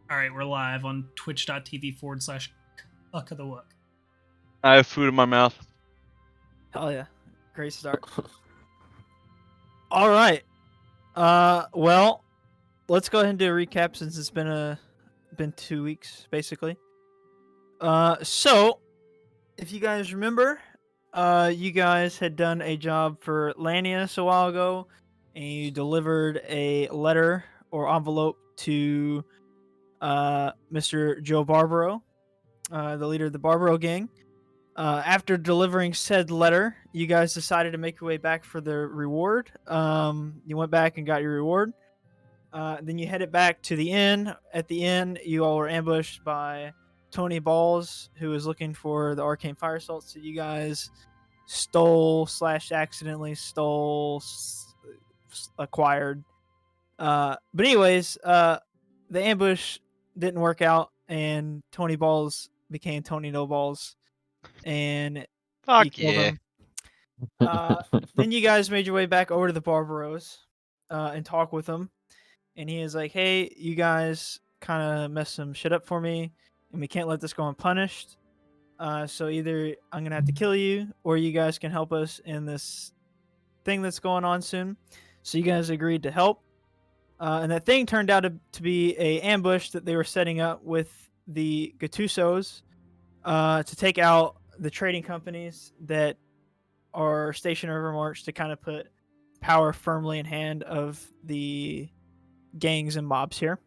All right, we're live on twitch.tv/ColeOfTheWild. I have food in my mouth. Hell yeah. Great start. All right. Well, let's go ahead and do a recap since it's been 2 weeks, basically. So, if you guys remember, you guys had done a job for Lanius a while ago, and you delivered a letter or envelope to Mr. Joe Barbaro, the leader of the Barbaro gang. After delivering said letter, you guys decided to make your way back for the reward. You went back and got your reward. Then you headed back to the inn. At the inn, you all were ambushed by Tony Balls, who was looking for the arcane fire salts that you guys accidentally acquired. But anyways, the ambush didn't work out, and Tony Balls became Tony No Balls, and Fuck killed yeah. him. Then you guys made your way back over to the Barbaros and talk with him, and he is like, "Hey, you guys kind of messed some shit up for me, and we can't let this go unpunished. So either I'm gonna have to kill you, or you guys can help us in this thing that's going on soon." So you guys agreed to help, and that thing turned out to be a ambush that they were setting up with the Getussos to take out the trading companies that are stationed in Rivermarch to kind of put power firmly in hand of the gangs and mobs here.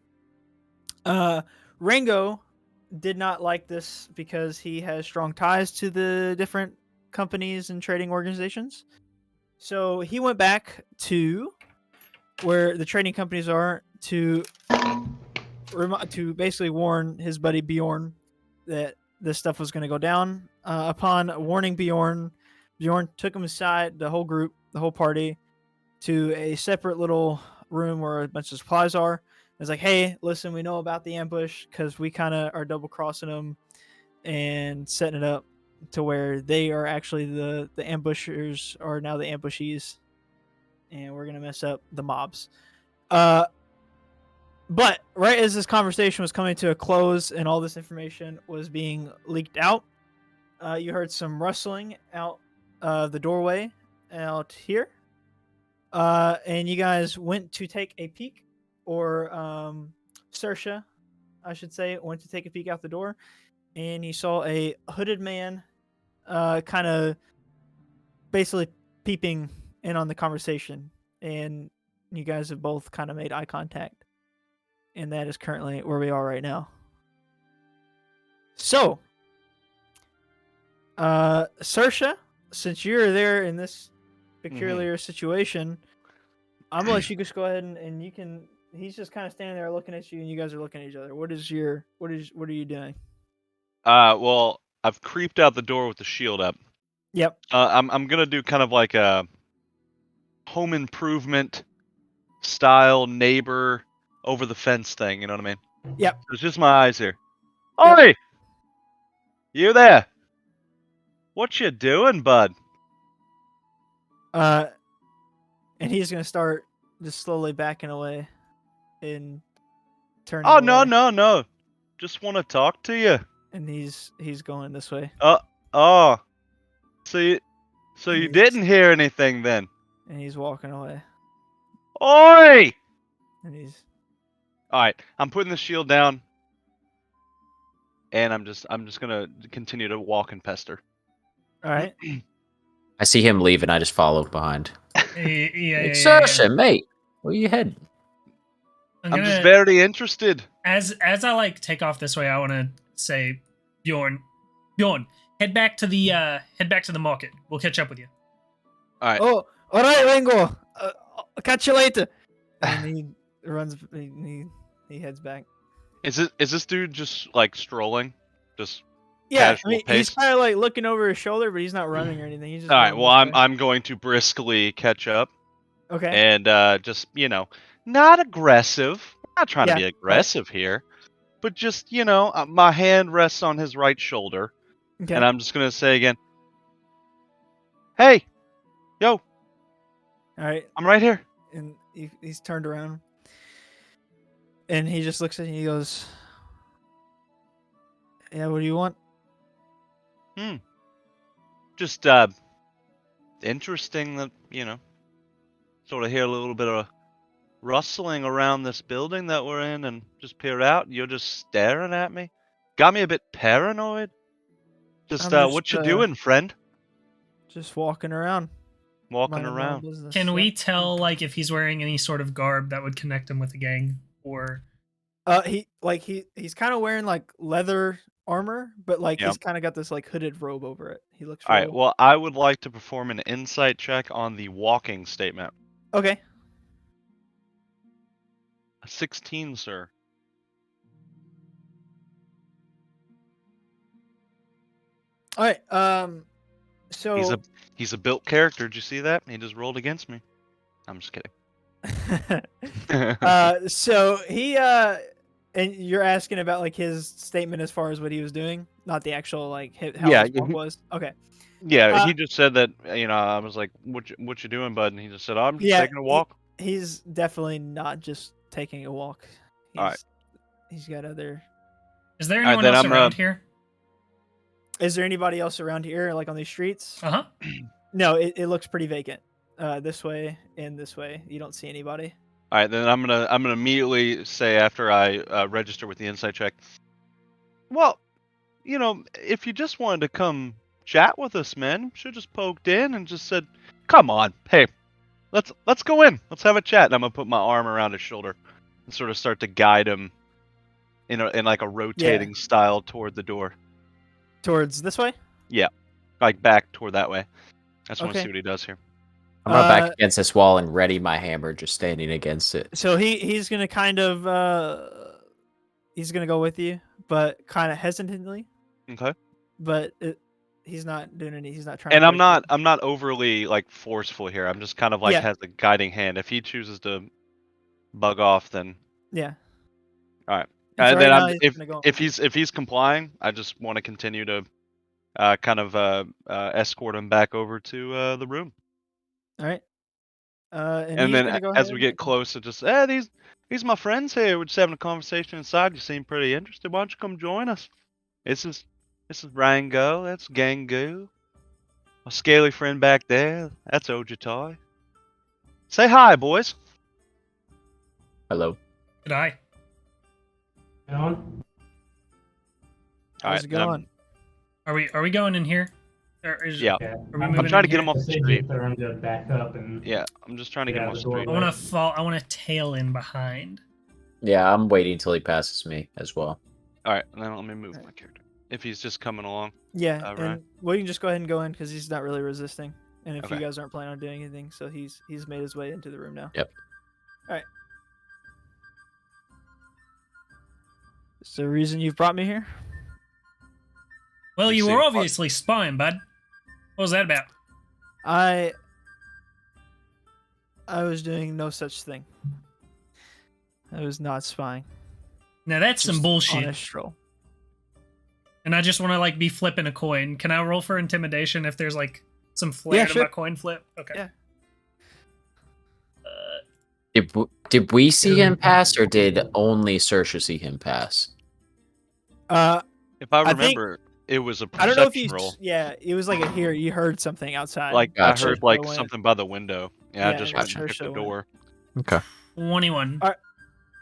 Rango did not like this because he has strong ties to the different companies and trading organizations. So he went back to where the trading companies are to basically warn his buddy Bjorn that this stuff was going to go down. Upon warning Bjorn took him aside, the whole group, the whole party, to a separate little room where a bunch of supplies are. It's like, hey, listen, we know about the ambush because we kind of are double crossing them and setting it up to where they are actually the ambushers are now the ambushees, and we're gonna mess up the mobs. But right as this conversation was coming to a close and all this information was being leaked out, you heard some rustling out the doorway out here. And you guys went to take a peek, or Saoirse, I should say, went to take a peek out the door, and you saw a hooded man kind of basically peeping in on the conversation, and you guys have both kind of made eye contact, and that is currently where we are right now. So, Saoirse, since you're there in this peculiar situation, I'm gonna let you just go ahead and you can. He's just kind of standing there looking at you, and you guys are looking at each other. What are you doing? Well, I've creeped out the door with the shield up. Yep. I'm gonna do kind of like a home improvement style neighbor over the fence thing. You know what I mean? Yep. It's just my eyes here. Yep. Oi! You there? What you doing, bud? And he's gonna start just slowly backing away and turning. Oh, away. no. Just want to talk to you. And he's going this way. Oh. So you didn't hear anything then? And he's walking away. Oi! And he's. All right. I'm putting the shield down, and I'm just gonna continue to walk and pester. All right. I see him leave, and I just follow behind. Yeah. Saoirse, mate, where you heading? I'm just very interested. As I like take off this way, I want to say, Bjorn, head back to the market. We'll catch up with you. All right. Oh, all right, Rango. I'll catch you later. And he runs. He heads back. Is this dude just like strolling? Just yeah. casual pace? He's kind of like looking over his shoulder, but he's not running or anything. He's just. All right. Well, I'm going to briskly catch up. Okay. And just not aggressive. I'm not trying to be aggressive here, but just my hand rests on his right shoulder, and I'm just gonna say again, "Hey, yo." All right. I'm right here. And he's turned around, and he just looks at you and he goes, Yeah, what do you want? Just interesting that sort of hear a little bit of rustling around this building that we're in, and just peer out. And you're just staring at me. Got me a bit paranoid. Just I'm what you doing, friend? Just walking around. Walking minding my own around. business. Can Yep. we tell like if he's wearing any sort of garb that would connect him with the gang, or He's kind of wearing like leather armor, but like Yep. he's kind of got this like hooded robe over it. He looks All right. real- Well, I would like to perform an insight check on the walking statement. Okay. A 16, sir. All right. So He's a built character. Did you see that? He just rolled against me. I'm just kidding. so he and you're asking about like his statement as far as what he was doing, not the actual like how Yeah, his walk was. Okay. Yeah, he just said that. I was like, "What you doing, bud?" And he just said, "I'm just taking a walk." He's definitely not just taking a walk. All right. He's got other. is there All right, anyone then else I'm, around here? Is there anybody else around here, like on these streets? Uh huh. No, it looks pretty vacant. This way and this way, you don't see anybody. All right, then I'm gonna immediately say after I register with the insight check. Well, if you just wanted to come chat with us, man, should just poked in and just said, "Come on, hey, let's go in, let's have a chat." And I'm gonna put my arm around his shoulder and sort of start to guide him in like a rotating style toward the door. Towards this way? Yeah, like back toward that way. I just want to Okay. see what he does here. I'm right back against this wall and ready my hammer, just standing against it. So he's gonna kind of he's gonna go with you, but kind of hesitantly. Okay. But he's not doing any. He's not trying. And to I'm not overly like forceful here. I'm just kind of like has a guiding hand. If he chooses to bug off, then yeah. All right. And Then right now, if he's complying, I just want to continue to kind of escort him back over to the room. all right. And And he's then gonna go as ahead we get closer, just these my friends here. We're just having a conversation inside. You seem pretty interested. Why don't you come join us? This is Rango. That's Gangu. My scaly friend back there. That's Ojutai. Say hi, boys. Hello. Good eye. on. All How's right, it going? Are we going in here? Yeah. Are we I'm moving trying to in get here? him off the street. For him to back up and Yeah, I'm just trying to get him off the street. I want to fall. I want to tail in behind. Yeah, I'm waiting until he passes me as well. All right, then let me move my character. If he's just coming along. Yeah, All and right. well, you can just go ahead and go in because he's not really resisting. And if Okay. you guys aren't planning on doing anything, so he's made his way into the room now. Yep. All right. Is there a reason you've brought me here? Well, You you seem were quite- obviously spying, bud. What was that about? I was doing no such thing. I was not spying. Now that's some Just bullshit. On a stroll. And I just want to like be flipping a coin. Can I roll for intimidation if there's like some flair Yeah, to sure. my coin flip? Okay. Yeah. Did we see him pass, or did only Saoirse see him pass? If I I think- remember, it was a I don't know if perception you. roll. Yeah, it was like a hear. You heard something outside. Like Gotcha. I heard like So when- something by the window. Yeah, I Yeah, just and went then and picked the Saoirse went. door. Okay. 21.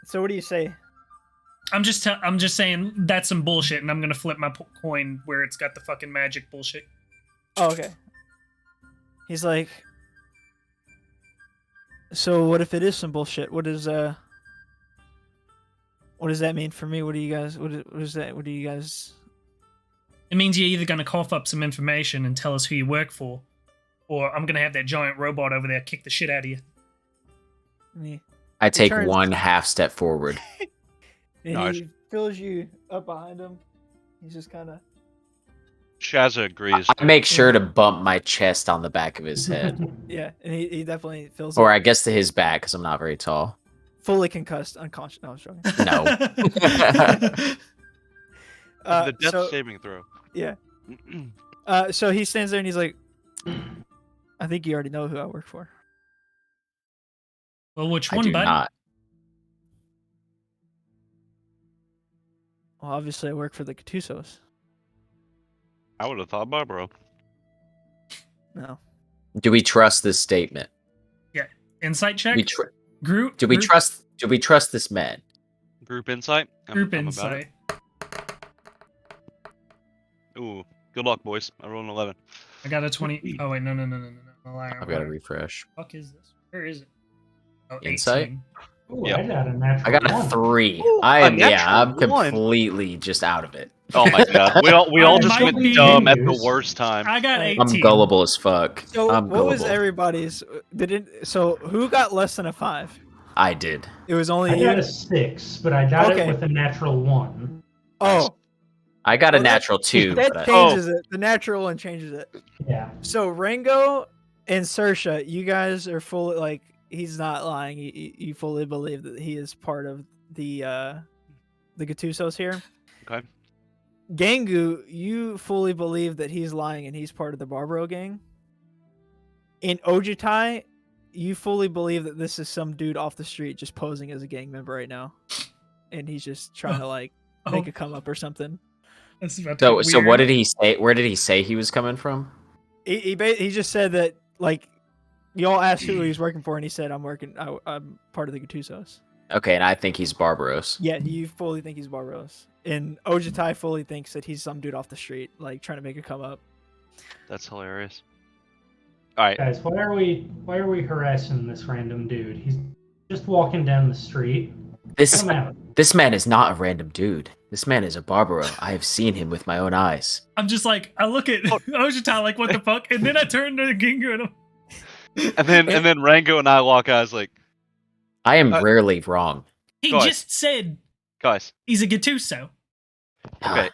So what do you say? I'm just saying that's some bullshit, and I'm gonna flip my coin where it's got the fucking magic bullshit. Oh, okay. He's like, so what if it is some bullshit? What does that mean for me? What do you guys? What is that? What do you guys? It means you're either gonna cough up some information and tell us who you work for, or I'm gonna have that giant robot over there kick the shit out of you. Me? I take turns- one half step forward. And Nice. he fills you up behind him. He's just kind of. Shaza agrees. I make sure to bump my chest on the back of his head, Yeah, and he definitely fills or up, I guess to his back because I'm not very tall. fully concussed, unconscious. No, I was joking. No. the death so, saving throw. yeah. So he stands there and he's like, I think you already know who I work for. Well, which I one, do bud? not. Well, obviously I work for the Getussos. I would have thought Barbaro. No. Do we trust this statement? Insight check. Do we group, trust this man? Group insight. Group I'm insight. About it. Ooh, good luck, boys. I rolled an 11. I got a 20. Oh wait, no. I'm lying. I've got to refresh. Fuck is this? Where is it? Oh, Insight? 18. Ooh, Yep. I got a natural I got a one. 3. Ooh, I'm a natural completely just out of it. Oh my god. We all just might went be dumb at the genius. worst time. I got I'm 18. I'm gullible as fuck. So I'm what was gullible. everybody's? So who got less than a 5? I did. It was only I you. got a 6, but I got Okay. it with a natural 1. Oh, I got a Well, that- natural 2. that but changes it. The natural one changes it. Yeah. So Rango and Sersha, you guys are fully like he's not lying. You fully believe that he is part of the Getussos here. Okay. Gangu, you fully believe that he's lying and he's part of the Barbaro gang. In Ojutai, you fully believe that this is some dude off the street just posing as a gang member right now, and he's just trying to like make a come up or something. That's about to get So what weird. did he say? Where did he say he was coming from? He just said that like y'all asked who he was working for, and he said I'm part of the Getussos. Okay, and I think he's Barbaros. Yeah, you fully think he's Barbaros, and Ojutai fully thinks that he's some dude off the street, like trying to make a come up. That's hilarious. All right. Guys, why are we harassing this random dude? He's just walking down the street. This Come out. this man is not a random dude. This man is a Barbaro. I have seen him with my own eyes. I'm just like, I look at Ojutai like, what the fuck? And then I turn to Gingu and I'm, And then Rango and I walk out. I was like, I am rarely wrong. he Guys. just said guys, he's a Getusso. okay,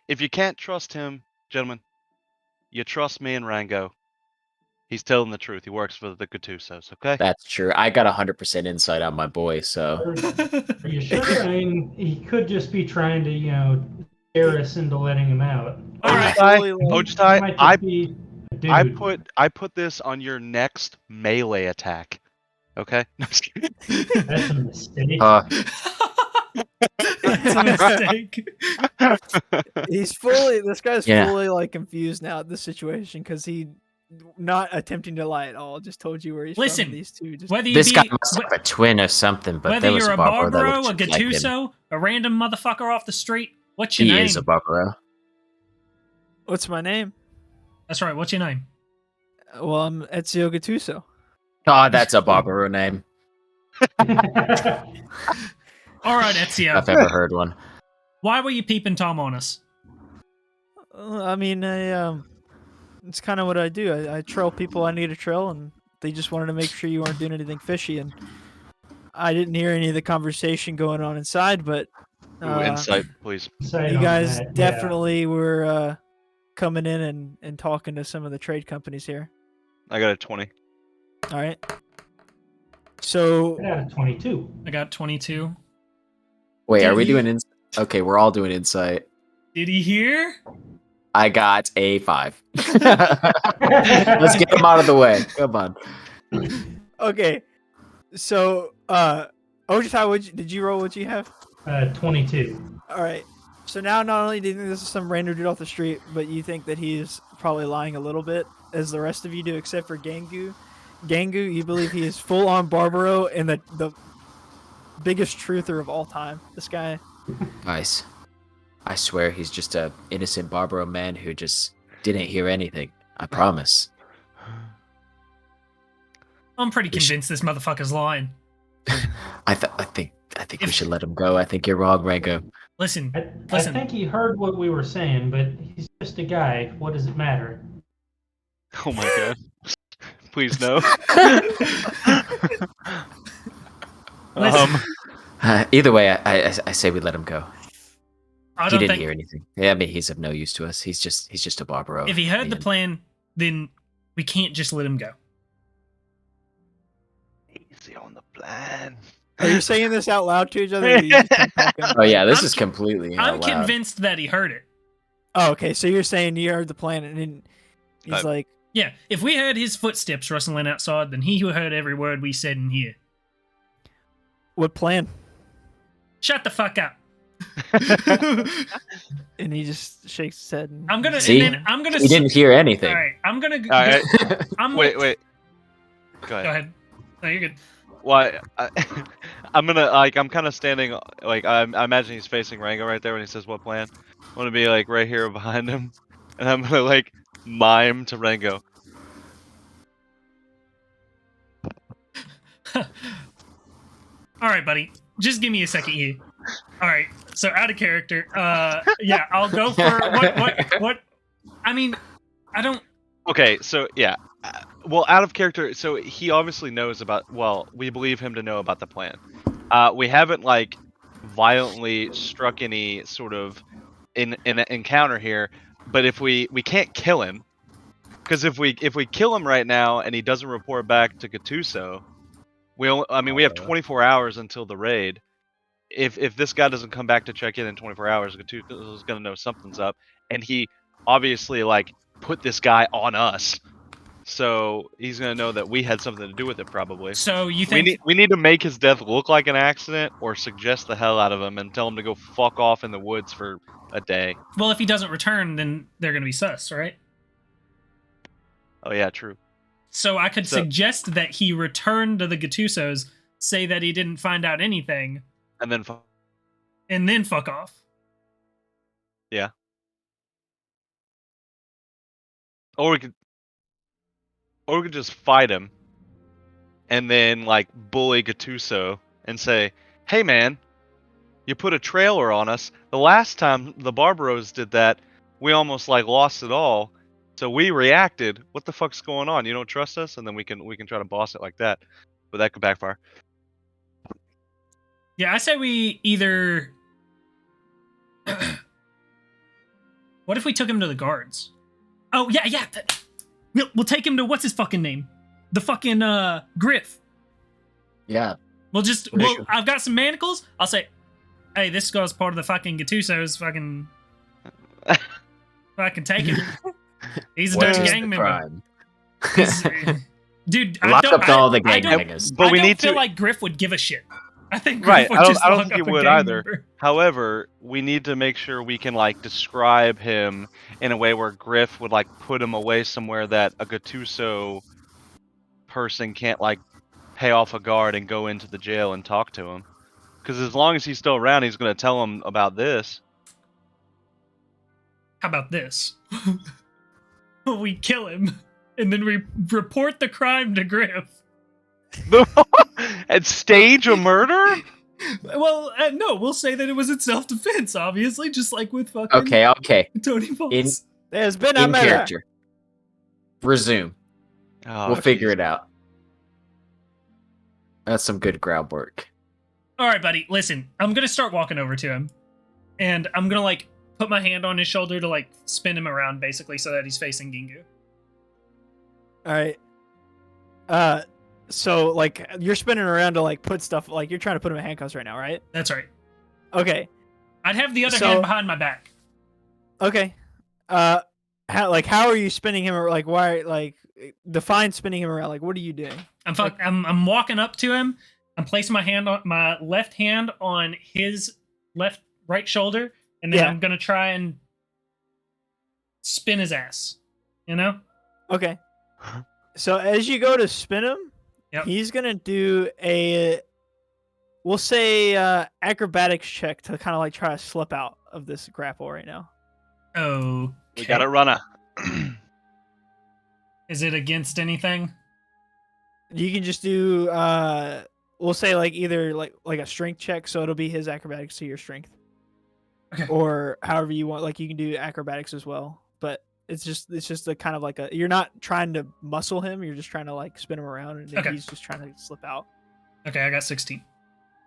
if you can't trust him, gentlemen, you trust me and Rango. He's telling the truth. He works for the Getussos, okay? That's true. I got 100% insight on my boy, so Are you sure? I mean, he could just be trying to, scare us into letting him out. All right. Ojutai, He might just be a dude. I put this on your next melee attack. Okay? No, just kidding. That's a mistake. It's a mistake. This guy's fully like confused now at the situation because he not attempting to lie at all. Just told you where he's Listen, from. These two just Whether you this be, guy must have a twin or something. But whether there was you're a Barbaro that Barbaro, a looked like him. Getusso, a random motherfucker off the street, what's your He name? is a Barbaro. What's my name? That's right. What's your name? Well, I'm Ezio Getusso. Oh, that's a Barbaro name. All right, Ezio. I've ever heard one. Why were you peeping Tom on us? I mean, it's kind of what I do. I trail people I need to trail, and they just wanted to make sure you weren't doing anything fishy. And I didn't hear any of the conversation going on inside, but Ooh, insight, please. Insight you on guys that, yeah. definitely were coming in and talking to some of the trade companies here. I got a 20. All right. So I got a 22. I got 22. Wait, Did are we he- doing insight? Okay, we're all doing insight. Did he hear? I got a 5. Let's get him out of the way. Come on. okay, so Ojutai, did you roll? What you have? 22. All right. So now, not only do you think this is some random dude off the street, but you think that he's probably lying a little bit, as the rest of you do, except for Gangu. Gangu, you believe he is full on Barbaro and the biggest truther of all time. This guy. Guys, I swear he's just a innocent Barbaro man who just didn't hear anything. I promise. I'm pretty convinced this motherfucker's lying. I think we should let him go. I think you're wrong, Rango. Listen, I listen. think he heard what we were saying, but he's just a guy. What does it matter? Oh my god. Please no. Listen. Either way, I say we let him go. I He don't didn't think hear anything. Yeah, I mean, he's of no use to us. He's just a Barbaro. if he heard the And plan, then we can't just let him go. Easy on the plan. Are you saying this out loud to each other? Or you just keep talking? Oh yeah, this I'm is completely. I'm out loud. convinced that he heard it. Oh, okay. So you're saying you heard the plan, and then he's like, Yeah, if we heard his footsteps rustling outside, then he heard every word we said in here. "What plan?" Shut the fuck up. And he just shakes his head. And I'm gonna. See? And then I'm gonna. He didn't hear All anything. right. I'm gonna. All right. I'm Wait. Go Go ahead. ahead. No, you're good. Why? I'm gonna I'm kind of standing I imagine he's facing Rango right there when he says what plan. I'm gonna be like right here behind him, and I'm gonna like mime to Rango. All right, buddy. Just give me a second here. All right. So out of character. Yeah, I'll go for what? I mean, I don't. Okay, so yeah. Well, out of character, so he obviously knows about. Well, we believe him to know about the plan. We haven't like violently struck any sort of in an encounter here, but if we can't kill him, because if we kill him right now and he doesn't report back to Getusso, we have 24 hours until the raid. If this guy doesn't come back to check in 24 hours, Getusso is gonna know something's up, and he obviously like put this guy on us. So he's gonna know that we had something to do with it, probably. So you think We need to make his death look like an accident, or suggest the hell out of him and tell him to go fuck off in the woods for a day. Well, if he doesn't return, then they're gonna be sus, right? Oh yeah, true. So I could suggest that he return to the Getussos, say that he didn't find out anything, And then and then fuck off. yeah. Or we could just fight him, and then like bully Getusso and say, "Hey man, you put a trailer on us. The last time the Barbaros did that, we almost like lost it all. So we reacted. What the fuck's going on? You don't trust us?" And then we can try to boss it like that. But that could backfire. Yeah, I say we either. What if we took him to the guards? Oh yeah. We'll take him to what's his fucking name? The fucking Griff. Yeah. I've got some manacles. I'll say, hey, this guy's part of the fucking Getussos. Fucking take him. He's a Where's dirty the gang member. crime? Dude, Lock up all the gang I bangers. But we don't need feel to. like Griff would give a shit. I think Griff Right, would I just don't lock think up he a would gang either. member. However, we need to make sure we can like describe him in a way where Griff would like put him away somewhere that a Getusso person can't like pay off a guard and go into the jail and talk to him. Because as long as he's still around, he's going to tell him about this. How about this? We kill him, and then we report the crime to Griff. And stage a murder? Well, no, we'll say that it was in self-defense, obviously, just like with fucking Okay. Tony Falls. There's been a In murder. character. Resume. Oh, We'll figure it out. That's some good groundwork. All right, buddy, listen, I'm going to start walking over to him, and I'm going to, like, put my hand on his shoulder to, like, spin him around, basically, so that he's facing Gingu. All right. So like you're spinning around to like put stuff like you're trying to put him in handcuffs right now, right? That's right. Okay. I'd have the other hand behind my back. Okay. How are you spinning him? Or like why? Like define spinning him around. Like what are you doing? I'm walking up to him. I'm placing my left hand on his right shoulder, and then I'm gonna try and spin his ass. You know? Okay. So as you go to spin him, he's gonna do we'll say acrobatics check to kind of like try to slip out of this grapple right now. Okay. we got a runner. Is it against anything? You can just do we'll say like either like a strength check, so it'll be his acrobatics to your strength. Okay. Or however you want, like you can do acrobatics as well. But it's just a kind of like you're not trying to muscle him, you're just trying to like spin him around and he's just trying to slip out. Okay, I got 16.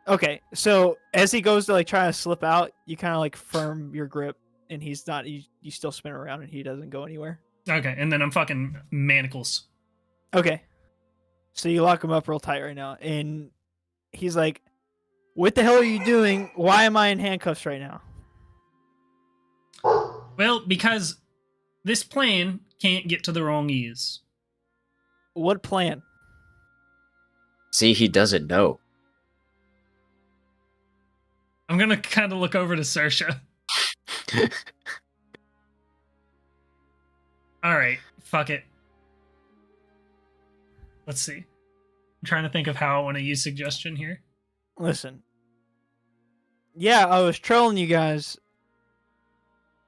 Okay, so as he goes to like try to slip out, you kind of like firm your grip and he's not you still spin around and he doesn't go anywhere. Okay, and then I'm fucking manacles. Okay. So you lock him up real tight right now and he's like, "What the hell are you doing? Why am I in handcuffs right now?" Well, because this plan can't get to the wrong ears. What plan? See, he doesn't know. I'm gonna kind of look over to Saoirse. All right, fuck it. Let's see. I'm trying to think of how I want to use suggestion here. Listen. Yeah, I was trolling you guys,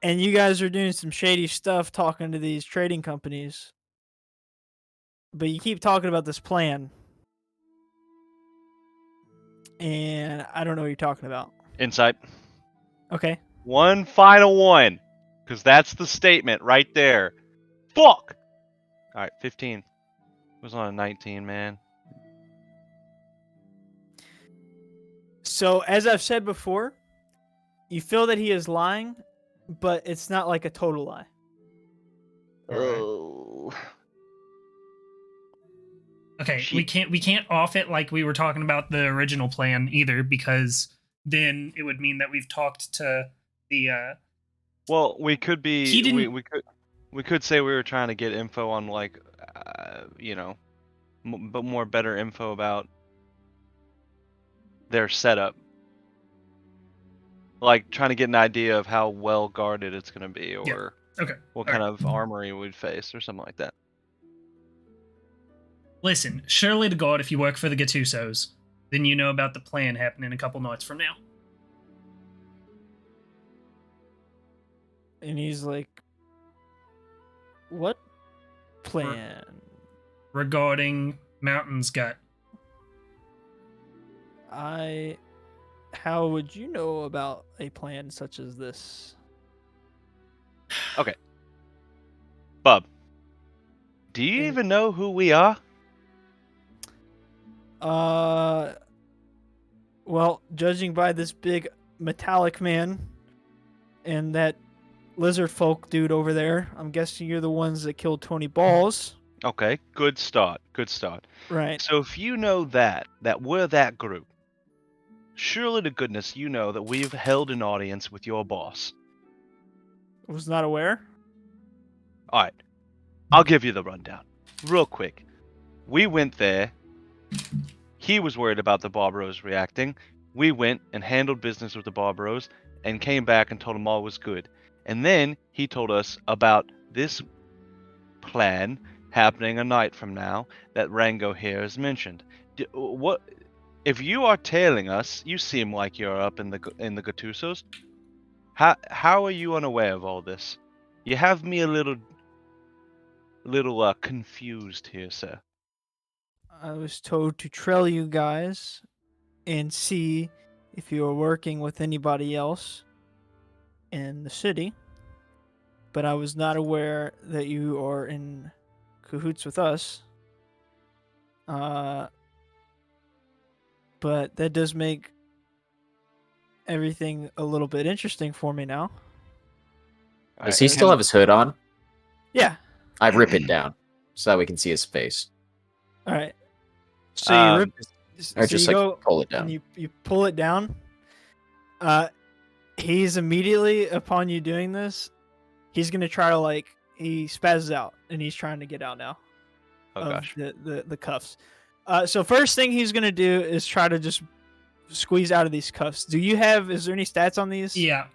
and you guys are doing some shady stuff talking to these trading companies. But you keep talking about this plan, and I don't know what you're talking about. Insight. Okay. One final one, because that's the statement right there. Fuck! Alright, 15. It was on a 19, man. So, as I've said before, you feel that he is lying, but it's not like a total lie. Oh. Okay, we can't off it like we were talking about the original plan either, because then it would mean that we've talked to the Well, we could be. He didn't- We could say we were trying to get info on like, but more better info about their setup. Like trying to get an idea of how well guarded it's going to be, or Okay. what kind of armory we'd face, or something like that. Listen, surely to God, if you work for the Getussos, then you know about the plan happening a couple nights from now. And he's like, what plan? Regarding Mountain's Gut. How would you know about a plan such as this? Bub, do you even know who we are? Well, judging by this big metallic man and that lizard folk dude over there, I'm guessing you're the ones that killed Tony Balls. Okay, good start. Good start. Right. So if you know that we're that group, surely to goodness you know that we've held an audience with your boss. I was not aware. Alright, I'll give you the rundown. Real quick. We went there. He was worried about the Barbaros reacting. We went and handled business with the Barbaros and came back and told him all was good. And then he told us about this plan happening a night from now that Rango here has mentioned. What if you are tailing us? You seem like you're up in the Getussos. How are you unaware of all this? You have me a little confused here, sir. I was told to trail you guys and see if you were working with anybody else in the city, but I was not aware that you are in cahoots with us. But that does make everything a little bit interesting for me now. Does he still have his hood on? Yeah. I rip it down so that we can see his face. All right. So you rip, Or so just you like go pull it down. and you pull it down. He's immediately upon you doing this, he's gonna try to he spazzes out and he's trying to get out now of the cuffs. So first thing he's gonna do is try to just squeeze out of these cuffs. Is there any stats on these? Yeah.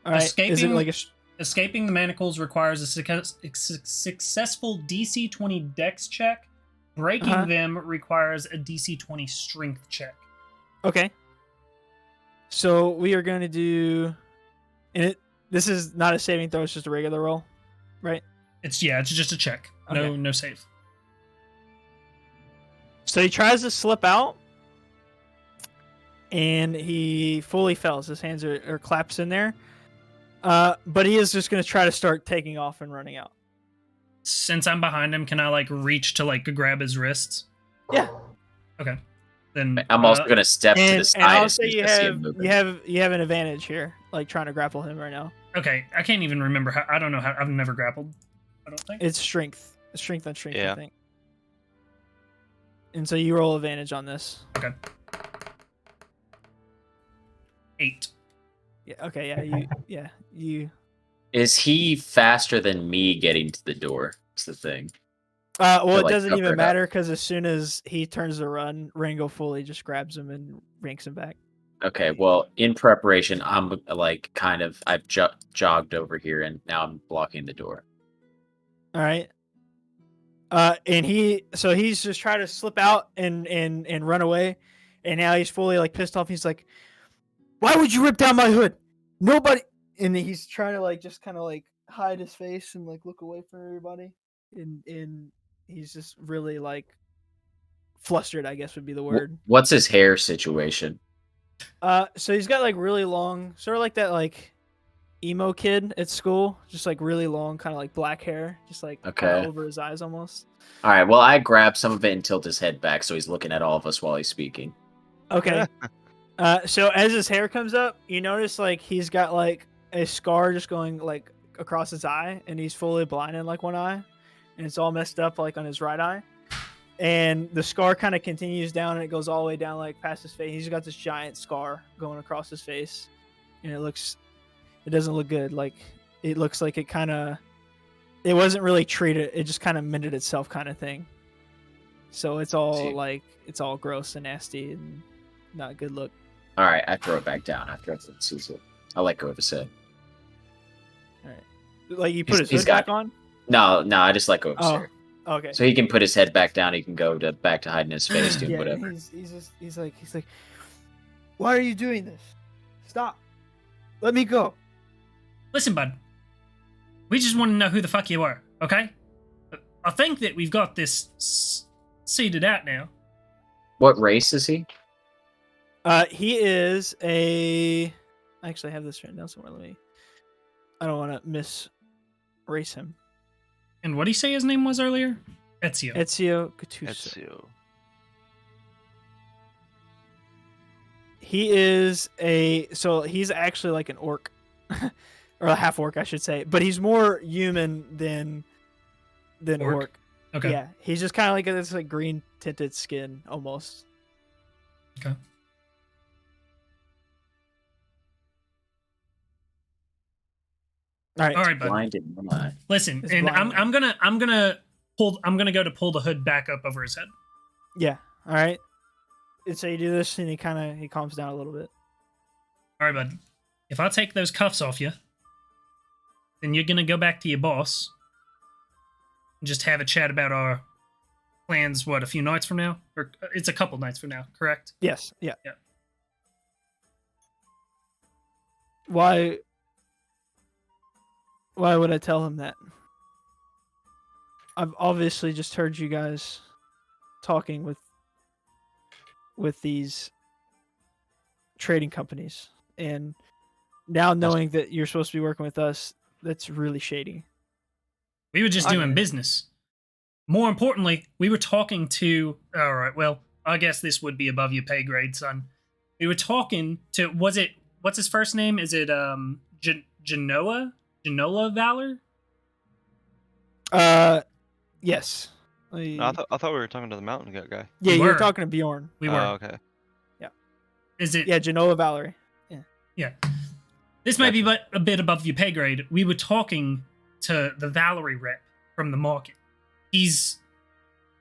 All right. Is it like Escaping the manacles requires a successful DC 20 Dex check. Breaking them requires a DC 20 Strength check. Okay. So we are going to do, this is not a saving throw; it's just a regular roll, right? It's just a check. Okay. No save. So he tries to slip out, and he fully fails. His hands are claps in there. But he is just going to try to start taking off and running out. Since I'm behind him, can I reach to grab his wrists? Yeah. Okay. Then I'm also going to step to the side. And I'll say you have an advantage here, trying to grapple him right now. Okay, I can't even remember how. I don't know how. I've never grappled. I don't think it's strength on strength. Yeah. I think. And so you roll advantage on this. Okay. 8. Yeah. Okay. Yeah. You. Is he faster than me getting to the door? That's the thing. Well, it doesn't even matter because as soon as he turns to run, Rango fully just grabs him and ranks him back. Okay, well, in preparation, I'm like I've jogged over here and now I'm blocking the door. All right. And he's just trying to slip out and run away, and now he's fully like pissed off. He's like, "Why would you rip down my hood? Nobody!" And he's trying to like just kind of like hide his face and like look away from everybody, and he's just really like flustered, I guess would be the word. What's his hair situation? So he's got like really long, sort of like that like emo kid at school, just like really long, kind of like black hair, just like kinda Okay. over his eyes almost. All right. Well, I grab some of it and tilt his head back so he's looking at all of us while he's speaking. Okay. So as his hair comes up, you notice like he's got like a scar just going like across his eye, and he's fully blind in like one eye, and it's all messed up like on his right eye. And the scar kind of continues down, and it goes all the way down like past his face. He's got this giant scar going across his face, and it doesn't look good. Like it looks like it wasn't really treated. It just kind of mended itself, kind of thing. So it's all it's all gross and nasty and not a good look. All right, I throw it back down after I sees it. I let go of his head. All right, like you put his He's hood got back on. No, I just let go of his hair. Okay. So he can put his head back down. He can go back to hiding his face, doing whatever. He's like, why are you doing this? Stop. Let me go. Listen, bud. We just want to know who the fuck you are, okay? I think that we've got this seeded out now. What race is he? He is a. I actually have this written down somewhere. I don't want to misrace him. And what did he say his name was earlier? Ezio. Ezio Getusso. Ezio. He is he's actually like an orc. Or a half orc, I should say. But he's more human than orc. Okay. Yeah. He's just kind of like this like green tinted skin almost. Okay. All right, bud. Blind in one eye. Listen, It's and blind. I'm gonna go to pull the hood back up over his head. Yeah. All right. And so you do this, and he calms down a little bit. All right, bud. If I take those cuffs off you, then you're gonna go back to your boss and just have a chat about our plans. What, a few nights from now, or it's a couple nights from now, correct? Yes. Yeah. Yeah. Why would I tell him that? I've obviously just heard you guys talking with these trading companies, and now knowing that you're supposed to be working with us, that's really shady. We were just doing business. More importantly, we were talking to. All right, well, I guess this would be above your pay grade, son. We were talking to. What's his first name? Is it Genoa Valor? Yes. No, I thought we were talking to the mountain goat guy. Yeah, We you're were. talking to Bjorn. We were. Oh, okay. Is it? Yeah, Genoa Valerie. Yeah. This may be but a bit above your pay grade. We were talking to the Valerie rep from the market. The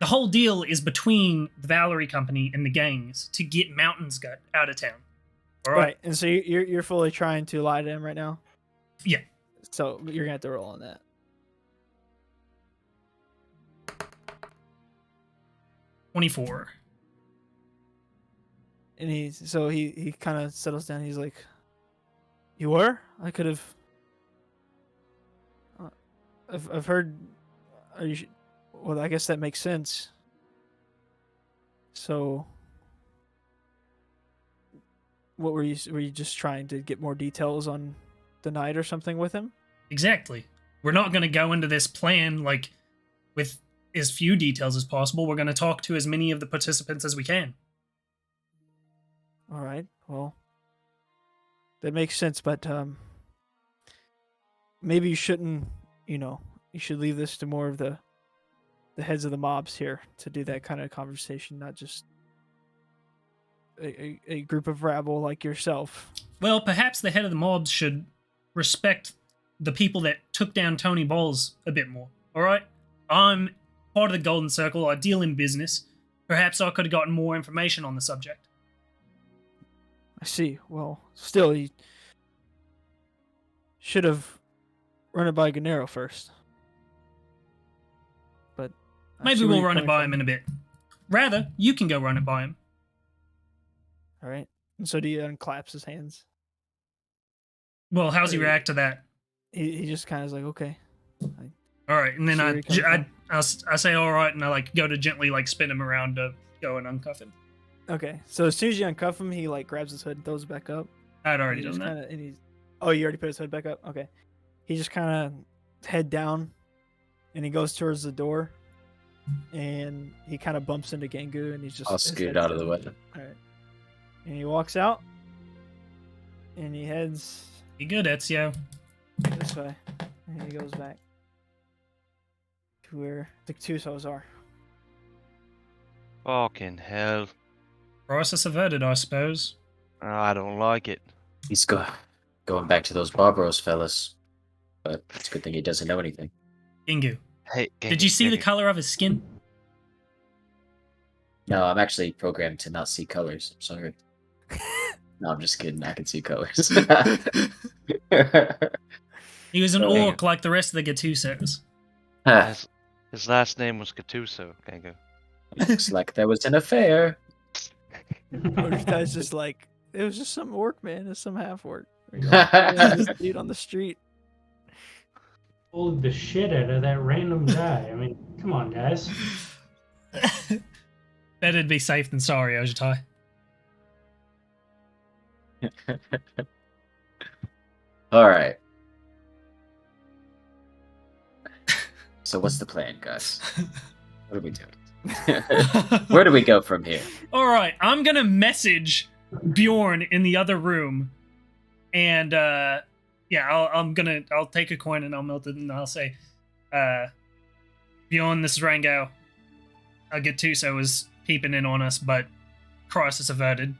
whole deal is between the Valerie company and the gangs to get Mountain's Gut out of town. All Right. And so you're fully trying to lie to him right now? Yeah. So you're gonna have to roll on that. 24. And he kind of settles down. He's like, "You were? I could have. I've heard. Are you? Well, I guess that makes sense. So, what were you? Were you just trying to get more details on the night or something with him? Exactly. We're not going to go into this plan like with as few details as possible. We're going to talk to as many of the participants as we can. All right. Well, that makes sense, but maybe you shouldn't. You should leave this to more of the heads of the mobs here to do that kind of conversation, not just a group of rabble like yourself. Well, perhaps the head of the mobs should respect the people that took down Tony Balls a bit more. All right? I'm part of the Golden Circle. I deal in business. Perhaps I could have gotten more information on the subject. I see. Well, still, he should have run it by Gennaro first. But I Maybe see where we'll you're run it coming by from. him in a bit. Rather, you can go run it by him. All right. And so he unclaps his hands. Well, how's he react to that? He just kind of is like, okay. All right, and then See where you're coming I say all right, and I like go to gently like spin him around to go and uncuff him. Okay. So as soon as you uncuff him, he like grabs his hood and throws it back up. I'd already And he done just that. kinda, and he's, oh, you already put his hood back up? Okay. He just kind of head down and he goes towards the door and he kind of bumps into Gangu and he's just. I'll his scoot head's out of the down. way. All right. And he walks out and he heads Be good, Ezio. this way. And he goes back to where the Getussos are. Fucking hell. Crisis averted, I suppose. I don't like it. He's going back to those Barbaros fellas. But it's a good thing he doesn't know anything. Gingu, Hey, did you see the color of his skin? No, I'm actually programmed to not see colors. I'm sorry. No, I'm just kidding. I can see colors. He was an Oh. orc like the rest of the Getussos. His last name was Getusso, Gangu. Looks like there was an affair. Ojutai's just like, it was just some orc, man. It's some half orc. This dude on the street. Pulled the shit out of that random guy. I mean, come on, guys. Better'd be safe than sorry, Ojutai. All right. So what's the plan, guys? What are we doing? Where do we go from here? All right, I'm gonna message Bjorn in the other room, and yeah, I'll take a coin and I'll melt it and I'll say, Bjorn, this is Rangao. Getusso is peeping in on us, but crisis averted.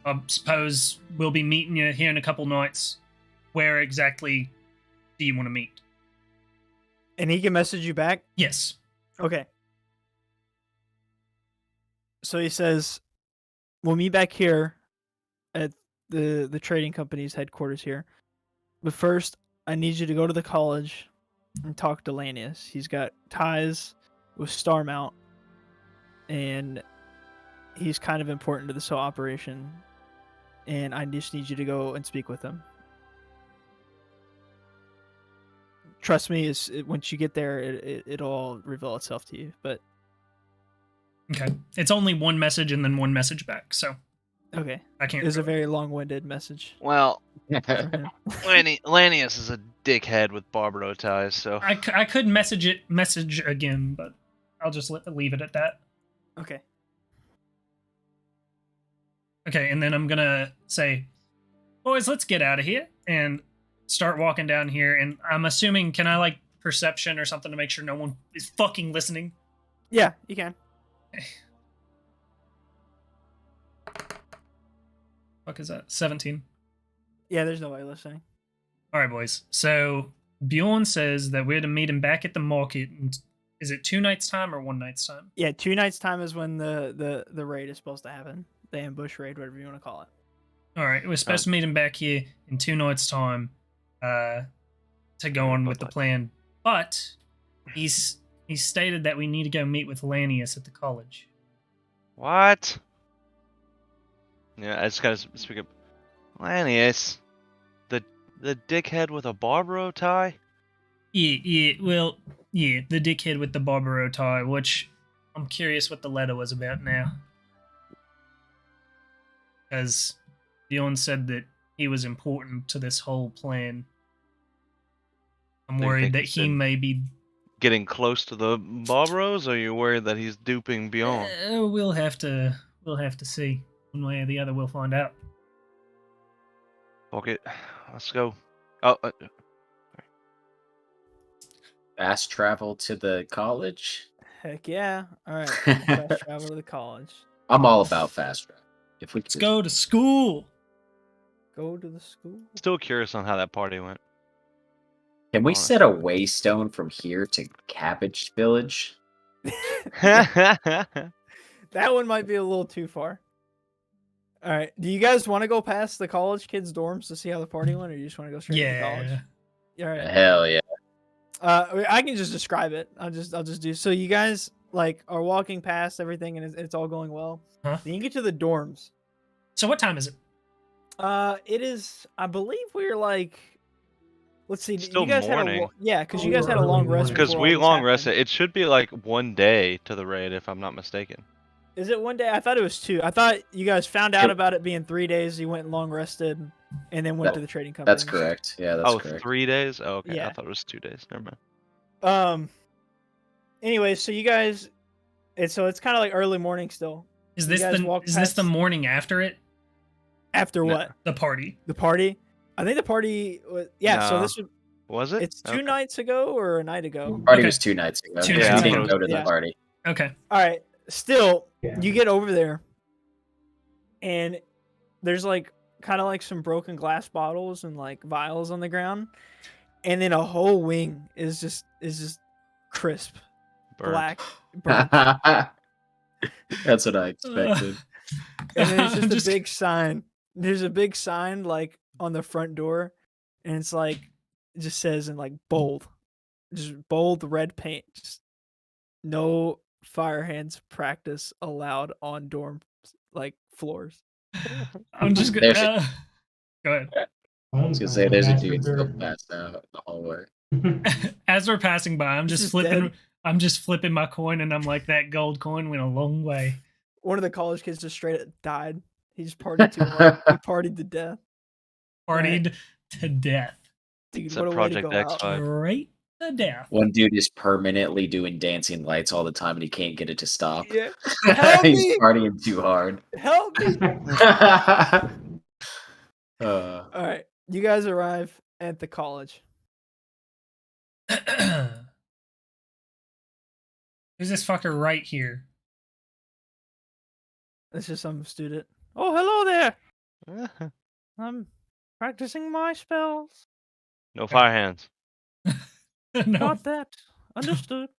I suppose we'll be meeting you here in a couple nights. Where exactly do you want to meet? And he can message you back? Yes. Okay. So he says, we'll meet back here at the trading company's headquarters here. But first, I need you to go to the college and talk to Lanius. He's got ties with Starmount, and he's kind of important to this whole operation. And I just need you to go and speak with him. Trust me, once you get there, it'll all reveal itself to you. But Okay. It's only one message and then one message back, so okay, I can't. it was a very long-winded message. Well, for him. Lanius is a dickhead with Barbaro ties, so I could message again, but I'll just leave it at that. Okay. Okay, and then I'm gonna say, boys, let's get out of here and start walking down here. And I'm assuming, can I like perception or something to make sure no one is fucking listening? Yeah, you can. Fuck is that? 17. Yeah, there's nobody listening. All right, boys. So Bjorn says that we're to meet him back at the market. And is it 2 nights time or 1 night's time? Yeah, 2 nights time is when the raid is supposed to happen. The ambush raid, whatever you want to call it. All right, we're supposed to meet him back here in 2 nights' time to go on with the plan. But he's stated that we need to go meet with Lanius at the college. what? Yeah, I just gotta speak up. Lanius, the dickhead with a Barbaro tie. Yeah, well, yeah, the dickhead with the Barbaro tie, which I'm curious what the letter was about now. Because Bjorn said that he was important to this whole plan. I'm Do you worried think that he's he been may be... getting close to the Barbaros, or are you worried that he's duping Bjorn? We'll have to see. One way or the other, we'll find out. Fuck it, let's go. Oh, Fast travel to the college? Heck yeah. All right. Fast travel to the college. I'm all about fast travel. If we Let's go to school! Go to the school. still curious on how that party went. Can we set a waystone from here to Cabbage Village? That one might be a little too far. All right. Do you guys want to go past the college kids' dorms to see how the party went, or you just want to go straight to college? Yeah. All right. Hell yeah. I can just describe it. I'll just do. So you guys like are walking past everything, and it's all going well. Huh? Then you get to the dorms. So what time is it? It is. I believe we're like. Let's see. Still you guys morning. had a because you Oh, guys had a early long rest morning. Because before we all this long happened. rested. It should be like 1 day to the raid, if I'm not mistaken. Is it 1 day? I thought it was 2. I thought you guys found out about it being 3 days. You went and long rested, and then went to the trading company. That's correct. Yeah, that's correct. 3 days? Oh, okay. Yeah. I thought it was 2 days. Never mind. Anyway, so you guys, it's kind of like early morning still. Is You this guys the walk is this the past- morning after it? After No. what? The party. The party? I think the party was So No. this was. Was it? It's 2 Okay. nights ago or a night ago. Party Okay. was 2 nights ago. 2 We nights didn't ago. go to the Yeah. party. Okay. All right. Still, Yeah. you get over there, and there's like kind of like some broken glass bottles and like vials on the ground, and then a whole wing is just crisp, Burnt. black, burnt. That's what I expected. And then it's I'm just a big sign. There's a big sign like on the front door, and it's like it just says in like bold, just bold red paint, just no fire hands practice allowed on dorm like floors. I'm just There's gonna. Go ahead. I was gonna say there's a dude still passed out in the hallway. As we're passing by, I'm He's just just flipping. dead. I'm just flipping my coin, and I'm like, that gold coin went a long way. One of the college kids just straight up died. He just partied too hard. He partied to death. Partied to death. Dude, It's what a a way to Project go X out. five. Straight to death. One dude is permanently doing dancing lights all the time and he can't get it to stop. Yeah. Help He's me! partying too hard. Help me! Uh, All right, you guys arrive at the college. Who's this fucker right here? This is some student. Oh, hello there. I'm practicing my spells. No fire hands. No, Got that. Understood.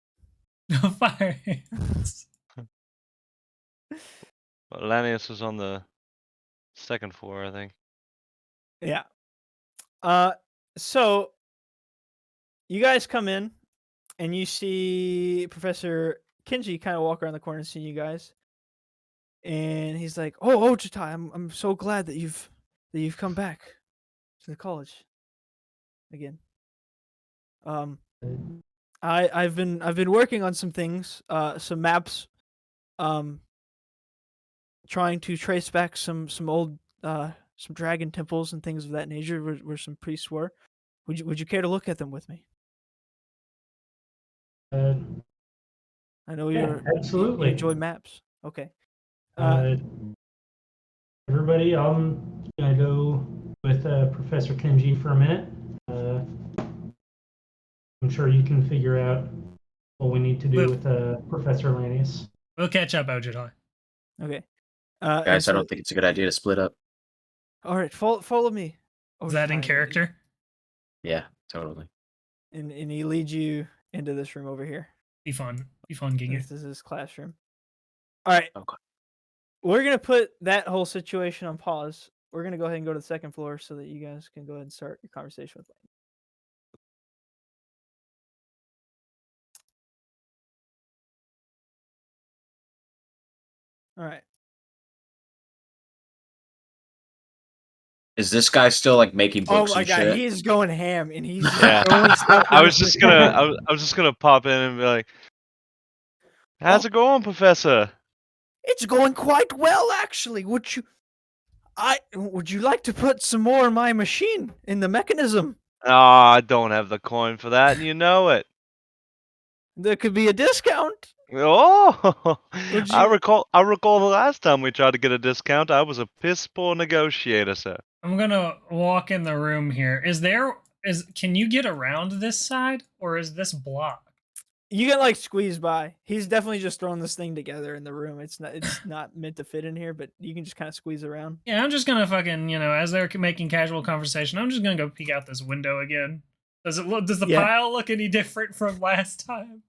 no fire hands. Well, Lanius is on the 2nd floor, I think. Yeah. So you guys come in and you see Professor Kenjii kind of walk around the corner and see you guys. And he's like, "Oh, Ojutai, I'm so glad that you've come back to the college again. I've been working on some things, some maps, trying to trace back some old some dragon temples and things of that nature where some priests were. Would you care to look at them with me? I know Yeah, you absolutely. enjoy maps. Okay. Everybody, I'm gonna go with Professor Kenjii for a minute. I'm sure you can figure out what we need to do with Professor Lanius. We'll catch up, Ojutai. Okay. guys, I don't think it's a good idea to split up. All right, follow me. Is that in Ojutai, character? Yeah, totally. And he leads you into this room over here. Be fun, Giga. This is his classroom. All right. Okay. We're gonna put that whole situation on pause. We're gonna go ahead and go to the 2nd floor so that you guys can go ahead and start your conversation with Lane. All right. Is this guy still like making Oh books my and god, shit? he's going ham, and he's Yeah. throwing stuff I in was the just freaking- gonna I was just gonna pop in and be like, "How's it going, Professor?" It's going quite well, actually. Would you like to put some more in my machine in the mechanism? Ah, I don't have the coin for that, and you know it. There could be a discount. Oh, Would I you- recall the last time we tried to get a discount. I was a piss poor negotiator, sir. I'm gonna walk in the room here. Can you get around this side, or is this blocked? You get like squeezed by. He's definitely just throwing this thing together in the room. It's not meant to fit in here, but you can just kind of squeeze around. Yeah, I'm just gonna fucking, as they're making casual conversation, I'm just gonna go peek out this window again. Does the Yeah. pile look any different from last time?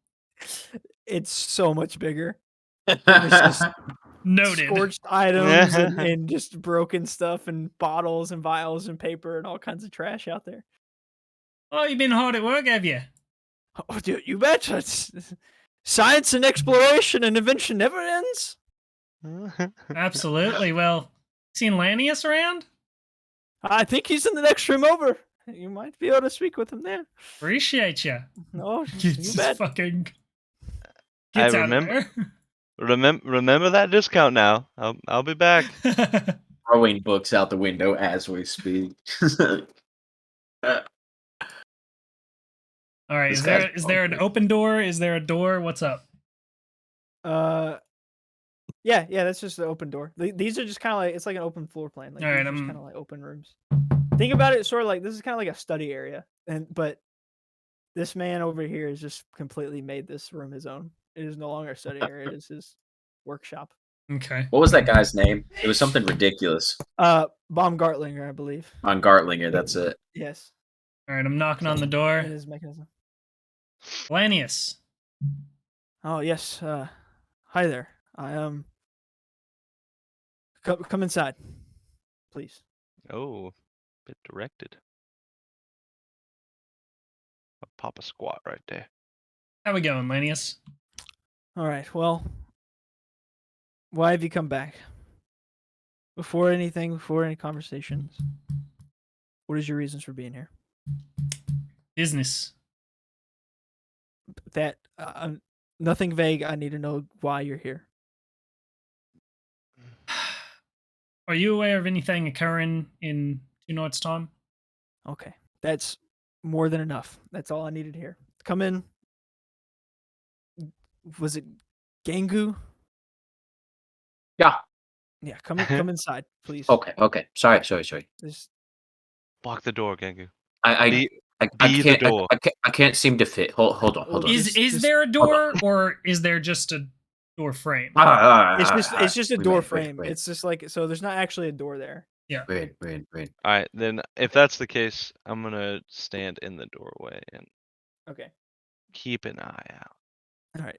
It's so much bigger. It's just Noted. scorched items and just broken stuff and bottles and vials and paper and all kinds of trash out there. Oh, you've been hard at work, have you? Oh, dude, you betcha. Science and exploration and invention never ends. Absolutely. Well, seen Lanius around? I think he's in the next room over. You might be able to speak with him there. Appreciate you. Oh, you bet. Fucking I gets out remember. of there. Remember that discount now. I'll be back. Throwing books out the window as we speak. All right. This Is guy's there an bonkers. open door? Is there a door? What's up? Yeah, that's just the open door. These are just kind of like, it's like an open floor plan. Like, All right, these are just kind of like open rooms. Think about it sort of like, this is kind of like a study area, but this man over here has just completely made this room his own. It is no longer a study area. It is his workshop. Okay. What was that guy's name? It was something ridiculous. Baumgartlinger, I believe. On Gartlinger, that's it. Yes. All right. I'm knocking on the door. And his mechanism. Lanius. Oh yes. Hi there. I come inside, please. Oh, bit directed. I'll pop a squat right there. How we going, Lanius? All right. Well, why have you come back? Before any conversations, what is your reasons for being here? Business. That nothing vague. I need to know why you're here. Are you aware of anything occurring in Two North's time? Okay, that's more than enough. That's all I needed here. Come in. Was it Gangu? Yeah. Yeah, come inside, please. Okay. Sorry. This, Lock the door, Gengu. I Be can't, the door. I can't seem to fit. Hold on. Is there a door, or is there just a door frame? it's just a door Wait. frame. It's just like, so there's not actually a door there. Yeah. Wait. All right, then if that's the case, I'm gonna stand in the doorway and Okay. keep an eye out. All right.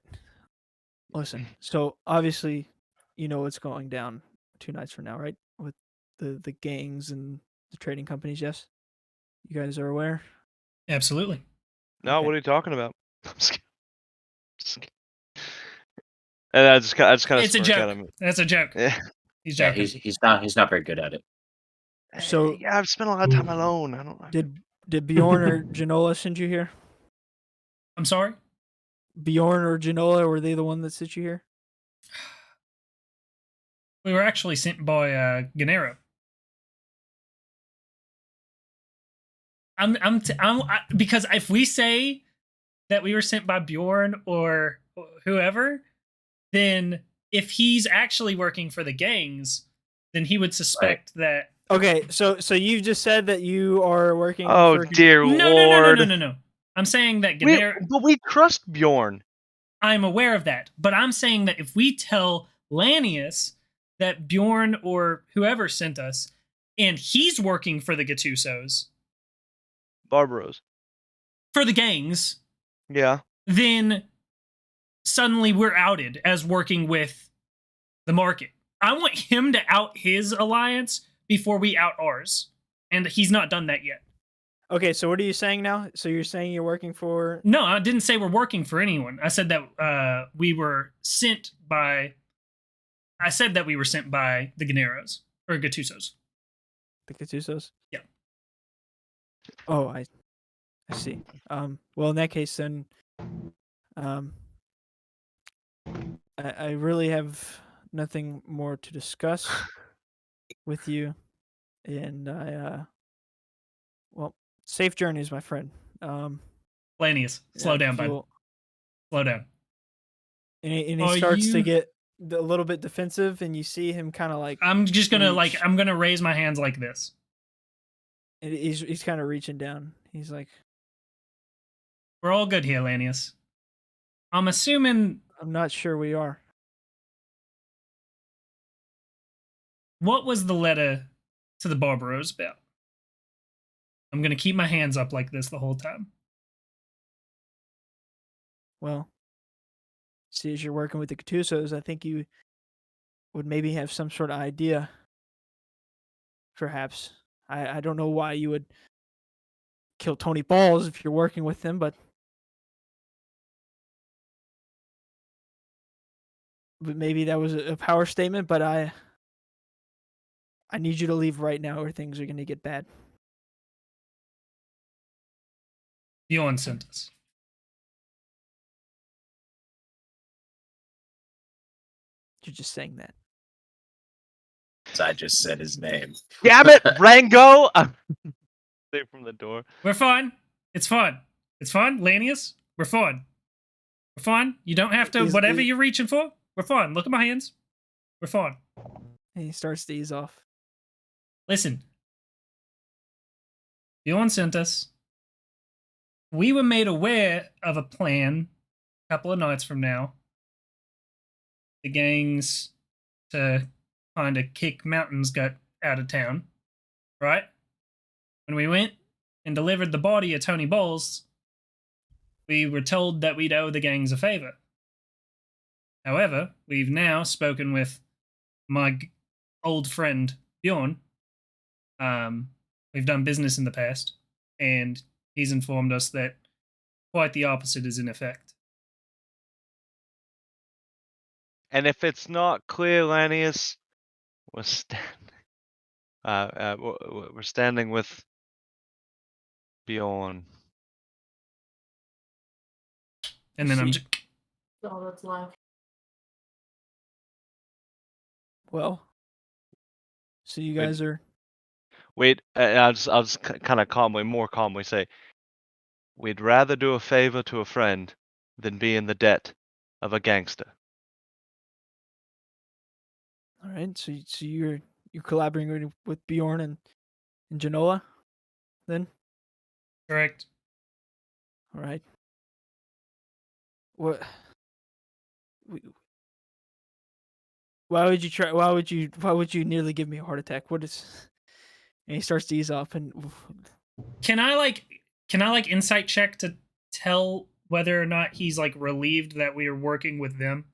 Listen. So obviously, you know what's going down 2 nights from now, right? With the gangs and the trading companies. Yes. You guys are aware. Absolutely. No, Okay. what are you talking about? I'm just kidding. Just kidding. And I just kind of It's a joke. That's a joke. Yeah. He's Yeah, joking. he's not very good at it. So yeah, I've spent a lot of time alone. I don't. did Bjorn or Genola send you here? I'm sorry? Bjorn or Genola, were they the one that sent you here? We were actually sent by Gennaro. Because if we say that we were sent by Bjorn or whoever, then if he's actually working for the gangs, then he would suspect that. Okay, so you just said that you are working. Oh for... dear Lord! No. I'm saying that Gennaro. But we trust Bjorn. I'm aware of that, but I'm saying that if we tell Lanius that Bjorn or whoever sent us, and he's working for the Getussos, Barbaros. for the gangs, Yeah. then suddenly we're outed as working with the market. I want him to out his alliance before we out ours, and he's not done that yet. Okay, so what are you saying now? So you're saying you're working for... No, I didn't say we're working for anyone. I said that we were sent by... I said that we were sent by the Gennaros, or Getussos. The Getussos? Yeah. Oh, I see. Well, in that case, then, I really have nothing more to discuss with you, and well, safe journeys, my friend. Lanius, slow down, bud. Slow down. And he starts to get a little bit defensive, and you see him kind of like... I'm just gonna I'm gonna raise my hands like this. And he's kind of reaching down. He's like, "We're all good here, Lanius. I'm assuming." I'm not sure we are. What was the letter to the Barbaros about? I'm gonna keep my hands up like this the whole time. Well, see, as you're working with the Getussos, I think would maybe have some sort of idea. Perhaps. I don't know why you would kill Tony Balls if you're working with him, but maybe that was a power statement, but I need you to leave right now or things are going to get bad. Bjorn sent us. You're just saying that. I just said his name. Damn it, Rango! Stay from the door. We're fine. It's fine. It's fine, Lanius. We're fine. We're fine. You don't have to. Whatever you're reaching for, we're fine. Look at my hands. We're fine. And he starts to ease off. Listen. Bjorn sent us. We were made aware of a plan a couple of nights from now. The gangs to kind of kick Mountain's gut out of town, right? When we went and delivered the body of Tony Balls, we were told that we'd owe the gangs a favor. However, we've now spoken with my old friend Bjorn. We've done business in the past, and he's informed us that quite the opposite is in effect. And if it's not clear, Lanius, we're standing with Bjorn. And then I'm just... That's all that's left. Well, so you guys are... Wait, I'll just kind of more calmly say, we'd rather do a favor to a friend than be in the debt of a gangster. All right, so you're collaborating with Bjorn and Genoa, then? Correct. All right. What? Why would you try? Why would you nearly give me a heart attack? What is? And he starts to ease off. And Can I insight check to tell whether or not he's like relieved that we are working with them?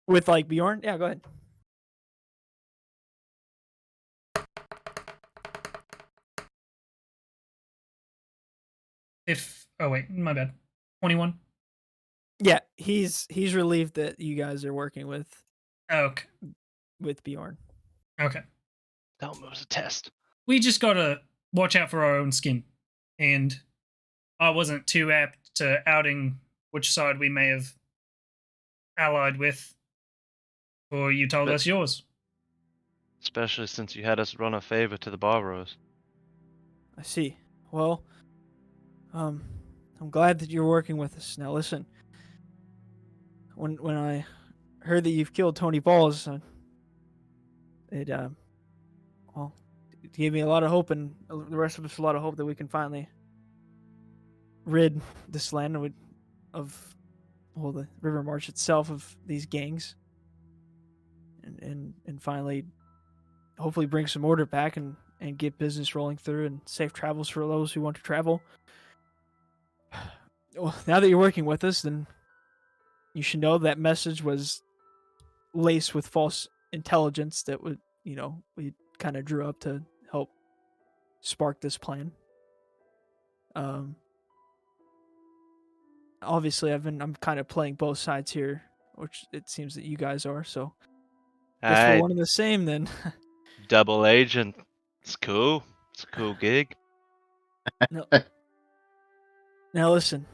With like Bjorn? Yeah, go ahead. Oh wait, my bad. 21. Yeah, he's relieved that you guys are working with Okay. Bjorn. Okay. That one was a test. We just gotta watch out for our own skin, and I wasn't too apt to outing which side we may have allied with, or you told us yours. Especially since you had us run a favor to the Barbaros. I see. Well, I'm glad that you're working with us. Now listen, when I heard that you've killed Tony Balls, it gave me a lot of hope, and the rest of us a lot of hope that we can finally rid this land of the Rivermarch itself of these gangs, and finally, hopefully, bring some order back and get business rolling through and safe travels for those who want to travel. Well, now that you're working with us, then you should know that message was laced with false intelligence that we kind of drew up to help spark this plan. Obviously, I'm kind of playing both sides here, which it seems that you guys are. So, guess we're one and the same then. Double agent. It's cool. It's a cool gig. Now listen,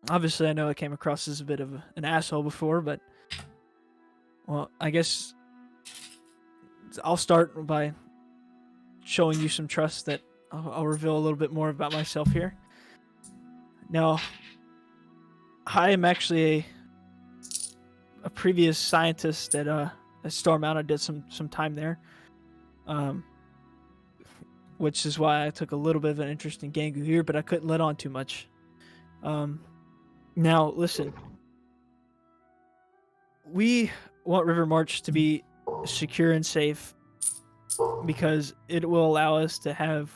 obviously I know I came across as a bit of an asshole before, but well, I guess I'll start by showing you some trust that I'll reveal a little bit more about myself here. Now, I am actually a previous scientist at Star Mountain. I did some time there. Which is why I took a little bit of an interest in Gangu here, but I couldn't let on too much. Now, listen. We want Rivermarch to be secure and safe because it will allow us to have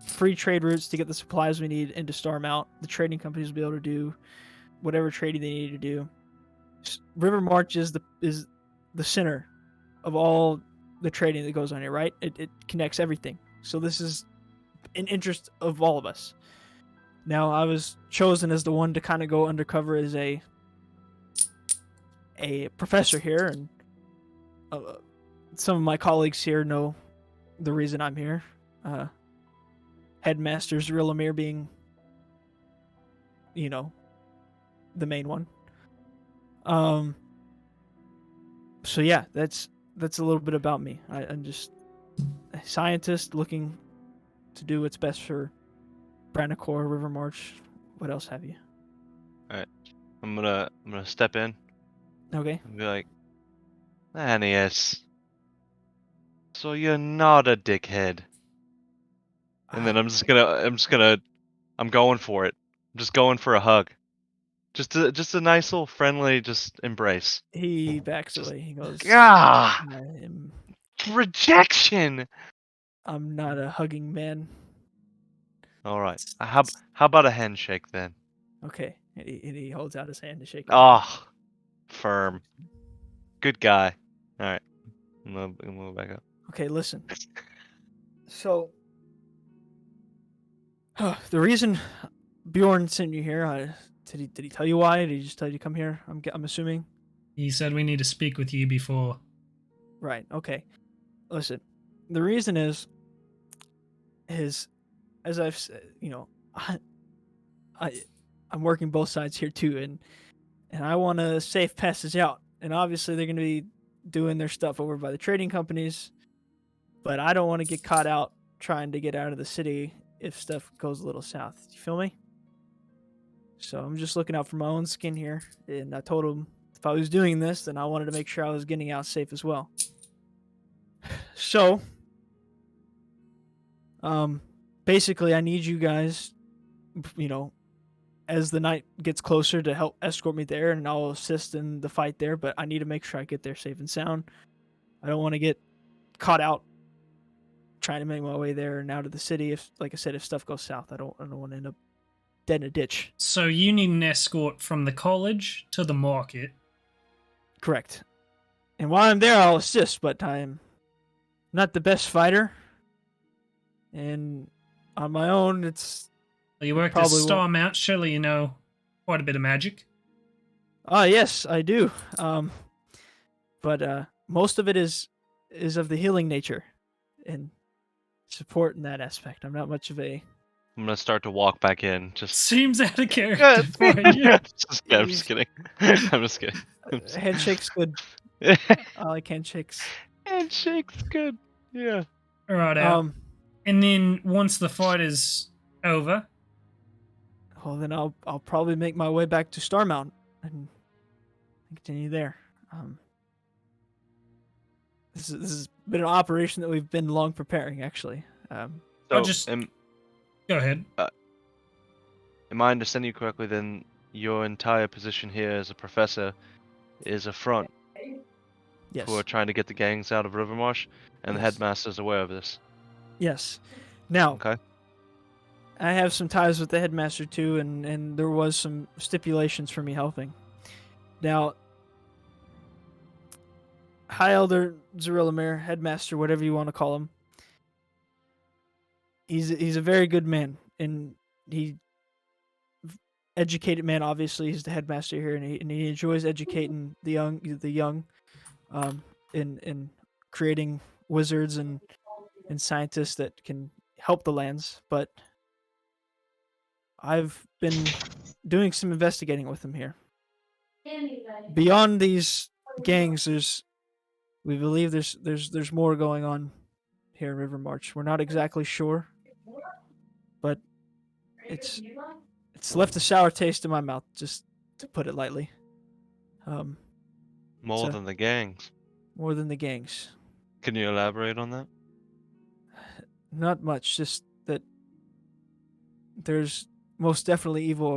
free trade routes to get the supplies we need into Star Mount. The trading companies will be able to do whatever trading they need to do. Rivermarch is the center of all the trading that goes on here, right? It connects everything. So this is in interest of all of us. Now, I was chosen as the one to kind of go undercover as a professor here, and some of my colleagues here know the reason I'm here. Headmaster Rivermarch being, the main one. So yeah, that's a little bit about me. I'm just a scientist looking to do what's best for Branacor, Rivermarch. What else have you? All right, I'm gonna step in Okay. and be like, Lanius, so you're not a dickhead. And then I'm going for it. I'm just going for a hug. Just a nice little friendly just embrace. He backs away. He goes, Ah, I'm rejection. not a hugging man. All right. How about a handshake then? Okay. And he holds out his hand to shake. Ah, firm. Good guy. All right. I'm gonna move back up. Okay, listen. So, the reason Bjorn sent you here, did he tell you why? Did he just tell you to come here? I'm assuming. He said we need to speak with you before. Right. Okay. Listen, the reason is as I've said, I'm working both sides here too, and I want a safe passage out. And obviously, they're going to be doing their stuff over by the trading companies, but I don't want to get caught out trying to get out of the city if stuff goes a little south. You feel me? So I'm just looking out for my own skin here, and I told him if I was doing this, then I wanted to make sure I was getting out safe as well. So, basically, I need you guys, as the night gets closer, to help escort me there, and I'll assist in the fight there, but I need to make sure I get there safe and sound. I don't want to get caught out trying to make my way there and out of the city. If, like I said, if stuff goes south, I don't want to end up dead in a ditch. So you need an escort from the college to the market. Correct. And while I'm there, I'll assist, but I'm not the best fighter. And on my own, it's... You work at Starmount, surely you know quite a bit of magic. Yes, I do. But most of it is of the healing nature and support in that aspect. I'm not much of a... I'm gonna start to walk back in. Just seems out of character for you. I'm just kidding. I'm just kidding. Handshake's good. I like handshakes. Handshake's good. Yeah. All right. And then once the fight is over, well, then I'll probably make my way back to Starmount and continue there. This has been an operation that we've been long preparing, actually. I'll just go ahead. Am I understanding you correctly? Then your entire position here as a professor is a front. Yes. Who are trying to get the gangs out of Rivermarch, and the headmaster's aware of this. Yes. Now, okay. I have some ties with the headmaster too, and there was some stipulations for me helping. Now, High Elder Zarilamir, headmaster, whatever you want to call him, he's a very good man, and educated man. Obviously, he's the headmaster here, and he enjoys educating the young, in creating wizards and scientists that can help the lands. But I've been doing some investigating with him here. Beyond these gangs, we believe there's more going on here in Rivermarch. We're not exactly sure, but it's left a sour taste in my mouth, just to put it lightly. More than the gangs. More than the gangs. Can you elaborate on that? Not much, just that there's most definitely evil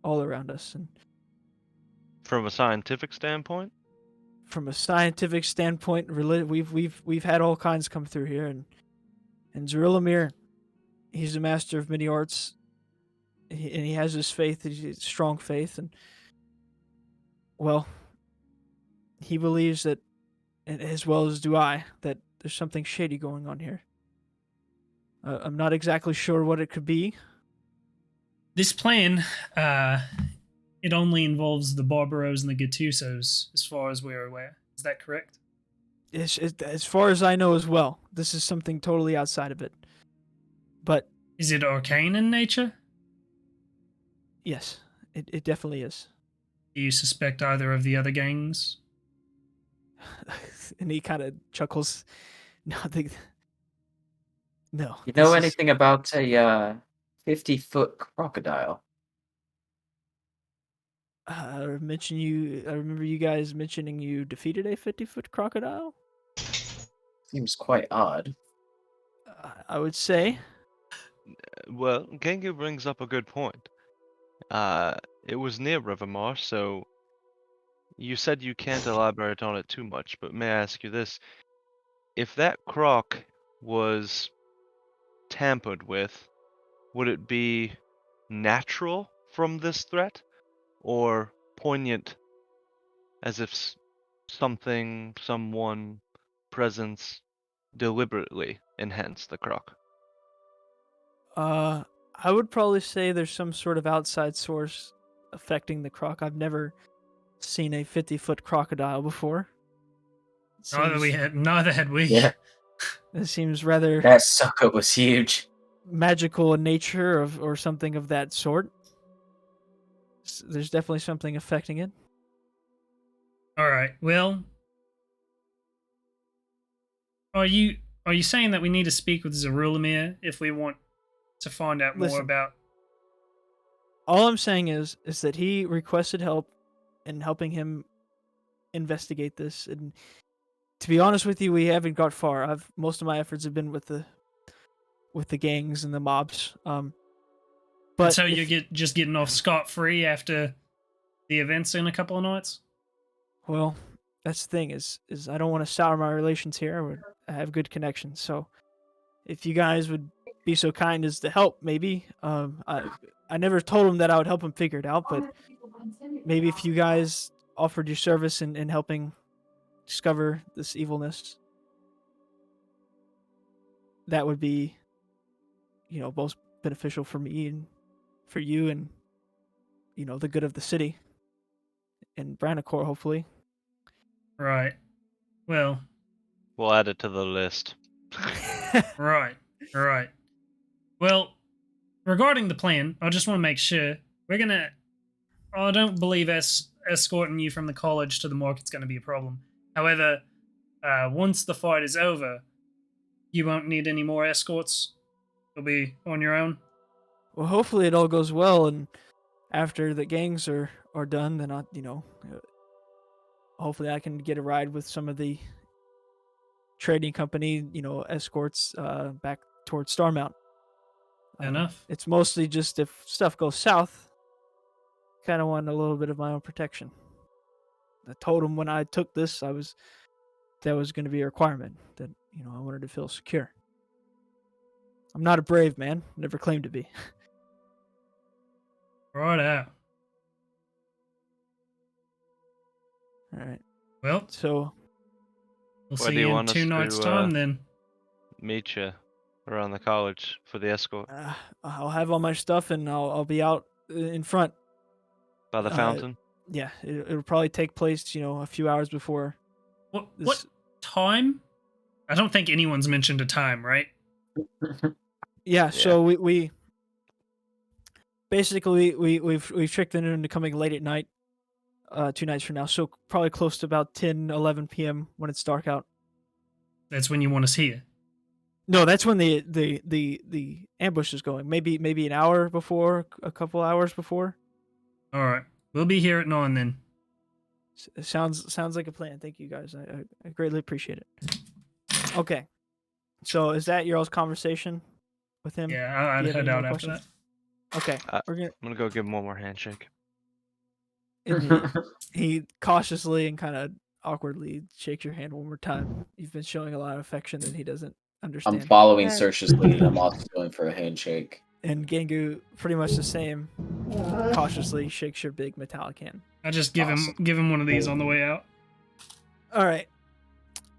all around us. And from a scientific standpoint? From a scientific standpoint, we've had all kinds come through here, and Zarilamir, he's a master of many arts, and he has his faith, strong faith, and well, he believes that, and as well as do I, that there's something shady going on here. I'm not exactly sure what it could be. This plan, it only involves the Barbaros and the Getussos, as far as we're aware. Is that correct? As far as I know as well. This is something totally outside of it. But is it arcane in nature? Yes, it definitely is. Do you suspect either of the other gangs? And he kind of chuckles. No, no. You know anything about a 50-foot crocodile? I remember you guys mentioning you defeated a 50-foot crocodile. Seems quite odd. I would say. Well, Gengu brings up a good point. It was near Rivermarch, so you said you can't elaborate on it too much, but may I ask you this? If that croc was tampered with, would it be natural from this threat, or poignant as if someone, presence deliberately enhanced the croc? I would probably say there's some sort of outside source affecting the croc. I've never seen a 50-foot crocodile before. Neither had we. Yeah. It seems rather That sucker was huge. magical in nature or something of that sort. There's definitely something affecting it. All right. Well, are you saying that we need to speak with Zerulamir if we want to find out more about? All I'm saying is that he requested help in helping him investigate this, and to be honest with you, we haven't got far. Most of my efforts have been with the gangs and the mobs. But so you're just getting off scot-free after the events in a couple of nights? Well, that's the thing is I don't want to sour my relations here. I have good connections, so if you guys would be so kind as to help, maybe. I never told him that I would help him figure it out, but maybe if you guys offered your service in helping discover this evilness, that would be, both beneficial for me and for you, and the good of the city and Branacor, hopefully. Right. Well, we'll add it to the list. Right. Well, regarding the plan, I just want to make sure I don't believe escorting you from the college to the market's going to be a problem. However, once the fight is over, you won't need any more escorts. You'll be on your own. Well, hopefully it all goes well, and after the gangs are done, then hopefully I can get a ride with some of the trading company, escorts back towards Starmount. Enough. It's mostly just if stuff goes south, kind of want a little bit of my own protection. I told him when I took this, that was going to be a requirement, that I wanted to feel secure. I'm not a brave man, never claimed to be. Right out. All right. Well, so we'll see you in 2 nights' time then. Meet you around the college for the escort. I'll have all my stuff and I'll be out in front. By the fountain? Yeah, it'll probably take place, a few hours before. What time? I don't think anyone's mentioned a time, right? Yeah, so we basically we've tricked them into coming late at night, 2 nights from now. So probably close to about 10, 11 p.m. when it's dark out. That's when you want us here. No, that's when the ambush is going. Maybe an hour before, a couple hours before. All right, we'll be here at 9 then. Sounds like a plan. Thank you guys. I greatly appreciate it. Okay, so is that your all's conversation with him? Yeah, I'd head out after that. Okay, I'm gonna go give him one more handshake. He cautiously and kind of awkwardly shakes your hand one more time. You've been showing a lot of affection that he doesn't understand. I'm following Search's lead. I'm also going for a handshake. And Gengu, pretty much the same, cautiously shakes your big metallic hand. I just give him one of these on the way out. All right.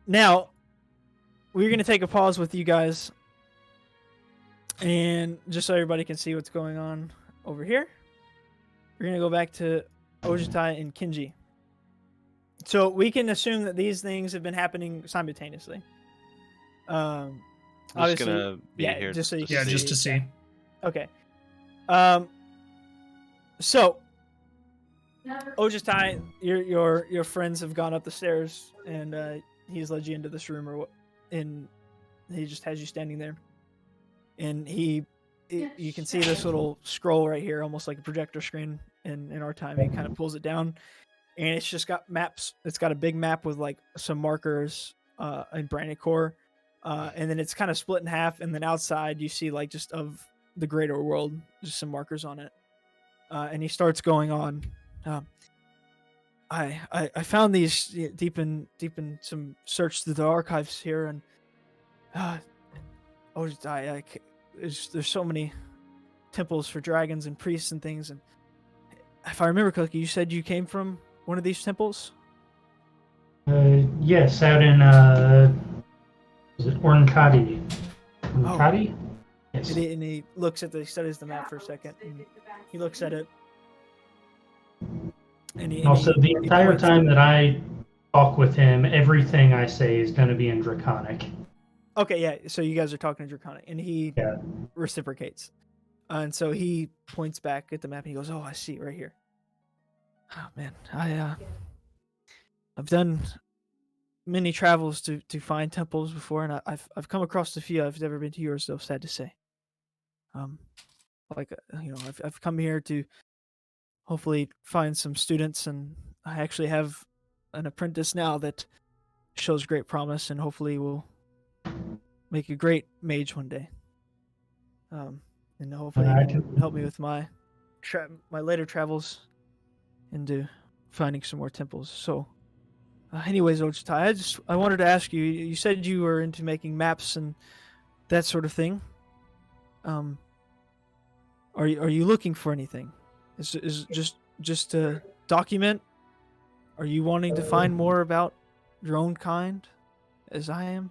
Now, we're going to take a pause with you guys. And just so everybody can see what's going on over here, we're going to go back to Ojutai and Kenjii. So we can assume that these things have been happening simultaneously. I'm just gonna be yeah, here. just so you Yeah, can just to see. Okay. So Ojutai, your friends have gone up the stairs, and he's led you into this room, and he just has you standing there, and you can see this little scroll right here, almost like a projector screen. In our time, he kind of pulls it down, and it's just got maps. It's got a big map with like some markers in Brandicore, and then it's kind of split in half, and then outside you see like just of the greater world, just some markers on it. And he starts going on. I found these deep in some search through the archives here, and there's so many temples for dragons and priests and things. And if I remember correctly, you said you came from one of these temples. Yes, out in is it Ornkadi? Ornkadi? Oh. Yes. And he looks at he studies the map for a second, and he looks at it. And the entire time that I talk with him, everything I say is going to be in Draconic. Okay, yeah. So you guys are talking in Draconic, and he reciprocates. And so he points back at the map, and he goes, "Oh, I see it right here." Oh man, I've done many travels to find temples before, and I've come across a few. I've never been to yours, though. Sad to say. I've come here to hopefully find some students, and I actually have an apprentice now that shows great promise, and hopefully will make a great mage one day. And hopefully he can help me with my later travels into finding some more temples. So, anyways, Ojutai, I wanted to ask you. You said you were into making maps and that sort of thing. Are you looking for anything? Is just to document? Are you wanting to find more about your own kind, as I am?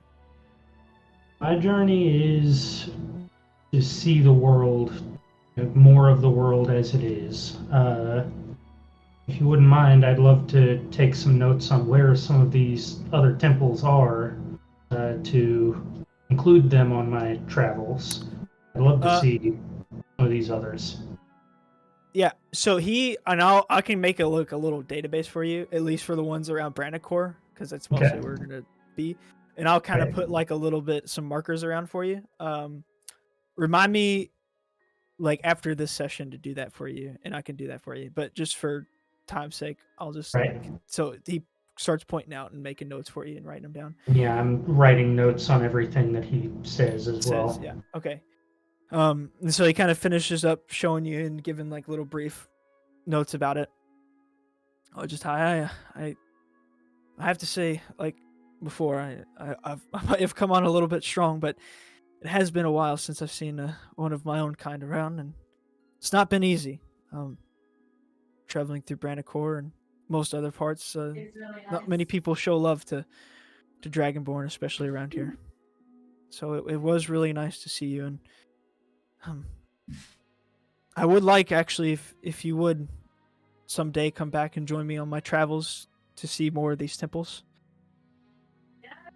My journey is to see the world, more of the world as it is. If you wouldn't mind, I'd love to take some notes on where some of these other temples are, to include them on my travels. I'd love to see some of these others. Yeah, so I can make a little database for you, at least for the ones around Brandicore, because that's mostly where we're gonna be. And I'll kind of put like a little bit some markers around for you. Remind me, like after this session, to do that for you, and I can do that for you. But just for time's sake, I'll just so he starts pointing out and making notes for you and writing them down. Yeah, I'm writing notes on everything that he says as well. Yeah, okay. And so he kind of finishes up showing you and giving like little brief notes about it. I have to say, like before, I might have come on a little bit strong, but it has been a while since I've seen one of my own kind around, and it's not been easy. Traveling through Brandicore and most other parts, not many people show love to Dragonborn, especially around here. So it was really nice to see you, and I would like, actually, if you would someday come back and join me on my travels to see more of these temples.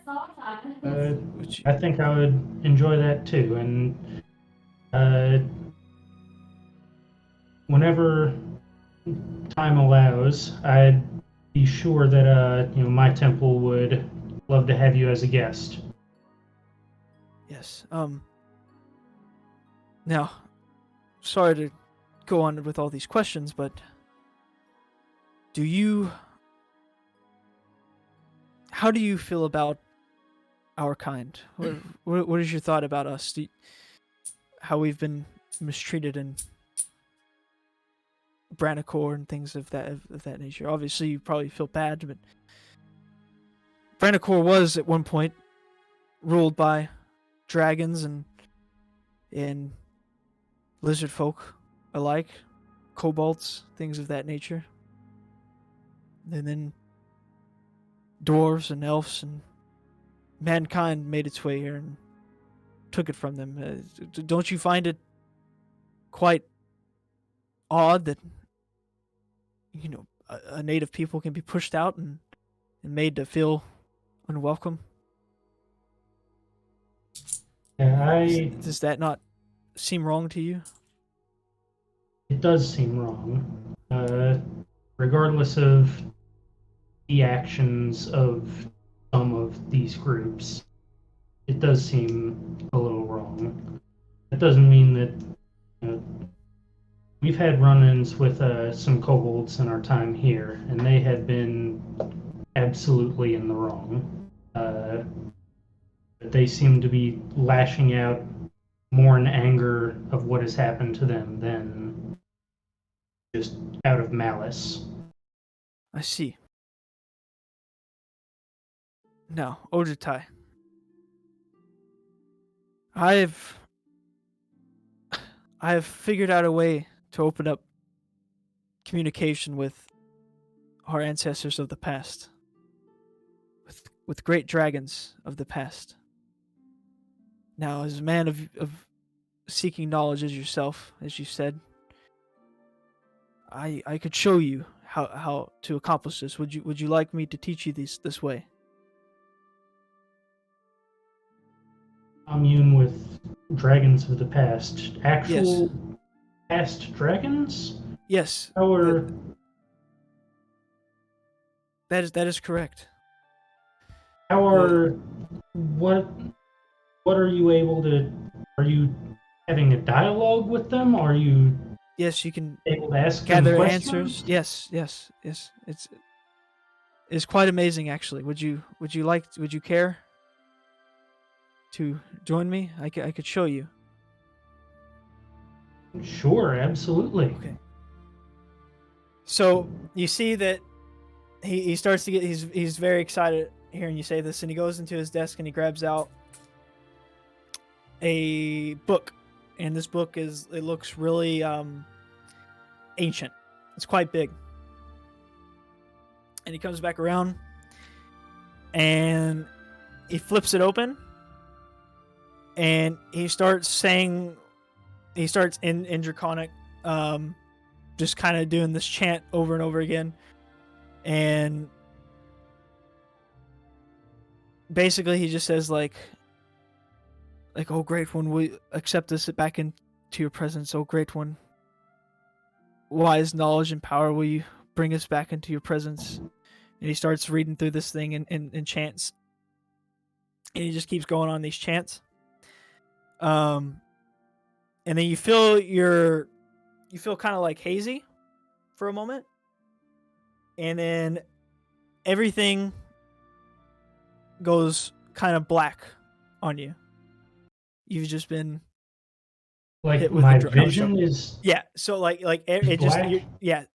I think I would enjoy that too, and whenever time allows, I'd be sure that my temple would love to have you as a guest. Yes. Now, sorry to go on with all these questions, but how do you feel about our kind? What is your thought about us? How we've been mistreated in Brandicore and things of that nature? Obviously, you probably feel bad, but Brandicore was at one point ruled by dragons and lizard folk alike, kobolds, things of that nature. And then dwarves and elves and mankind made its way here and took it from them. Don't you find it quite odd that a native people can be pushed out and made to feel unwelcome? Yeah, Does that not seem wrong to you? it does seem wrong. Regardless of the actions of some of these groups, it does seem a little wrong. That doesn't mean that we've had run-ins with some kobolds in our time here, and they had been absolutely in the wrong. They seem to be lashing out more in anger of what has happened to them than just out of malice. I see. Now, Ojutai. I've figured out a way to open up communication with our ancestors of the past. With great dragons of the past. Now, as a man of seeking knowledge as yourself, as you said, I could show you how to accomplish this. Would you like me to teach you this way? Commune with dragons of the past. Actual past dragons? Yes. Or that is correct. What are you able to? Are you having a dialogue with them? Are you? Yes, you can able to ask gather them answers. Yes. It's quite amazing, actually. Would you care to join me? I could show you. Sure, absolutely. Okay. So you see that he starts to get he's very excited hearing you say this, and he goes into his desk and he grabs out a book, and this book looks really ancient. It's quite big. And he comes back around and he flips it open and he starts in Draconic, just kind of doing this chant over and over again. And basically he just says like, oh great one, we accept us back into your presence. Oh great one, wise knowledge and power, will you bring us back into your presence? And he starts reading through this thing in chants. And he just keeps going on these chants. And then you feel kind of like hazy for a moment. And then everything goes kind of black on you. You've just been like my vision is so it just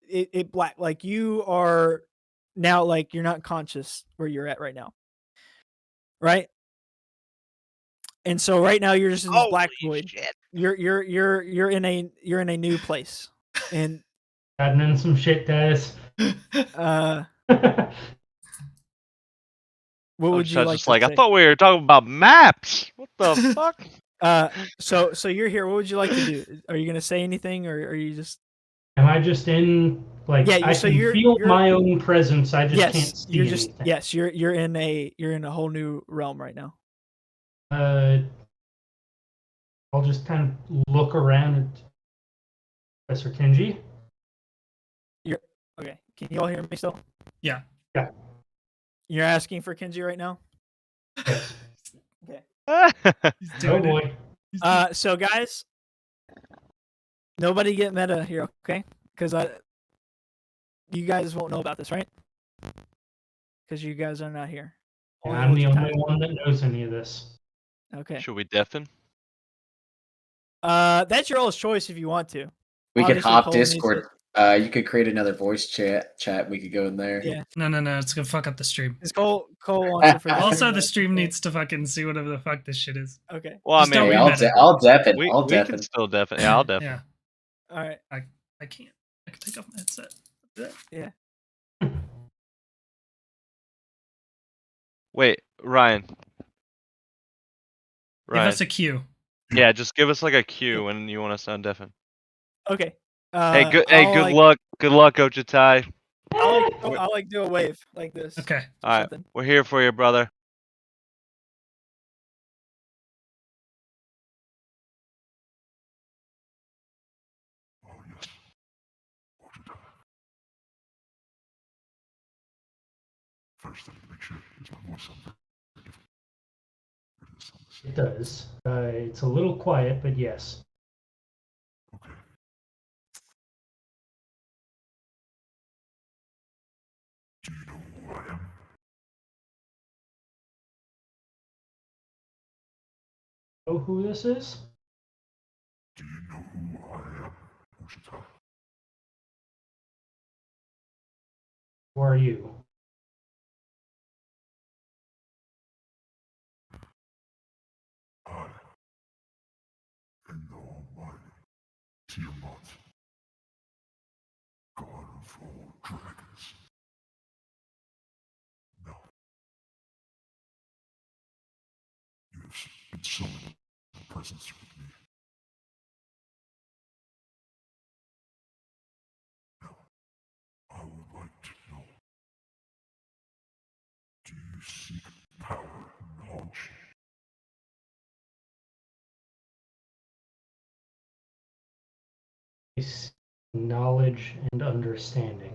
it black, like you are now, like you're not conscious where you're at right now, right? And so right now you're just in this black void. Shit. You're in a new place, and gotten in some shit, guys. What would you like to say? I thought we were talking about maps. What the fuck? So you're here. What would you like to do? Are you gonna say anything, or are you just? Am I just in I can feel my own presence. I just can't see anything. Yes, you're in a whole new realm right now. I'll just kind of look around at Professor Kenjii. Okay. Can you all hear me still? Yeah. Yeah. You're asking for Kenjii right now? Yes. Okay. Oh boy. So guys, nobody get meta here, okay? Because you guys won't know about this, right? Because you guys are not here. And I'm the only one that knows any of this. Okay. Should we deafen? That's your all's choice if you want to. We could Obviously, hop Cole needs Discord. You could create another voice chat. We could go in there. Yeah. No. It's gonna fuck up the stream. It's Cole wants it for the Also, stream, the but- stream needs to fucking see whatever the fuck this shit is. Okay. Well, I Just don't mean, Hey, be meta. I'll deafen. we deafen. can still deafen. Yeah, I'll deafen. Yeah. All right. I can't. I can take off my headset. Yeah. Wait, Ryan. Give us a cue. Yeah, just give us like a cue when you want to sound deafened. Okay. Hey, good I'll luck. Good luck, Ojutai. I'll like do a wave like this. Okay. All right, something. we're here for you, brother. First, I need to make sure is my voice on there. It does. It's a little quiet, but yes. Okay. Do you know who I am? Know who this is? Do you know who I am, Ojutai? Who are you? I am the almighty Tiamat, god of all dragons. Now, you have been summoned in presence with me. Now, I would like to know, do you seek power and knowledge? Knowledge and understanding.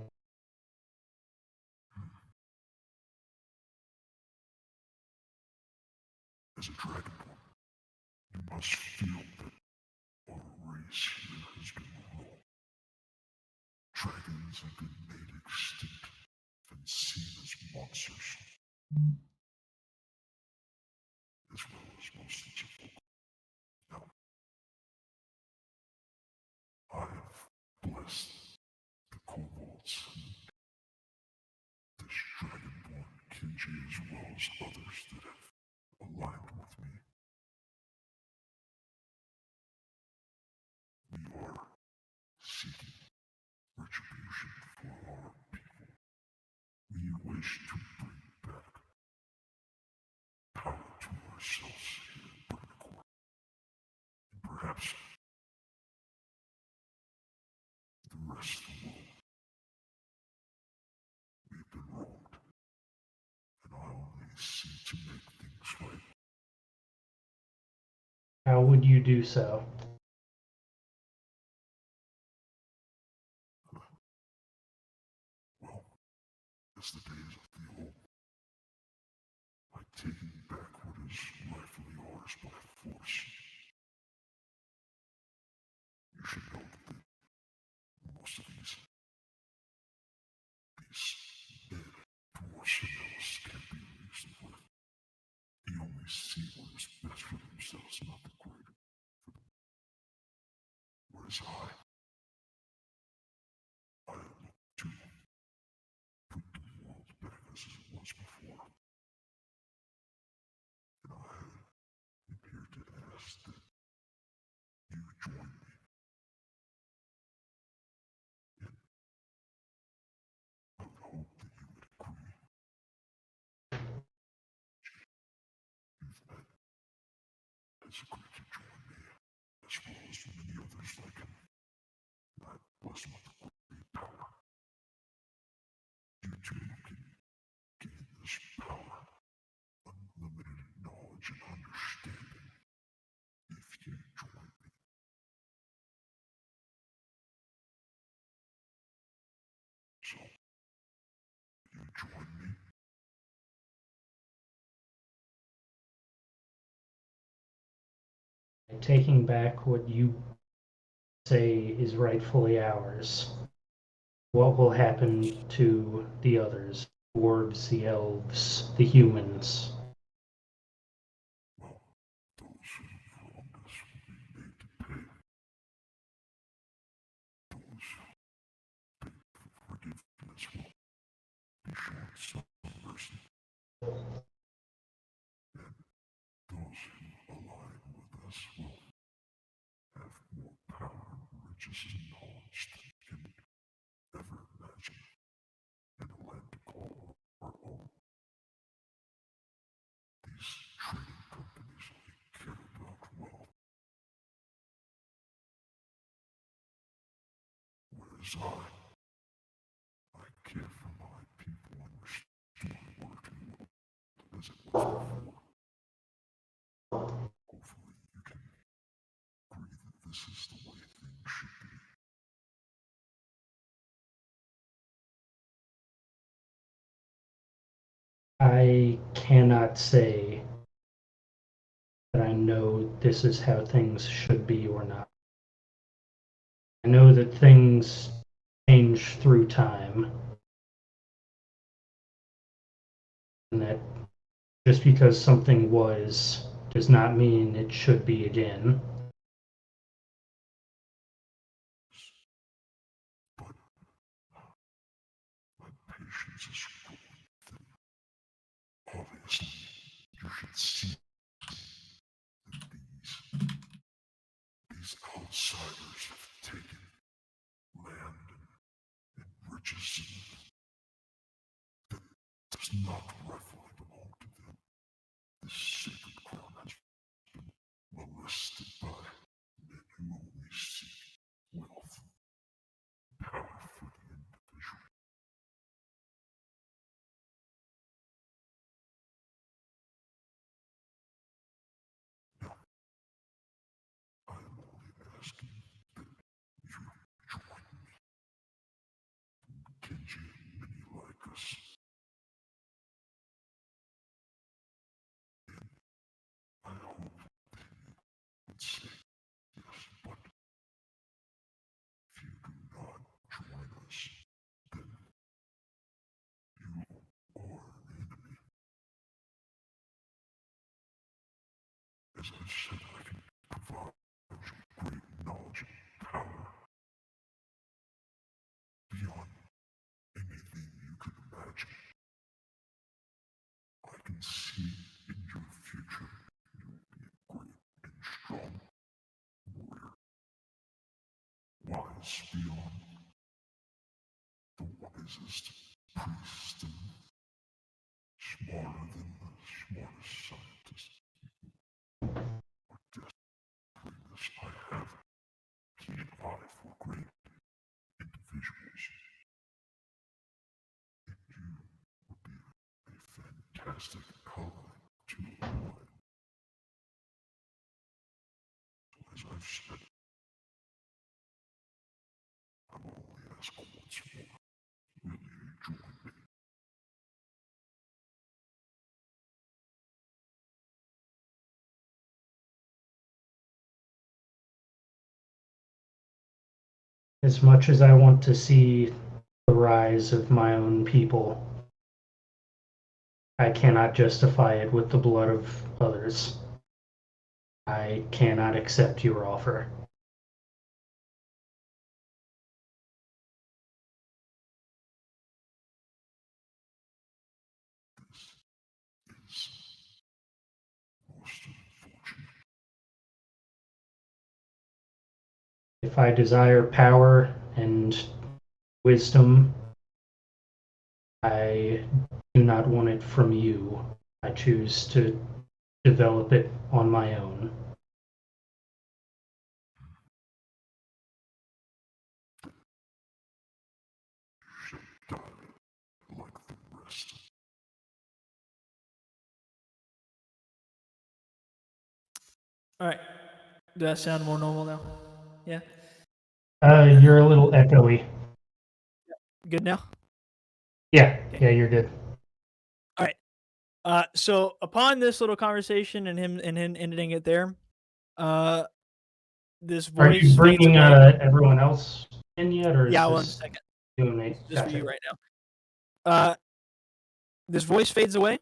As a dragonborn, you must feel that our race here has been wrong. Dragons have been made extinct and seen as monsters, as well as most of the folk. Now, I have blessed the kobolds and this dragonborn Kenjii as well as others that have aligned with me. We are seeking retribution for our people. We wish to bring back power to ourselves here in Burnacore. And perhaps the rest of the world. We've been wronged, and I only seek to make things right. How would you do so? Well, as the days of the old, by taking back what is rightfully ours by force. You should know that most of these men, dwarfs, and elves can't be reasoned with. They only see what is best for themselves, not the greater for them. Whereas I look to put the world back as it was before. And I am here to ask that you join me. And I would hope that you would agree. You've met has agreed to join me, as well as many others like him. And I bless him with the great power. You too can gain this power, unlimited knowledge and understanding, if you join me. So, you join me? Taking back what you say is rightfully ours. What will happen to the others? The dwarves, the elves, the humans? Well, those who have wronged us will be made to pay. Those who beg for forgiveness will be shown some mercy. And those who align with us will have more power, riches, and knowledge than we can ever imagine, and a land to call our own. as I care for my people and restore working world as it was before. Hopefully you can agree that this is the way things should be. I cannot say that I know this is how things should be or not. I know that things change through time, and that just because something was does not mean it should be again. But my patience is growing thin. Obviously, you should see that these outsiders have taken land and riches that does not rightfully belong to them. This sacred crown has been molested by men who only seek wealth, power for the individual. Now, I am only asking that you join me. Kenjii and many like us. I hope that you would say yes, but if you do not join us, then you are an enemy. As I said, I can provide you great knowledge and power beyond anything you could imagine. I can see in your future you will be a great and strong warrior, wise beyond the wisest priest and smarter than the smartest scientist. For greatness I have a keen eye for great individuals, and you would be a fantastic ally to avoid. So as I've said, I will only ask once more. Will you join me? As much as I want to see the rise of my own people, I cannot justify it with the blood of others. I cannot accept your offer. This is most unfortunate. If I desire power and wisdom, I do not want it from you. I choose to develop it on my own. Shall die like the rest. All right. Does that sound more normal now? Yeah. You're a little echoey. Good now. Yeah, you're good. All right. So upon this little conversation and him ending it there, this Are voice you fades bringing away. everyone else in yet, or is Yeah, this 1 second. you and Just for Gotcha. you right now. This voice fades away,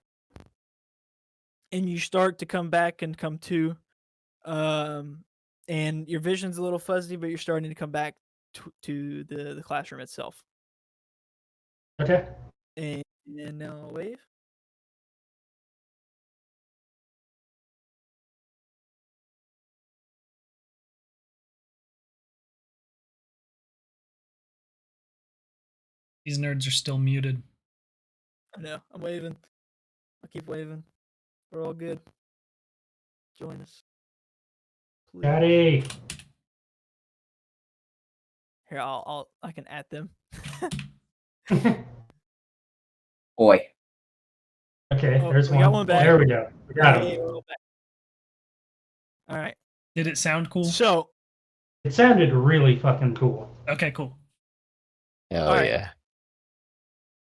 and you start to come back and come to, and your vision's a little fuzzy, but you're starting to come back to the classroom itself. Okay. And now wave. These nerds are still muted. I know. I'm waving. I'll keep waving. We're all good. Join us. Please. Daddy. Here, I can add them. Boy. Okay, Oh, there's we one. got one back. There we go. We got Hey, him. we're all back. All right. Did it sound cool? So, It sounded really fucking cool. Okay, cool. Hell All right. yeah.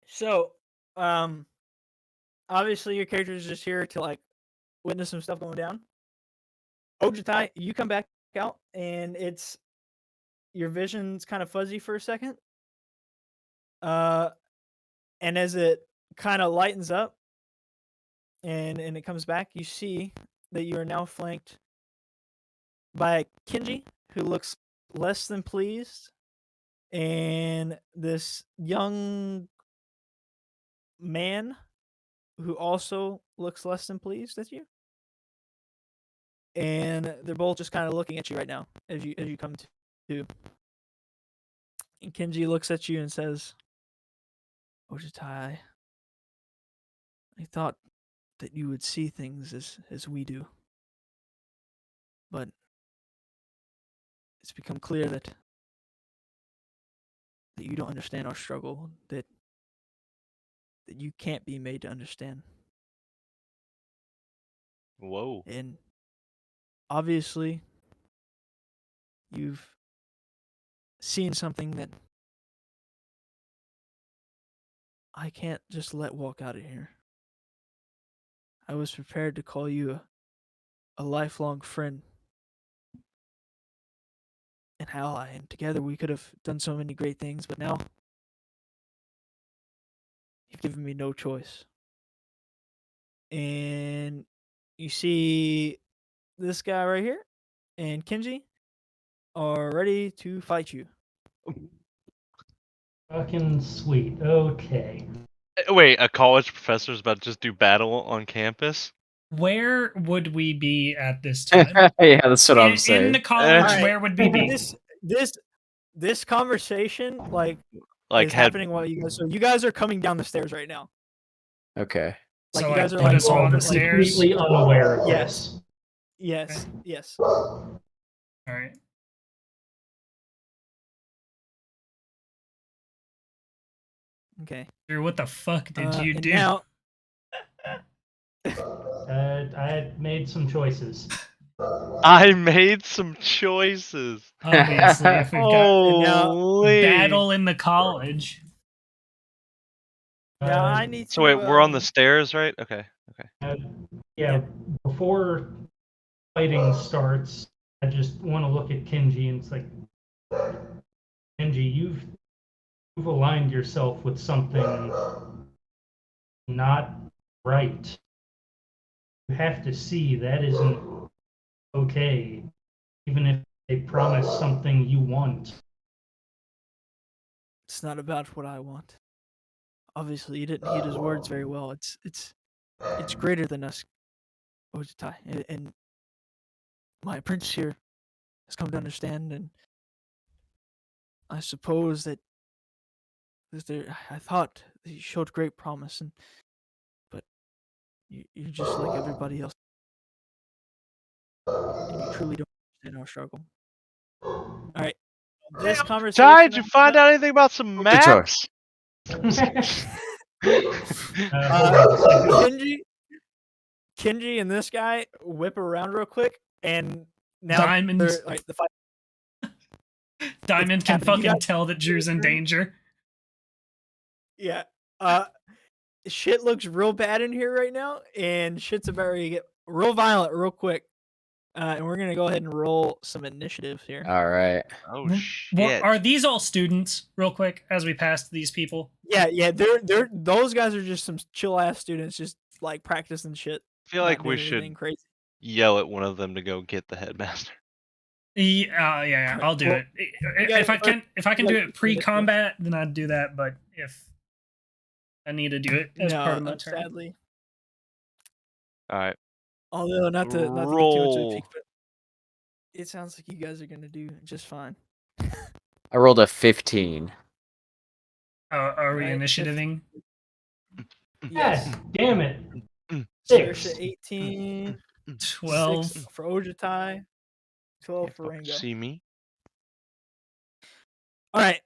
so, obviously your character is just here to like witness some stuff going down. Ojutai, you come back out, and it's your vision's kind of fuzzy for a second. And as it kind of lightens up, and it comes back, you see that you are now flanked by Kenjii, who looks less than pleased, and this young man who also looks less than pleased at you. And they're both just kind of looking at you right now as you come to. And Kenjii looks at you and says, Ojutai, I thought that you would see things as we do. But it's become clear that you don't understand our struggle, that you can't be made to understand. Whoa. And obviously, you've seen something that I can't just let walk out of here. I was prepared to call you a lifelong friend, an ally, and together we could have done so many great things, but now you've given me no choice. And you see this guy right here and Kenjii are ready to fight you. Fucking sweet. Okay. Wait, a college professor's about to just do battle on campus? Where would we be at this time? Yeah, that's what I'm in saying. the college, Alright. where would we be? This conversation Like is happening while you guys. So you guys are coming down the stairs right now. Okay. Like So, you guys are put like us on the like, stairs? Completely unaware of Yes. this. Yes. Yes. All right. Okay. Drew, what the fuck did you and do? Now, I had made some choices. I made some choices. Obviously, if we've got Holy. battle in the college. now I need to. So wait, we're on the stairs, right? Okay. Yeah, before fighting starts, I just want to look at Kenjii and it's like, Kenjii, you've aligned yourself with something not right. You have to see that isn't okay, even if they promise something you want. It's not about what I want. Obviously, you didn't heed his words very well. It's greater than us, Ojutai, and my apprentice here has come to understand. And I suppose that I thought that you showed great promise, but you're just like everybody else, and you truly don't understand our struggle. All right, this conversation. Ty, did you find out anything about some maps? Kenjii and this guy whip around real quick, and now Diamond like the fight. Diamond can fucking tell that Drew's in danger. Yeah. Shit looks real bad in here right now, and shit's about to get real violent real quick. And we're gonna go ahead and roll some initiative here. All right. Oh shit. Well, are these all students, real quick, as we pass these people? Yeah, they're those guys are just some chill ass students, just like practicing shit. I feel like we should crazy. yell at one of them to go get the headmaster. Yeah, I'll do it. If I can do it pre-combat, then I'd do that. But if I need to do it as part of my turn, sadly. All right. Although not to get too much of a peek, but it sounds like you guys are gonna do just fine. I rolled a 15. Are we Right, initiativing? Yes. God damn it. There's 6. 18, 12. 6 for Ojutai, 12 for Rango. See me? All right.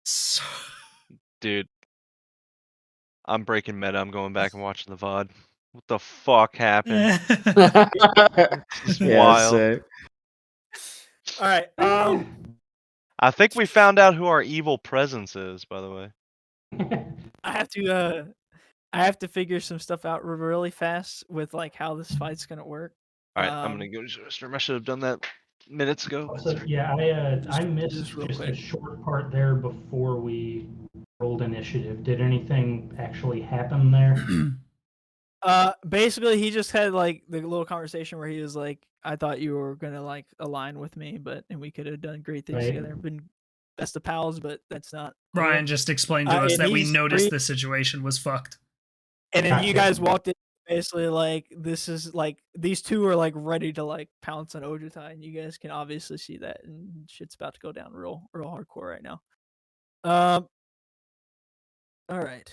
So, Dude, I'm breaking meta. I'm going back and watching the VOD. What the fuck happened? This is wild. Same. All right. I think we found out who our evil presence is, by the way. I have to figure some stuff out really fast with like how this fight's gonna work. Alright, I'm gonna go to stream. I should have done that minutes ago. So yeah, I missed just real just a quick. short part there before we rolled initiative. Did anything actually happen there? Basically, he just had like the little conversation where he was like, "I thought you were gonna like align with me, and we could have done great things Right. together, been best of pals, but that's not." Cool. Ryan just explained to us and that we he's noticed free- the situation was fucked. And then you Gotcha. guys walked in, basically like this is like these two are like ready to like pounce on Ojutai, and you guys can obviously see that, and shit's about to go down real hardcore right now. All right.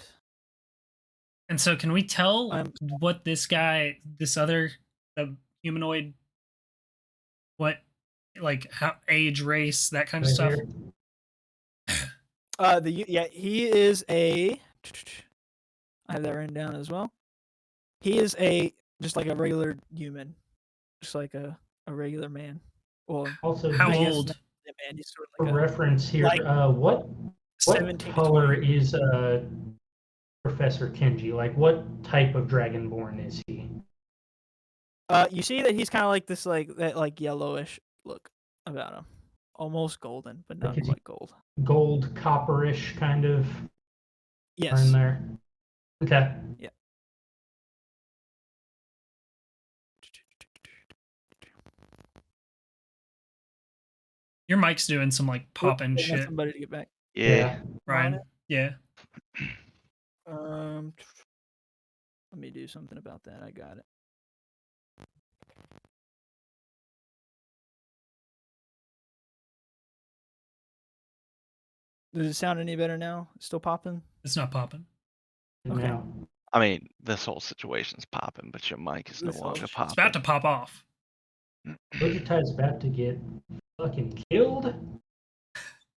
And so, can we tell I'm- what this guy, this other, the humanoid, what, like, how age, race, that kind of Right stuff? here? He is a. I have that written down as well. He is just like a regular human, just like a regular man. Well, Also, How I guess old? not a man. He's sort for of like reference here, like what 17 to color 20. is Professor Kenjii? Like, what type of dragonborn is he? You see that he's kind of like this, like that, like yellowish look about him, almost golden, but not Like, is he- quite gold. Gold, copperish kind of Yes. in there. Okay. Yeah. Your mic's doing some, like, popping Waiting on shit. Somebody to get back. Yeah. Ryan? Yeah. Let me do something about that. I got it. Does it sound any better now? Still popping? It's not popping. Okay. Now, I mean, this whole situation's popping, but your mic is no This longer whole- popping. It's about to pop off. Ojutai's about to get fucking killed.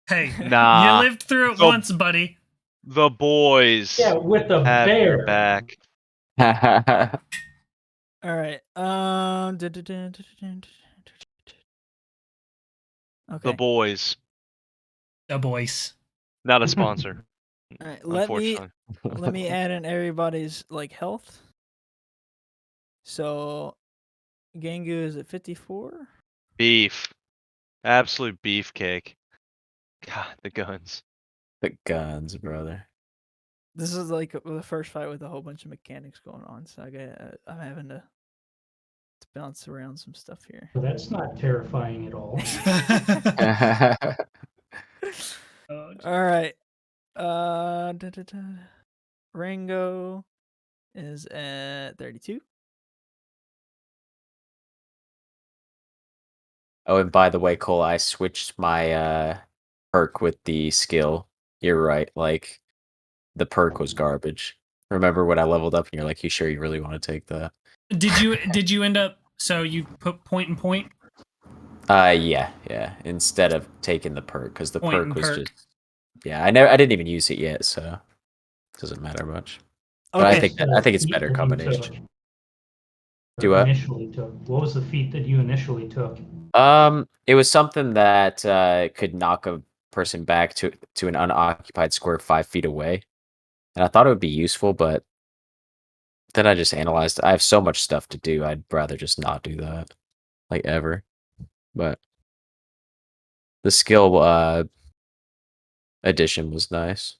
Hey, Nah. you lived through it So- once, buddy. The boys Yeah, with a have your bear. back. All right. Okay. The boys. The boys. Not a sponsor. All right. Let me Unfortunately. add in everybody's like health. So, Gangu is at 54. Beef. Absolute beefcake. God, the guns. The guns, brother. This is like the first fight with a whole bunch of mechanics going on, so I'm having to bounce around some stuff here. So that's not terrifying at all. Oh, All right. Rango is at 32. Oh, and by the way, Cole, I switched my perk with the skill. You're right. Like, the perk was garbage. Remember when I leveled up and you're like, you sure you really want to take that? Did you end up, so you put point and point? Yeah. Instead of taking the perk, because the Point perk and was perk. just. Yeah, I didn't even use it yet, so it doesn't matter much. But I think it's Feat better that you combination. took, Do or what? Initially took. What was the feat that you initially took? It was something that could knock a person back to an unoccupied square 5 feet away, and I thought it would be useful, but then I just analyzed. I have so much stuff to do. I'd rather just not do that, like ever. But the skill addition was nice.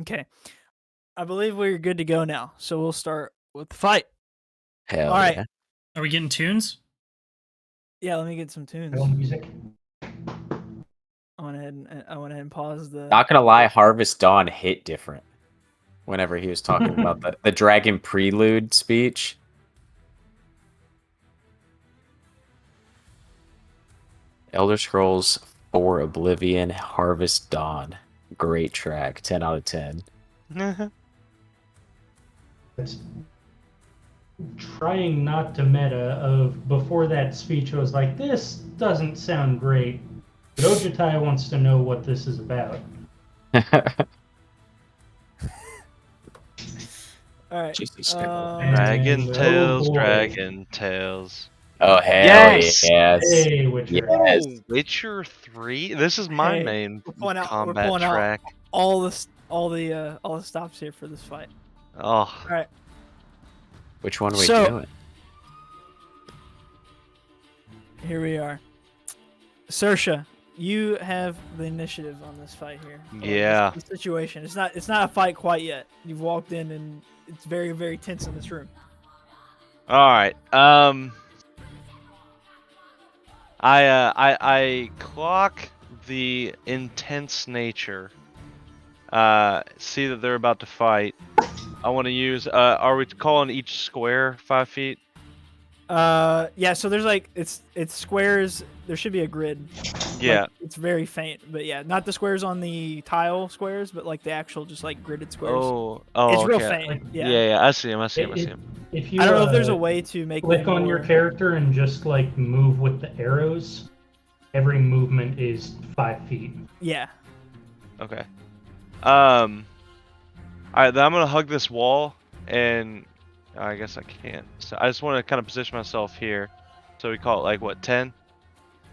Okay. I believe we're good to go now, so we'll start with the fight. Hell All right. yeah! Are we getting tunes? Yeah, let me get some tunes. Film music. I went ahead and paused the. Not gonna lie, Harvest Dawn hit different. Whenever he was talking about the dragon prelude speech. Elder Scrolls 4 Oblivion Harvest Dawn. Great track. 10 out of 10. That's trying not to meta of before that speech, I was like, this doesn't sound great. But Ojutai wants to know what this is about. All right. Jesus. Dragon And, tales, oh boy. dragon tales. Oh hell Yes! yes. Hey, Witcher. Yes. Oh, Witcher 3? This is my Hey, main we're combat pulling out track. all the stops here for this fight. Oh, All right. Which one are we So- doing? Here we are. Sersha, you have the initiative on this fight here. Or Yeah. this situation. It's not a fight quite yet. You've walked in and it's very, very tense in this room. alright. I clock the intense nature. See that they're about to fight. I want to use. Are we calling each square 5 feet? Yeah, so there's like it's squares. There should be a grid. Yeah. Like, it's very faint, but yeah, not the squares on the tile squares, but like the actual just like gridded squares. Oh, it's real okay. faint. Yeah. Yeah, I see him. I see him. I see him. If you, I don't know if there's a way to make click them on your more- character and just like move with the arrows, every movement is 5 feet. Yeah. Okay. Alright, then I'm gonna hug this wall, and I guess I can't. So I just want to kind of position myself here. So we call it like what, 10?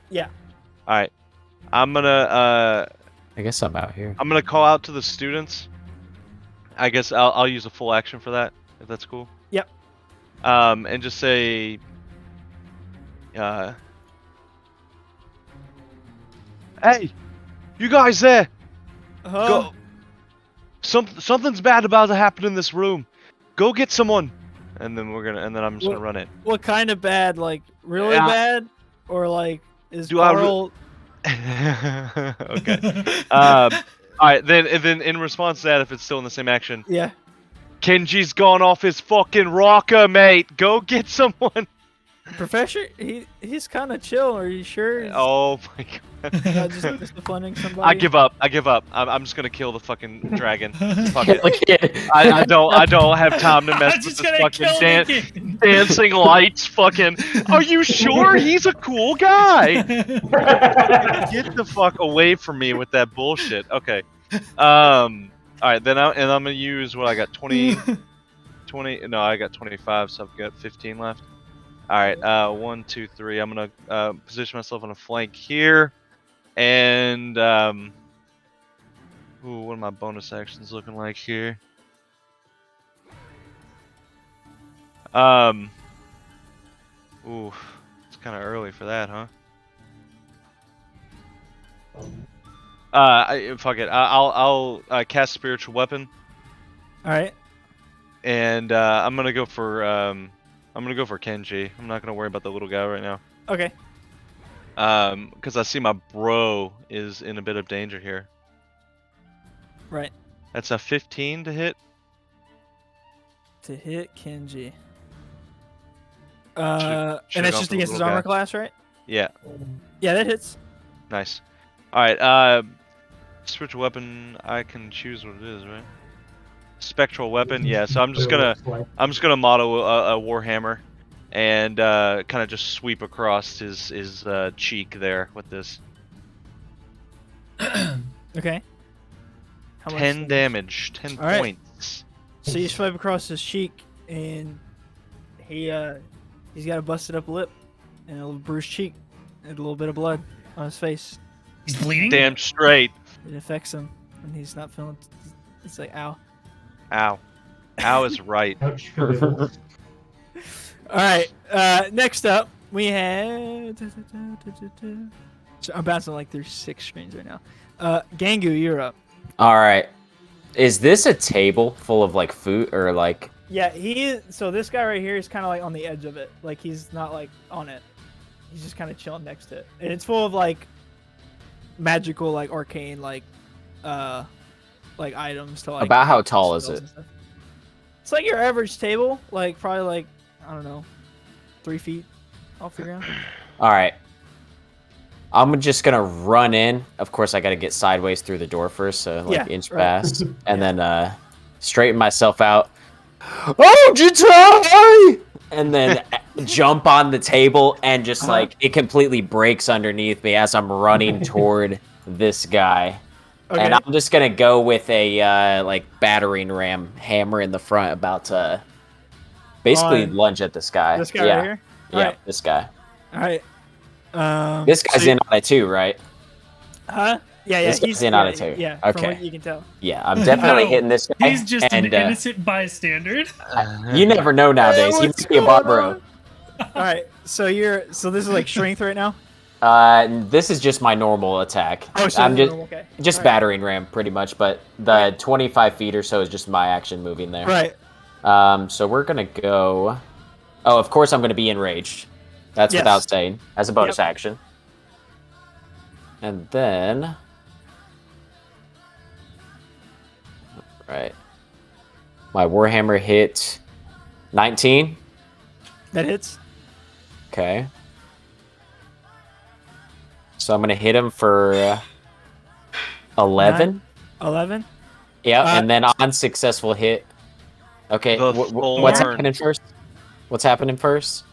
Yeah. Alright. I'm gonna I guess I'm out here. I'm gonna call out to the students. I guess I'll use a full action for that, if that's cool. Yep. And just say, hey, you guys there? Go. Something's bad about to happen in this room. Go get someone. And then I'm just gonna run it. What kind of bad? Like really Yeah. bad, or like is Do I re- Carl? Okay. All right. Then in response to that, if it's still in the same action, Yeah. Kenji's gone off his fucking rocker, mate. Go get someone. Professor, he's kind of chill. Are you sure? He's Oh my not god. just disciplining somebody. I give up. I give up. I'm just gonna kill the fucking dragon. Fuck it. Look at I don't have time to I'm mess with just this gonna fucking kill the kid. dancing lights. Fucking. Are you sure he's a cool guy? Get the fuck away from me with that bullshit. Okay. All right. Then I'm gonna use what I got 20. No, I got 25, so I've got 15 left. All right. 1, 2, 3. I'm gonna position myself on a flank here, and ooh, what are my bonus actions looking like here? Ooh, it's kind of early for that, huh? Fuck it. I'll cast spiritual weapon, All right. and I'm gonna go for Kenjii. I'm not gonna worry about the little guy right now. Okay. Because I see my bro is in a bit of danger here. Right. That's a 15 to hit. To hit Kenjii. Should And have it's gone just for the against his little armor guy. class, right? Yeah, Yeah, that hits. nice. All right. Spiritual weapon. I can choose what it is, right? Spectral weapon. Yeah. So I'm just gonna model a warhammer, and kind of just sweep across his cheek there with this. Okay. How much 10 damage. 10 All right. points. So you swipe across his cheek, and he's got a busted up lip and a little bruised cheek and a little bit of blood on his face. He's bleeding. Damn straight. It affects him, and he's not feeling. It's like ow. Ow. Ow is right. Ouch for the- All right. Next up, we have. So I'm bouncing like there's 6 screens right now. Gangu, you're up. All right. Is this a table full of like food or like? Yeah, he is. So this guy right here is kind of like on the edge of it. Like he's not like on it. He's just kind of chilling next to it, and it's full of like magical, like arcane, like items to like. About how tall is spells it? and stuff. It's like your average table, like probably like I don't know, 3 feet off the ground. All right. I'm just gonna run in. Of course, I gotta get sideways through the door first, so like Yeah, inch right. past, and then straighten myself out. Oh, Ojutai! and then jump on the table and just like it completely breaks underneath me as I'm running toward this guy. Okay. And I'm just gonna go with a like battering ram hammer in the front, about to basically lunge at this guy. This guy right here? Yeah, Alright. this guy. Alright. This guy's in on it too, right? Huh? Yeah, This guy's in on it too. Yeah, Okay. from what you can tell. Yeah, I'm definitely No, hitting this guy. He's just and, an innocent bystander. You never know nowadays. He what's might be a barbaro. Alright, so this is like strength right now? This is just my normal attack. Oh, so I'm just okay. just Alright. battering ram pretty much, but the 25 feet or so is just my action moving there. Right. So we're gonna go. Oh, of course I'm gonna be enraged. That's Yes. without saying, as a bonus action. And then, right, my warhammer hit 19. That hits. Okay. So I'm gonna hit him for 11. 11. Yeah, and then on successful hit. Okay, The what's thorn. happening first? What's happening first?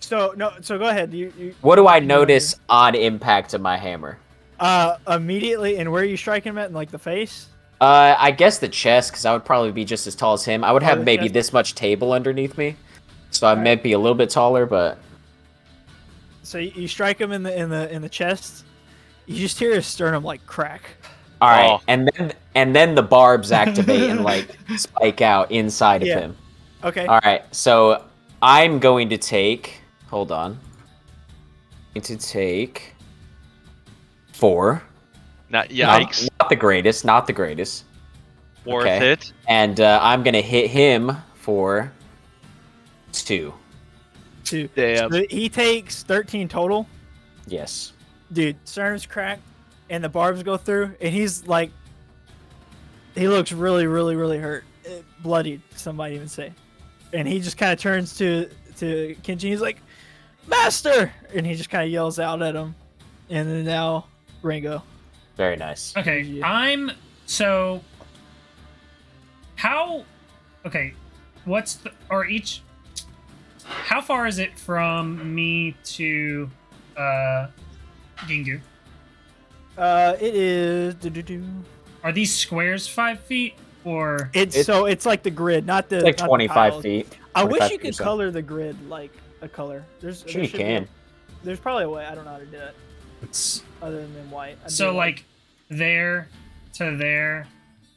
So go ahead. What do I notice on impact of my hammer? Immediately, and where are you striking him at? In like the face? I guess the chest, because I would probably be just as tall as him. I would have the maybe chest. this much table underneath me, so I might be a little bit taller. But So you strike him in the chest. You just hear his sternum like crack. all right, Oh. and then the barbs activate and like spike out inside of him. Okay. All right, so I'm going to take. Hold on. I'm going to take 4. Not yikes. Not the greatest. Not the greatest. Worth Okay. it. And I'm gonna hit him for 2. 2. Damn. So he takes 13 total. Yes. Dude, sternum's cracked, and the barbs go through, and he's like, he looks really, really, really hurt, bloodied. Some might even say, and he just kind of turns to Kenjii. He's like, "Master!" and he just kind of yells out at him, and then now Ringo. Very nice. Okay, Yeah. what's the, or each, how far is it from me to, Gingu? It is. Are these squares 5 feet, or? It's like the grid, not the. It's like not the 25 tiles. feet. I wish 25 you could feet or so. color the grid like a color. Sure you can. There's probably a way. I don't know how to do it. Other than white. I'd So do like there to there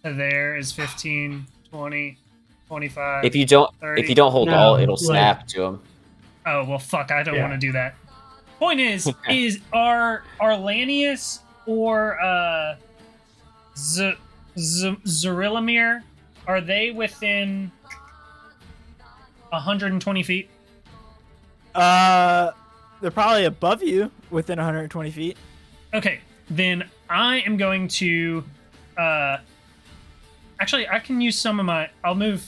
to there is 15, 20, 25. If you don't 30. hold No, alt, it'll like- snap to him. Oh well, fuck! I don't Yeah. want to do that. Point is are Lanius or Zurilamir, are they within 120 feet? They're probably above you within 120 feet. Okay, then I am going to. Actually, I can use some of my. I'll move.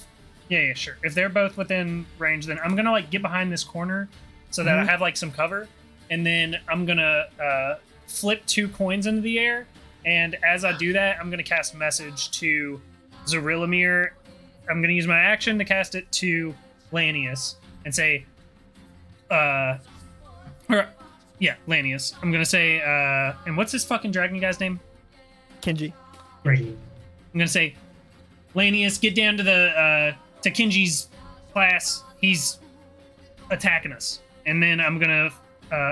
Yeah, sure. If they're both within range, then I'm gonna like get behind this corner so that I have like some cover, and then I'm gonna flip 2 coins into the air. And as I do that, I'm gonna cast message to Zurilamir. I'm gonna use my action to cast it to Lanius and say, Lanius. I'm gonna say, and what's this fucking dragon guy's name? Kenjii. Great. I'm gonna say, Lanius, get down to the to Kenjii's class. He's attacking us. And then I'm gonna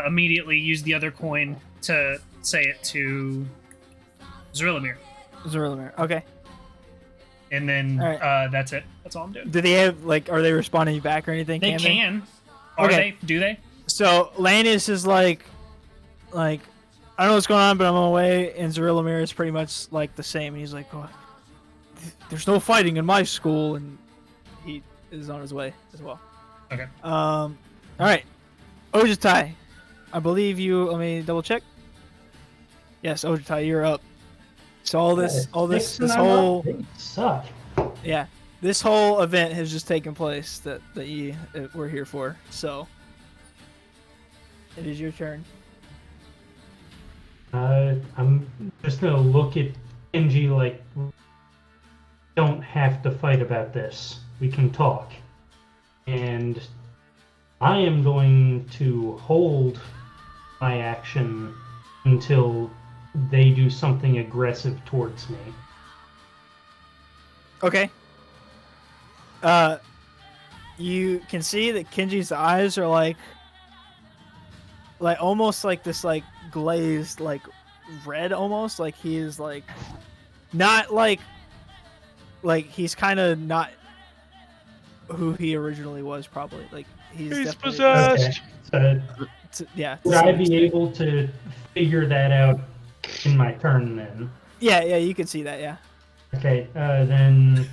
immediately use the other coin to say it to Zurilamir. Okay. And then All right. that's it. That's all I'm doing. Do they have are they responding you back or anything? They can. Are Okay. they? Do they? So Lanius is like I don't know what's going on, but I'm on my way, and Zurilamir is pretty much like the same. And he's like, oh, there's no fighting in my school, and he is on his way as well. Okay. All right. Ojutai, I believe you. Let me double check. Yes, Ojutai, you're up. So this whole suck. Yeah, this whole event has just taken place that we're here for. So it is your turn. I'm just gonna look at Kenjii like, don't have to fight about this. We can talk. And I am going to hold my action until they do something aggressive towards me. Okay. You can see that Kenji's eyes are like almost like this like glazed like red almost like he is like not like he's kind of not who he originally was probably like he's definitely possessed. Okay. yeah. Would I be able to figure that out in my turn then? Yeah, you can see that, yeah. Okay, then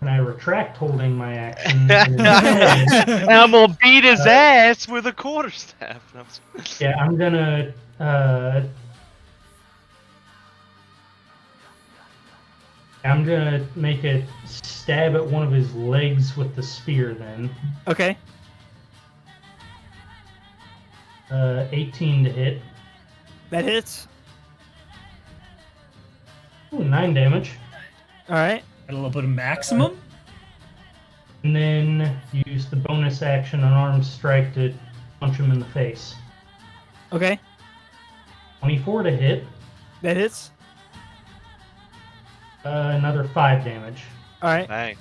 can I retract holding my action? And I'm gonna beat his ass with a quarterstaff. yeah, I'm gonna make a stab at one of his legs with the spear then. Okay. 18 to hit. That hits. Ooh, 9 damage. All right. Got a little bit of maximum. And then use the bonus action unarmed strike to punch him in the face. Okay. 24 to hit. That hits. Another 5 damage. All right. Dang.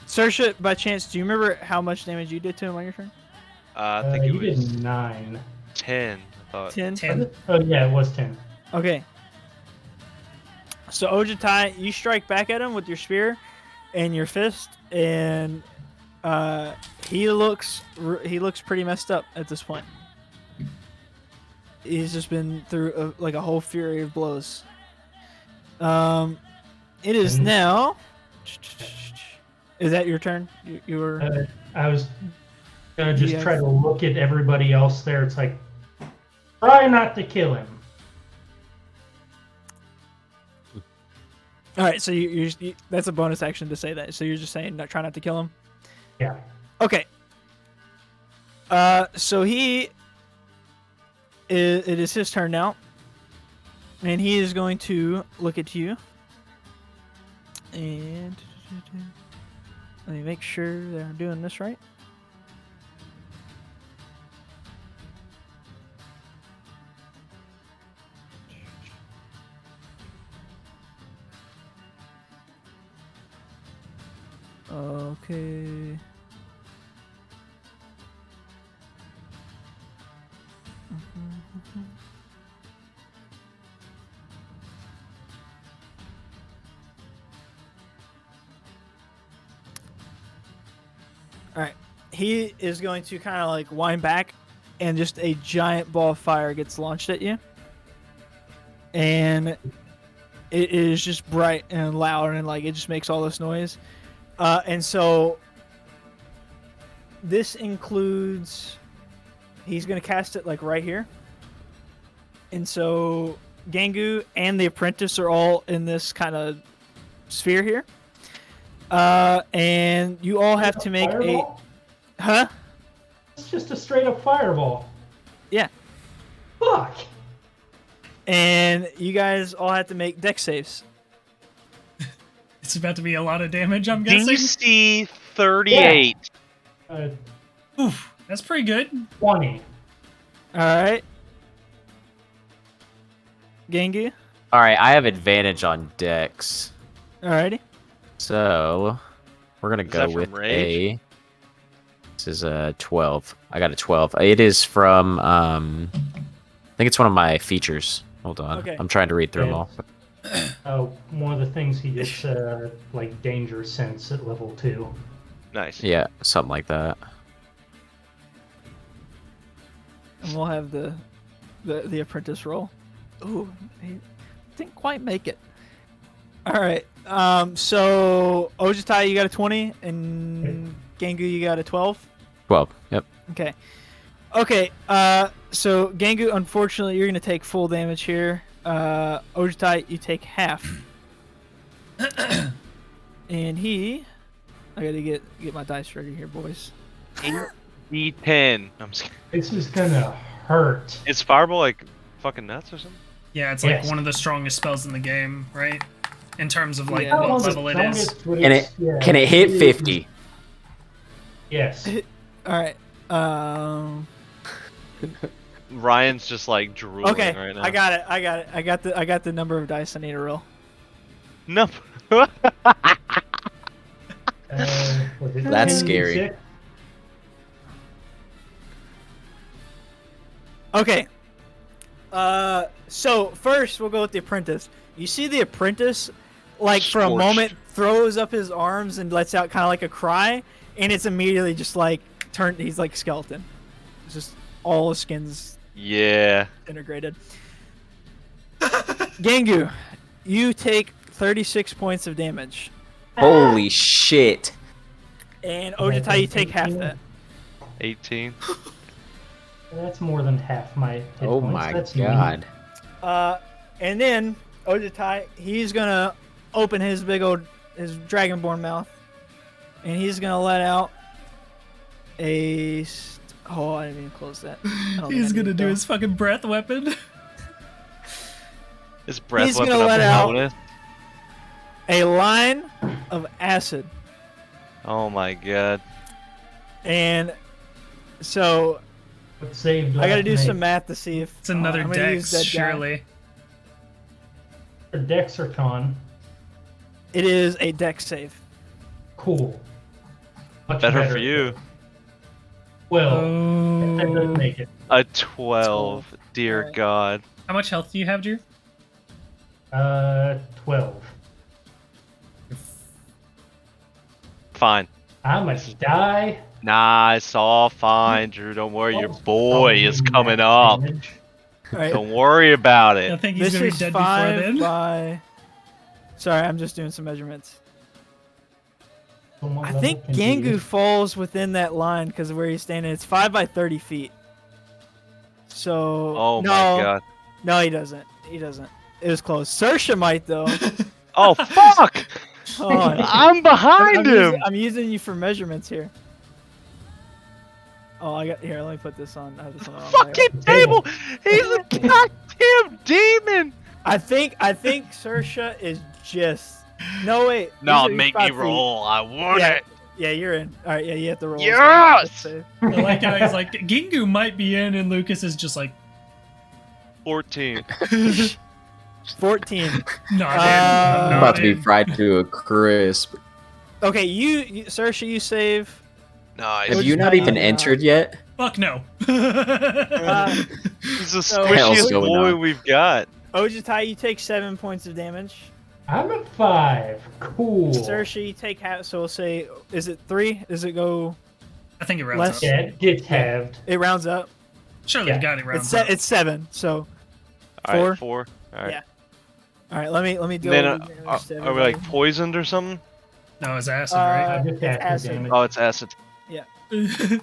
Saoirse, by chance, do you remember how much damage you did to him on your turn? I think You it was did 9. 10. I thought. 10? 10. Oh yeah, it was 10. Okay. So Ojutai, you strike back at him with your spear and your fist, and he looks pretty messed up at this point. He's just been through a whole fury of blows. It is now. Is that your turn? You were. I was gonna just try to look at everybody else there. It's like, try not to kill him. All right, so you that's a bonus action to say that. So you're just saying try not to kill him. Yeah. Okay. So it is his turn now, and he is going to look at you. And let me make sure that I'm doing this right. Okay. All right. He is going to kind of like wind back, and just a giant ball of fire gets launched at you. And it is just bright and loud, and like it just makes all this noise. And so this includes, he's going to cast it like right here. And so Gangu and the apprentice are all in this kind of sphere here. And you all have to make Fireball? Huh? It's just a straight up fireball. Yeah. Fuck. And you guys all have to make dex saves. It's about to be a lot of damage, I'm guessing. DC 38. Oof, that's pretty good. 20. All right. Gangu. All right, I have advantage on dex. Alrighty. So we're gonna go that with from rage? This is a 12. I got a 12. It is from I think it's one of my features. Hold on. Okay. I'm trying to read through them all. One of the things he gets like danger sense at level 2. Nice. Yeah, something like that. And we'll have the apprentice roll. Ooh, he didn't quite make it. All right. So Ojutai, you got a 20, and Gangu, you got a 12. 12. Yep. Okay. Okay. So Gangu, unfortunately, you're gonna take full damage here. Ojutai, you take half. And I gotta get my dice ready here, boys. D10. I'm just kidding. This is gonna hurt. Is Fireball like fucking nuts or something? Yeah, it's like Yes. one of the strongest spells in the game, right? In terms of like Yeah. what level it is. Can it hit 50? Yes. All right. Ryan's just like drooling Okay, right now. I got it. I got the number of dice I need to roll. No. Was it That's 10, scary. 6? Okay. So first we'll go with the apprentice. You see the apprentice, like for a Scorched. moment, throws up his arms and lets out kind of like a cry, and it's immediately just like turned. He's like skeleton. It's just all his skin's Yeah. integrated. Gangu, you take 36 points of damage, Holy shit. and Ojutai, you take half that. 18. That's more than half my hit Oh points. my That's god. And then Ojutai, he's gonna open his big old his dragonborn mouth, and he's gonna let out a. Oh, I didn't even close that. I don't think He's I gonna need do to. his fucking breath weapon. His breath He's weapon gonna up let his out- bonus. A line of acid, Oh my god. and so What save do I gotta have to do make? some math to see if It's another I'm gonna use dex, that die. surely. For Dex or Con. It is a dex save. Cool. Much Better for you. Well, Oh. that doesn't make it. A 12. Dear Alright. God. How much health do you have, Drew? 12. Fine. I must die. Nah, it's all fine, Drew. Don't worry. Your Oh, boy is max coming up. damage. All right. Don't worry about I it. think he's This gonna be is dead before 5 then. by. Sorry, I'm just doing some measurements. On what I level think can he Gangu use? falls within that line because of where he's standing. It's 5 by 30 feet. So Oh no, my God. no, he doesn't. He doesn't. It was close. Sersha might though. Oh fuck! Hold on. I'm behind him. I'm using you for measurements here. Oh, I got here. Let me put this on. I have this on the wrong layer. Fucking table. He's a goddamn demon. I think Sersha is just. No wait. No, These are make 5 me feet. roll. I want Yeah. it. Yeah, you're in. All right. Yeah, you have to roll. Yes! Save. I like how he's like, Gingu might be in, and Lucas is just like, 14. 14. no, dude, I'm no, About to be dude. fried to a crisp. Okay, you Sersha, you save. Nice. Have Which you not one even is entered yet? Fuck no. He's the So- Hell's squishiest going boy on? we've got. Ojutai, you take 7 points of damage. I'm at 5. Cool. Sersha, you take half. So we'll say, is it 3? Does it go? I think it rounds Less- up. Yeah, it gets halved. It rounds up. Surely Yeah. you got it rounds It's up. it's 7. So All right, 4? 4. All right. Yeah. all right, let me do. Then, all the damage to are we like everybody. poisoned or something? No, it's acid, I just It's acid acid. damage. Oh, it's acid. right?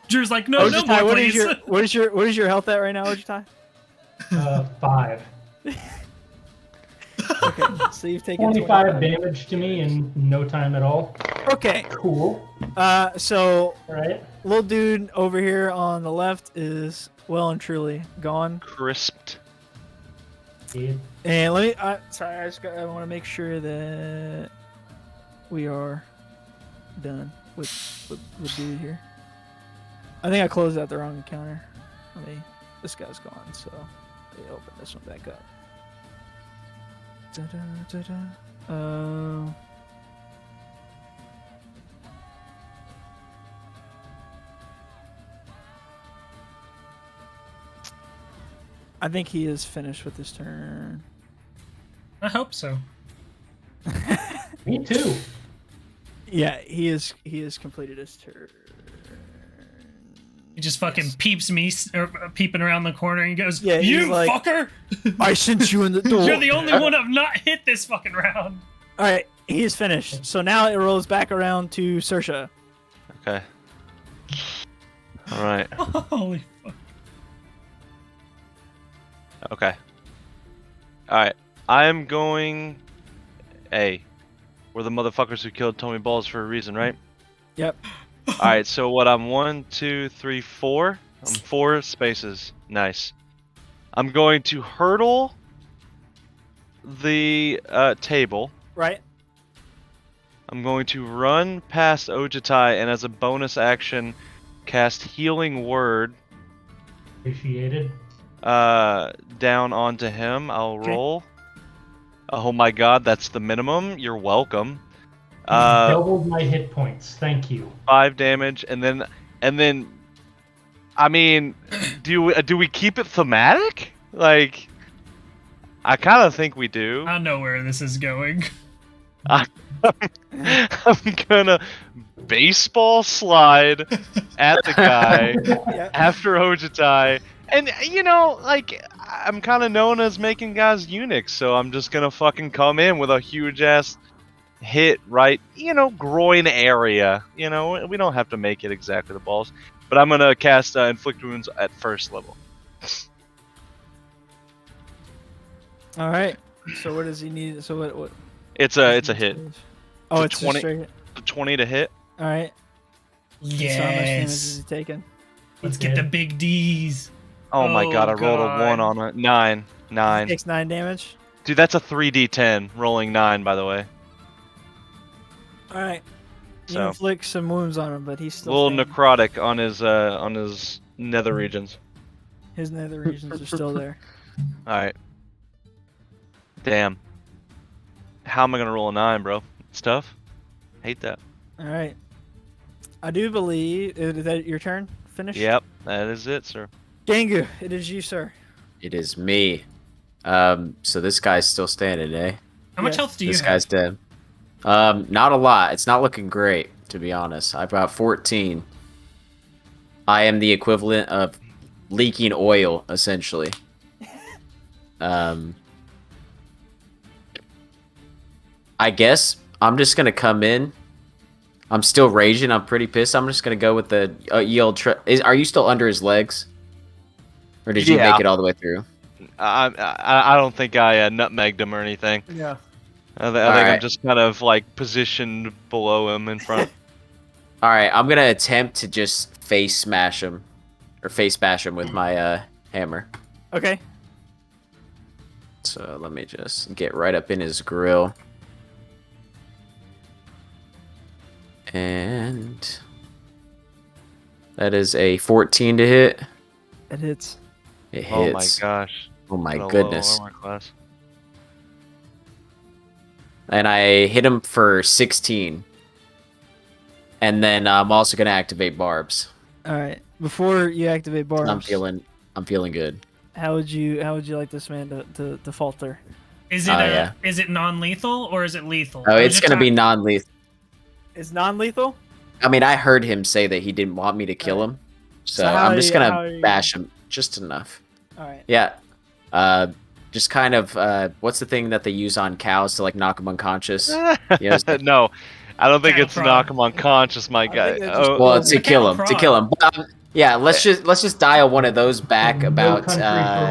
Drew's like, no, no Ojutai, more, what is please. what is your health at right now, Ojutai? 5. Okay, so you've taken 25 damage to me in no time at all. Okay, Cool. so Alright. little dude over here on the left is well and truly gone. Crisped. Yeah. And let me. Sorry, I want to make sure that we are done with dude here. I think I closed out the wrong encounter. This guy's gone, so let me open this one back up. Da-da-da-da. I think he is finished with his turn. I hope so. Me too. Yeah, he is completed his turn. He just fucking Yes. peeps me, or peeping around the corner, and he goes, Yeah, he's "You like- fucker! I sent you in the door. You're the only one I've not hit this fucking round." All right, he is finished. So now it rolls back around to Sersha. Okay. All right. Holy fuck! Okay. All right. I am going. Hey, we're the motherfuckers who killed Tommy Balls for a reason, right? Yep. All right. So what? I'm 1, 2, 3, 4. I'm 4 spaces. Nice. I'm going to hurdle the table. Right. I'm going to run past Ojutai, and as a bonus action, cast Healing Word Appreciated. down onto him. I'll roll. Oh my god, that's the minimum. You're welcome. Doubled my hit points. Thank you. 5 damage, and then, I mean, do we keep it thematic? Like, I kind of think we do. I know where this is going. I'm gonna baseball slide at the guy after Ojutai. And, you know, like, I'm kind of known as making guys eunuchs, so I'm just gonna fucking come in with a huge-ass hit right, groin area. We don't have to make it exactly the balls. But I'm gonna cast Inflict Wounds at first level. All right. So what does he need? So what? It's a hit. Oh, It's it's a 20. a straight. 20 to hit. All right. So how much damage is Yes. he taking? Let's get the big D's. Oh my god, I rolled a 1 on it. 9. He 9. takes 9 damage. Dude, that's a 3d10, rolling 9, by the way. All right. You So, inflict some wounds on him, but he's a still little standing. necrotic on his nether regions. His nether regions are still there. Alright. Damn. How am I gonna roll a 9, bro? It's tough. Hate that. All right. I do believe. Is that your turn? Finished? Yep, that is it, sir. Gangu, it is you, sir. It is me. So this guy's still standing, eh? How much Yes. health do you This have? guy's dead. Not a lot. It's not looking great, to be honest. I've got 14. I am the equivalent of leaking oil, essentially. I guess I'm just gonna come in. I'm still raging. I'm pretty pissed. I'm just gonna go with the yield. Are you still under his legs, or did you Yeah. make it all the way through? I don't think I nutmegged him or anything. Yeah. I think Alright. I'm just kind of like positioned below him in front. All right, I'm gonna attempt to just face bash him with my hammer. Okay. So let me just get right up in his grill. And that is a 14 to hit. It hits. It Oh my hits. gosh. Oh my What a low goodness. armor class. And I hit him for 16. And then I'm also gonna activate barbs. All right. Before you activate barbs, I'm feeling good. How would you like this man to falter? Is it yeah. is it non-lethal or is it lethal? Oh, it's gonna be non-lethal. It's non-lethal. I mean, I heard him say that he didn't want me to kill him, so how I'm are just you- how gonna are you- bash him just enough. All right. Yeah. Just kind of what's the thing that they use on cows to like knock them unconscious? Yeah, it's like- No, I don't think Cattle it's to prod. knock him unconscious, my guy. think that's just- Oh, Well, Well, to a kill cattle him, to kill him. But, yeah, let's just dial one of those back No about. country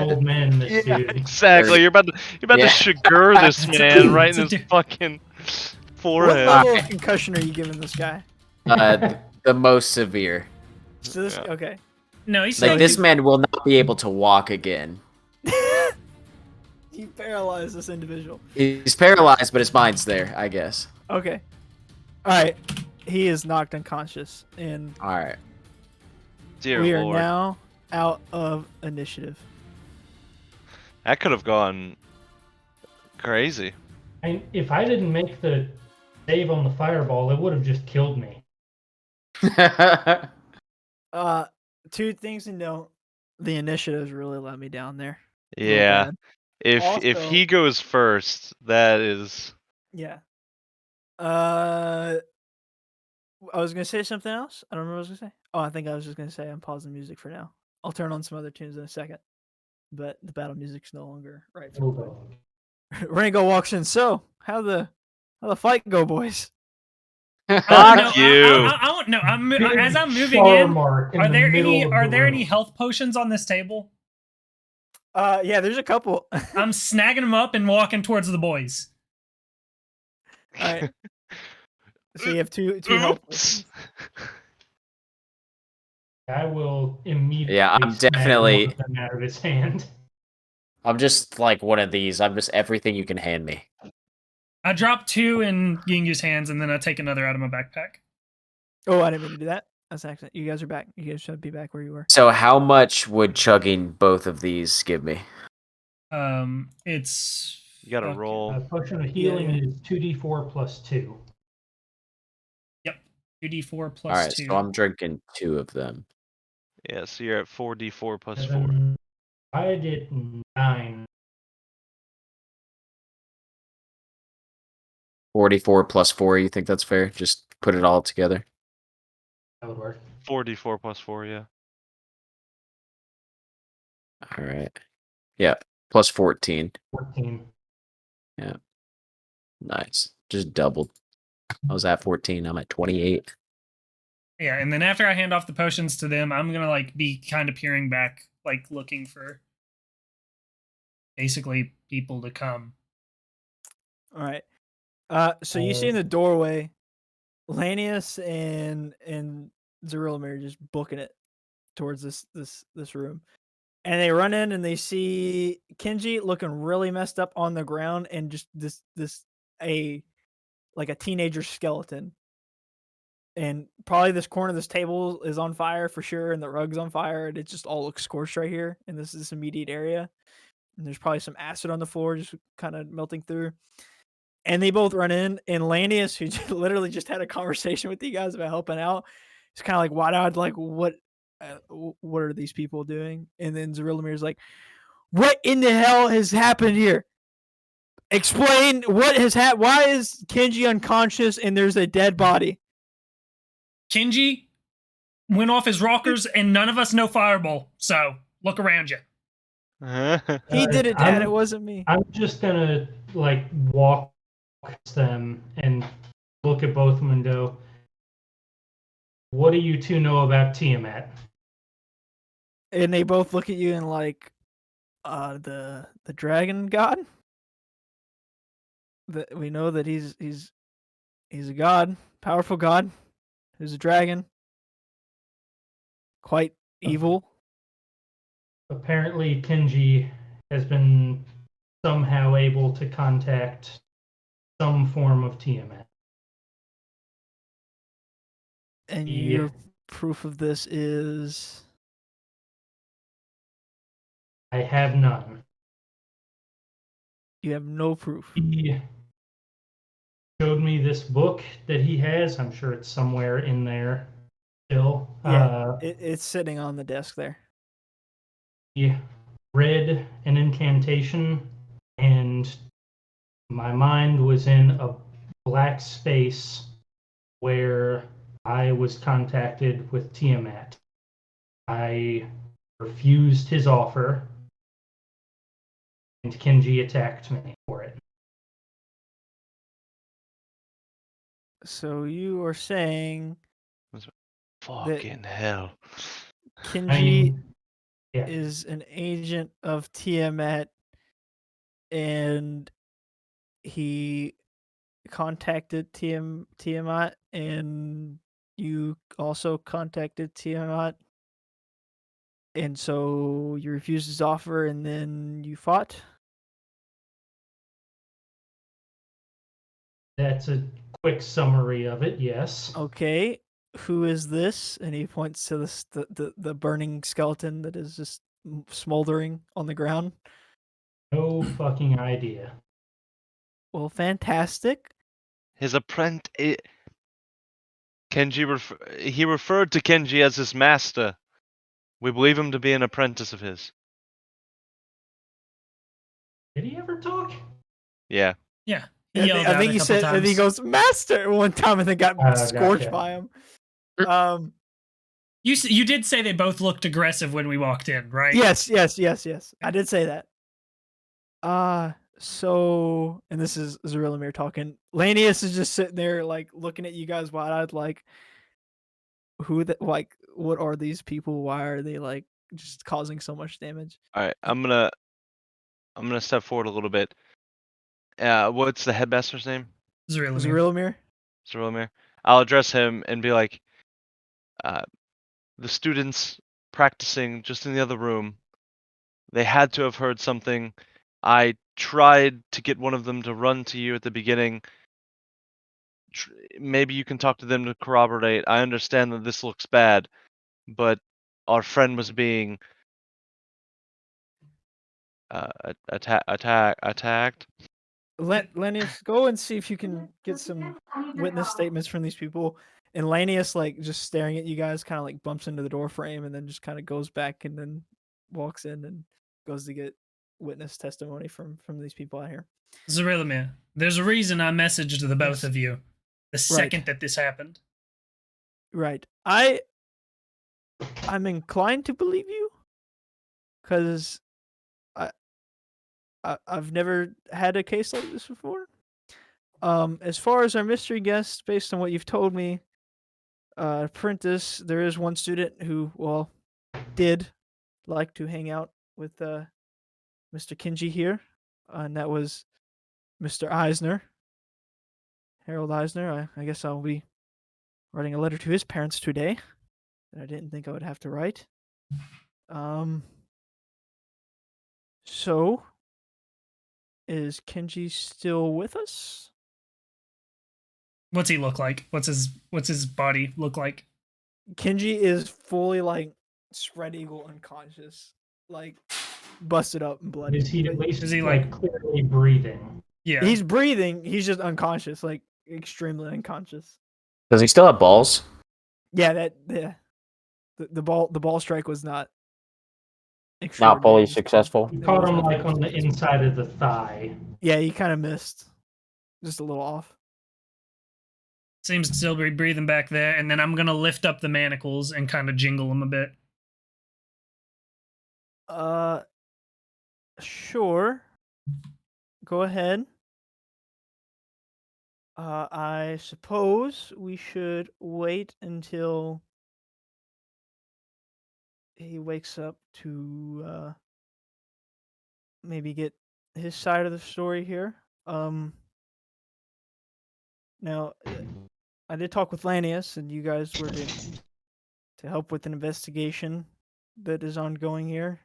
for old men, this yeah, dude. exactly. You're about to Yeah. sugar this It's a man dude, right it's in a his dude. fucking What forehead. level of concussion are you giving this guy? The most severe. So this, Yeah. okay. No, he's Like saying this man will not be able to walk again. You paralyzed this individual. He's paralyzed, but his mind's there, I guess. Okay. All right. He is knocked unconscious, and All right. Dear we are Lord. now out of initiative. That could have gone crazy. If I didn't make the save on the fireball, it would have just killed me. Two things to note: the initiatives really let me down there. Real Yeah. bad. If Also- he goes first, that is Yeah. I was gonna say something else. I don't remember what I was gonna say. Oh, I think I was just gonna say I'm pausing music for now. I'll turn on some other tunes in a second. But the battle music's no longer right. Oh, God. Rango walks in. So, how the fight go, boys? Fuck no, you. I want no. Big As I'm moving star in, mark are the there middle any of are the there any room. health potions on this table? Yeah, there's a couple. All I'm snagging them up and walking towards the boys. right. So you have two health. Oops. I will immediately Yeah, I'm snag definitely- one of them out of his hand. I'm just like one of these. I'm just everything you can hand me. I drop 2 in Yingyu's hands and then I take another out of my backpack. Oh, I didn't mean to do that. That's excellent. You guys are back. You guys should be back where you were. So how much would chugging both of these give me? It's You got to fucking- roll. Potion of healing yeah. is 2d4 plus 2. Yep, 2d4 plus All right, 2. so I'm drinking 2 of them. Yeah, so you're at 4d4 plus 4. 7. I did 9. 44 plus 4. You think that's fair? Just put it all together. That would work. 4d4 plus 4, yeah. All right. Yeah, plus 14. 14. Nice. Just doubled. I was at 14. I'm at 28. Yeah, and then after I hand off the potions to them, I'm gonna like be kind of peering back, like looking for basically people to come. All right. So you see in the doorway, Lanius and Zerilomir just booking it towards this room, and they run in and they see Kenjii looking really messed up on the ground, and just a teenager skeleton, and probably this corner of this table is on fire for sure, and the rug's on fire, and it just all looks scorched right here in this immediate area, and there's probably some acid on the floor just kind of melting through. And they both run in, and Lanius, who literally just had a conversation with you guys about helping out, is kind of like wide-eyed, like, what are these people doing? And then Zerilomir's like, what in the hell has happened here? Explain what has happened. Why is Kenjii unconscious and there's a dead body? Kenjii went off his rockers, and none of us know Fireball, so look around you. He did it, Dad. It wasn't me. I'm just gonna like walk them and look at both of them and go, what do you two know about Tiamat? And they both look at you and like, the dragon god. That we know that he's a god, powerful god, who's a dragon, quite evil. Apparently, Kenjii has been somehow able to contact some form of Tiamat. And Yeah. your proof of this is I have none. you have no proof. He showed me this book that he has. I'm sure it's somewhere in there still. Yeah, it's sitting on the desk there. He read an incantation, and my mind was in a black space where I was contacted with Tiamat. I refused his offer, and Kenjii attacked me for it. So you are saying Fucking hell. Kenjii I mean, yeah. is an agent of Tiamat, and he contacted Tiamat, and you also contacted Tiamat, and so you refused his offer, and then you fought. That's a quick summary of it, yes. Okay, who is this? And he points to the burning skeleton that is just smoldering on the ground. No fucking idea. Well, fantastic. His apprentice. He referred to Kenjii as his master. We believe him to be an apprentice of his. Did he ever talk? Yeah. Yeah, I he yelled out think a he couple said, times. and he goes, "Master!" one time, and then got scorched Gotcha. by him. You did say they both looked aggressive when we walked in, right? Yes. I did say that. So, and this is Zerilamir talking. Lanius is just sitting there, like, looking at you guys wide-eyed, like, what are these people? Why are they, like, just causing so much damage? All right. I'm gonna step forward a little bit. What's the headmaster's name? Zerilamir. Zerilamir? I'll address him and be like, the students practicing just in the other room, they had to have heard something. I tried to get one of them to run to you at the beginning. maybe you can talk to them to corroborate. I understand that this looks bad, but our friend was being attacked. Lanius, go and see if you can get some witness statements from these people. And Lanius, like, just staring at you guys, kind of like bumps into the door frame and then just kind of goes back and then walks in and goes to get witness testimony from these people out here. Zarilamir, there's a reason I messaged the both Yes. of you the second that this happened. Right. I'm inclined to believe you because I've never had a case like this before. As far as our mystery guest, based on what you've told me, Apprentice, there is one student who, well, did like to hang out with Mr. Kenjii here, and that was Mr. Eisner, Harold Eisner. I guess I'll be writing a letter to his parents today that I didn't think I would have to write. So, is Kenjii still with us? What's he look like? What's his body look like? Kenjii is fully like spread eagle unconscious, like busted up and bloody. Is he at least Is he, like clearly breathing? Yeah. He's breathing. He's just unconscious, like extremely unconscious. Does he still have balls? Yeah, the ball strike was not Not fully extraordinary. successful. You caught him like on the inside of the thigh. Yeah, he kind of missed, just a little off. Seems to still be breathing back there, and then I'm gonna lift up the manacles and kind of jingle them a bit. Sure. Go ahead. I suppose we should wait until he wakes up to maybe get his side of the story here. Now, I did talk with Lanius, and you guys were to help with an investigation that is ongoing here.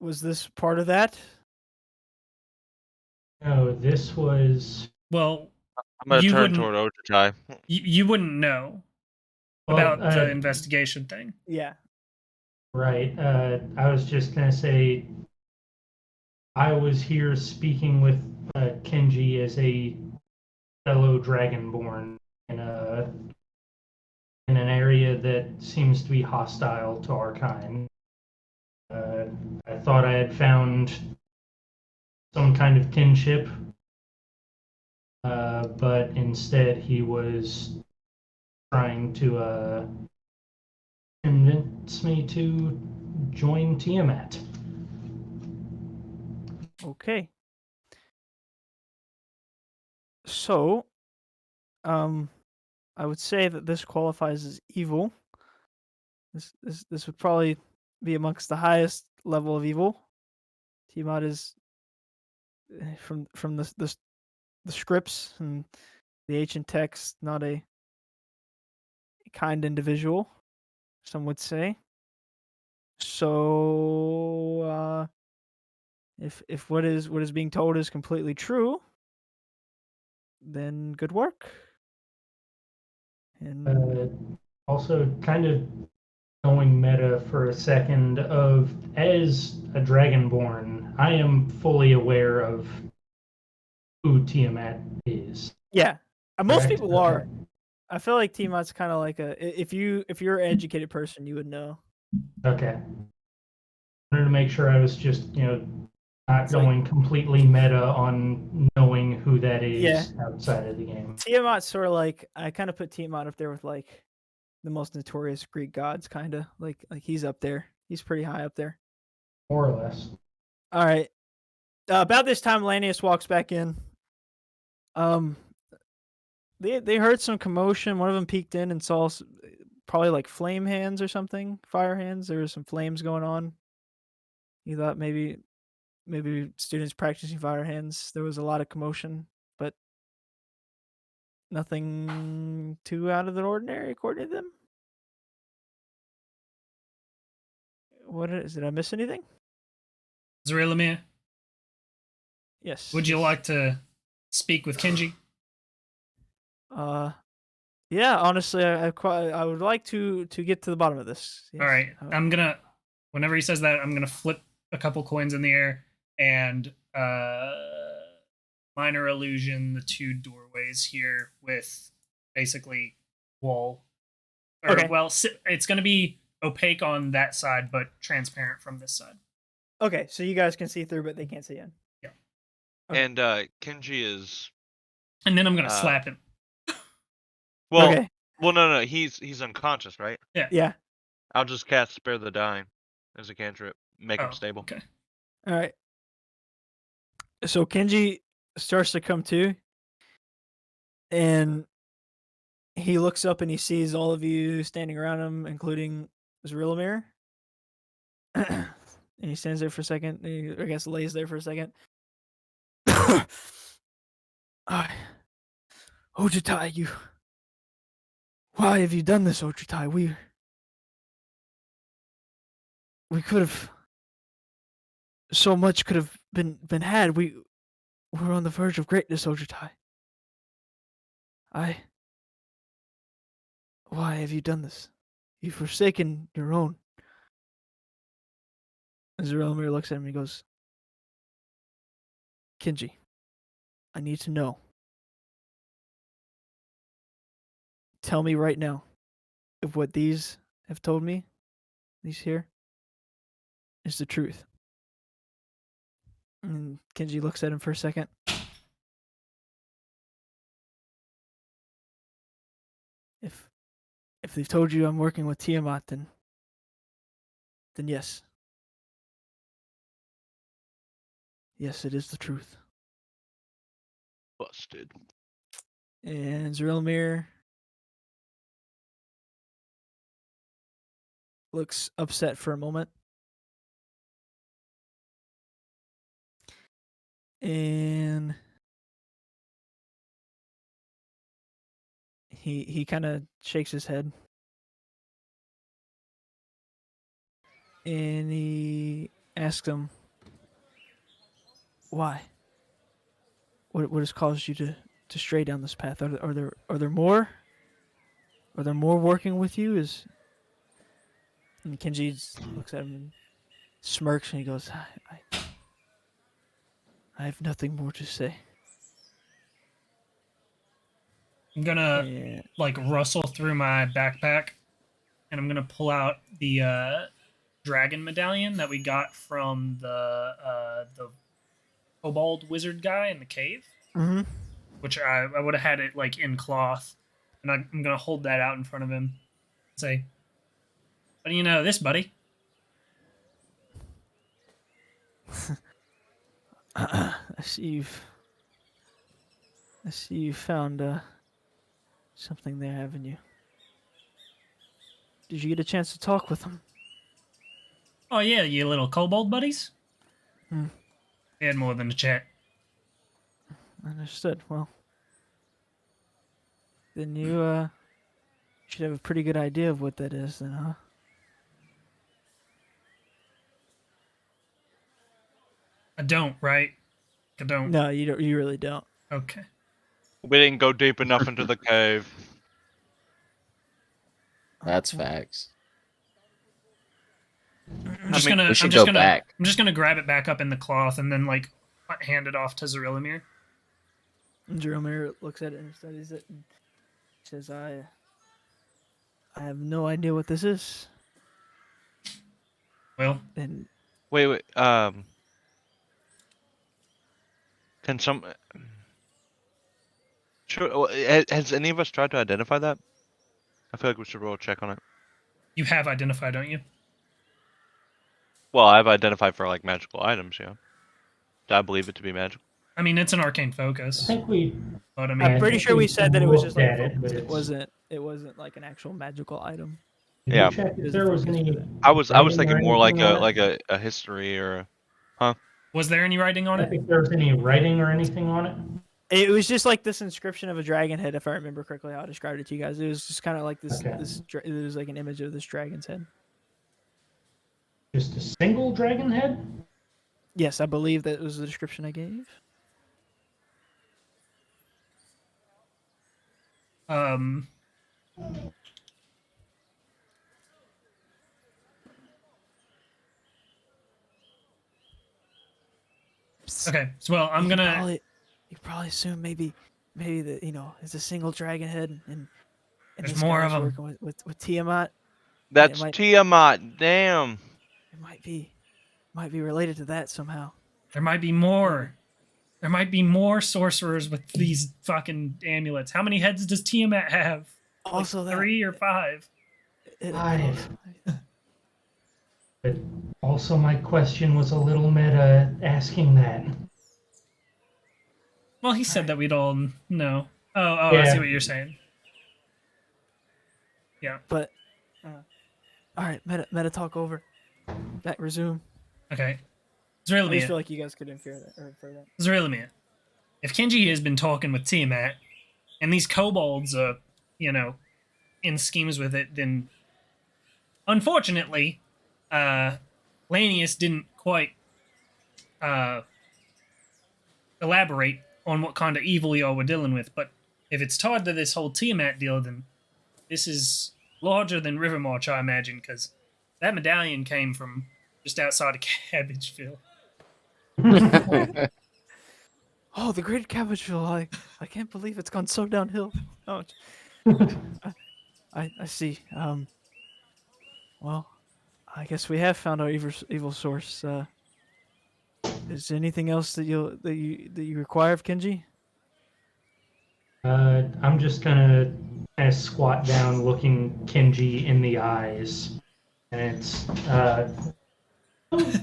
Was this part of that? No, this was. Well, I'm gonna You turn wouldn't- toward Ojutai. you wouldn't know Well, about the investigation thing. Yeah. Right. I was just gonna say. I was here speaking with Kenjii as a fellow Dragonborn in an area that seems to be hostile to our kind. I thought I had found some kind of kinship, but instead he was trying to convince me to join Tiamat. Okay. So, I would say that this qualifies as evil. This would probably be amongst the highest level of evil. Tiamat is from the scripts and the ancient texts, not a kind individual, some would say. So, if what is being told is completely true, then good work. And Also, kind of going meta for a second, as a Dragonborn, I am fully aware of who Tiamat is. yeah, most Correct? people are. I feel like Tiamat's kind of like if you're an educated person, you would know. Okay. I wanted to make sure I was just, not It's going completely meta on knowing who that is Yeah. outside of the game. Tiamat's sort of like, I kind of put Tiamat up there with like the most notorious Greek gods, kind of like he's up there. He's pretty high up there. More or less. All right. About this time, Lanius walks back in. They heard some commotion. One of them peeked in and saw probably like flame hands or something, fire hands. There was some flames going on. He thought maybe students practicing fire hands. There was a lot of commotion, but nothing too out of the ordinary according to them. Did I miss anything? Zarilamir, Yes. Would you like to speak with Kenjii? Yeah. Honestly, I would like to get to the bottom of this. Yes. All right. Whenever he says that, I'm gonna flip a couple coins in the air and minor illusion the 2 doorways here with basically wall. Or, Okay. well, it's gonna be opaque on that side, but transparent from this side. Okay, so you guys can see through, but they can't see in. Yeah. Okay. And Kenjii is And then I'm gonna slap him. well. Okay. Well, no, he's unconscious, right? Yeah. I'll just cast Spare the Dying as a cantrip, make him stable. Okay. All right. So Kenjii starts to come to, and he looks up and he sees all of you standing around him, including Zrillamir. And he stands there for a second. And he, I guess, lays there for a second. Ojutai, you. Why have you done this, Ojutai? We could have. So much could have been had. We're on the verge of greatness, Ojutai. Why have you done this? You've forsaken your own. Zerelmir looks at him and he goes, Kenjii, I need to know. Tell me right now if what these have told me, these here, is the truth. And Kenjii looks at him for a second. If they've told you I'm working with Tiamat, then yes. Yes, it is the truth. Busted. And Zerelmir looks upset for a moment. And he kind of shakes his head. And he asks him, why? What has caused you to stray down this path? Are there more? Are there more working with you? And Kenjii looks at him and smirks and he goes, I have nothing more to say. I'm gonna rustle through my backpack, and I'm gonna pull out the dragon medallion that we got from the Kobold wizard guy in the cave. Mm-hmm. Which I would have had it in cloth, and I'm gonna hold that out in front of him and say, "What do you know of this, buddy?" I see you found something there, haven't you? Did you get a chance to talk with them? Oh yeah, you little kobold buddies. Hmm. We had more than a chat. Understood. Well, then you should have a pretty good idea of what that is, then, huh? I don't, right? I don't. No, you don't. You really don't. Okay. We didn't go deep enough into the cave. That's facts. I'm just gonna grab it back up in the cloth and then hand it off to Zerelmir. Zerelmir looks at it and studies it and says, I have no idea what this is. Well, and wait. Can some? Sure. Has any of us tried to identify that? I feel like we should roll a check on it. You have identified, don't you? Well, I've identified for magical items. Yeah. Do I believe it to be magical? I mean, it's an arcane focus. I think we. But I mean, I'm pretty sure we said that it was just like looked at focus. it, It wasn't like an actual magical item. Did Yeah. you check if there was any? I was thinking more like writing a history or a. Was there any writing on I it? think there was any writing or anything on it. It was just like this inscription of a dragon head, if I remember correctly how I described it to you guys. It was just kind of like this. Okay. It was like an image of this dragon's head. Just a single dragon head? Yes, I believe that was the description I gave. Um. Okay, so well, I'm gonna. You probably assume maybe that it's a single dragon head, and There's this more guy's of 'em. working with Tiamat. That's might- Tiamat. Damn. It might be related to that somehow. There might be more. There might be more sorcerers with these fucking amulets. How many heads does Tiamat have? Also, Like 3 or 5? 5. But also, my question was a little meta asking that. Well, he said that we'd all know. Oh, I Yeah. see what you're saying. Yeah. But all right, meta talk over. Back resume. Okay. I just Zrillimir. feel like you guys could infer that. Zrillimir. If Kenjii has been talking with Tiamat, and these kobolds are, in schemes with it, then unfortunately, Lanius didn't quite elaborate on what kind of evil y'all were dealing with. But if it's tied to this whole Tiamat deal, then this is larger than Rivermarch, I imagine, because that medallion came from just outside of Cabbageville. Oh, the Great Cabbageville! I can't believe it's gone so downhill. Oh, I see. Well, I guess we have found our evil source. Is there anything else that you require of Kenjii? I'm just gonna kind of squat down, looking Kenjii in the eyes, and it's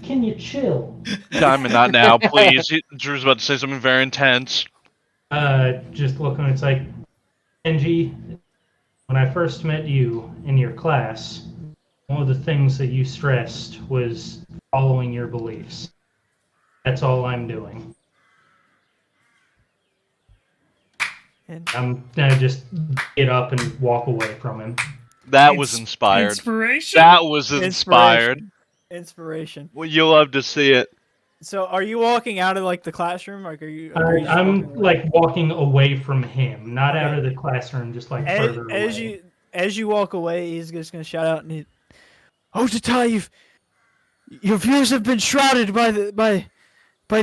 can you chill? Diamond, not now, please. Drew's about to say something very intense. Just looking. It's like, Kenjii, when I first met you in your class, one of the things that you stressed was following your beliefs. That's all I'm doing. And I'm gonna just get up and walk away from him. That was inspired. Inspiration? That was inspired. Inspiration. Well, you'll love to see it. So, are you walking out of the classroom? Like, are you? I'm like walking away from him, not out of the classroom, just like further away. As you walk away, he's just gonna shout out, and Ojutai, your views have been shrouded by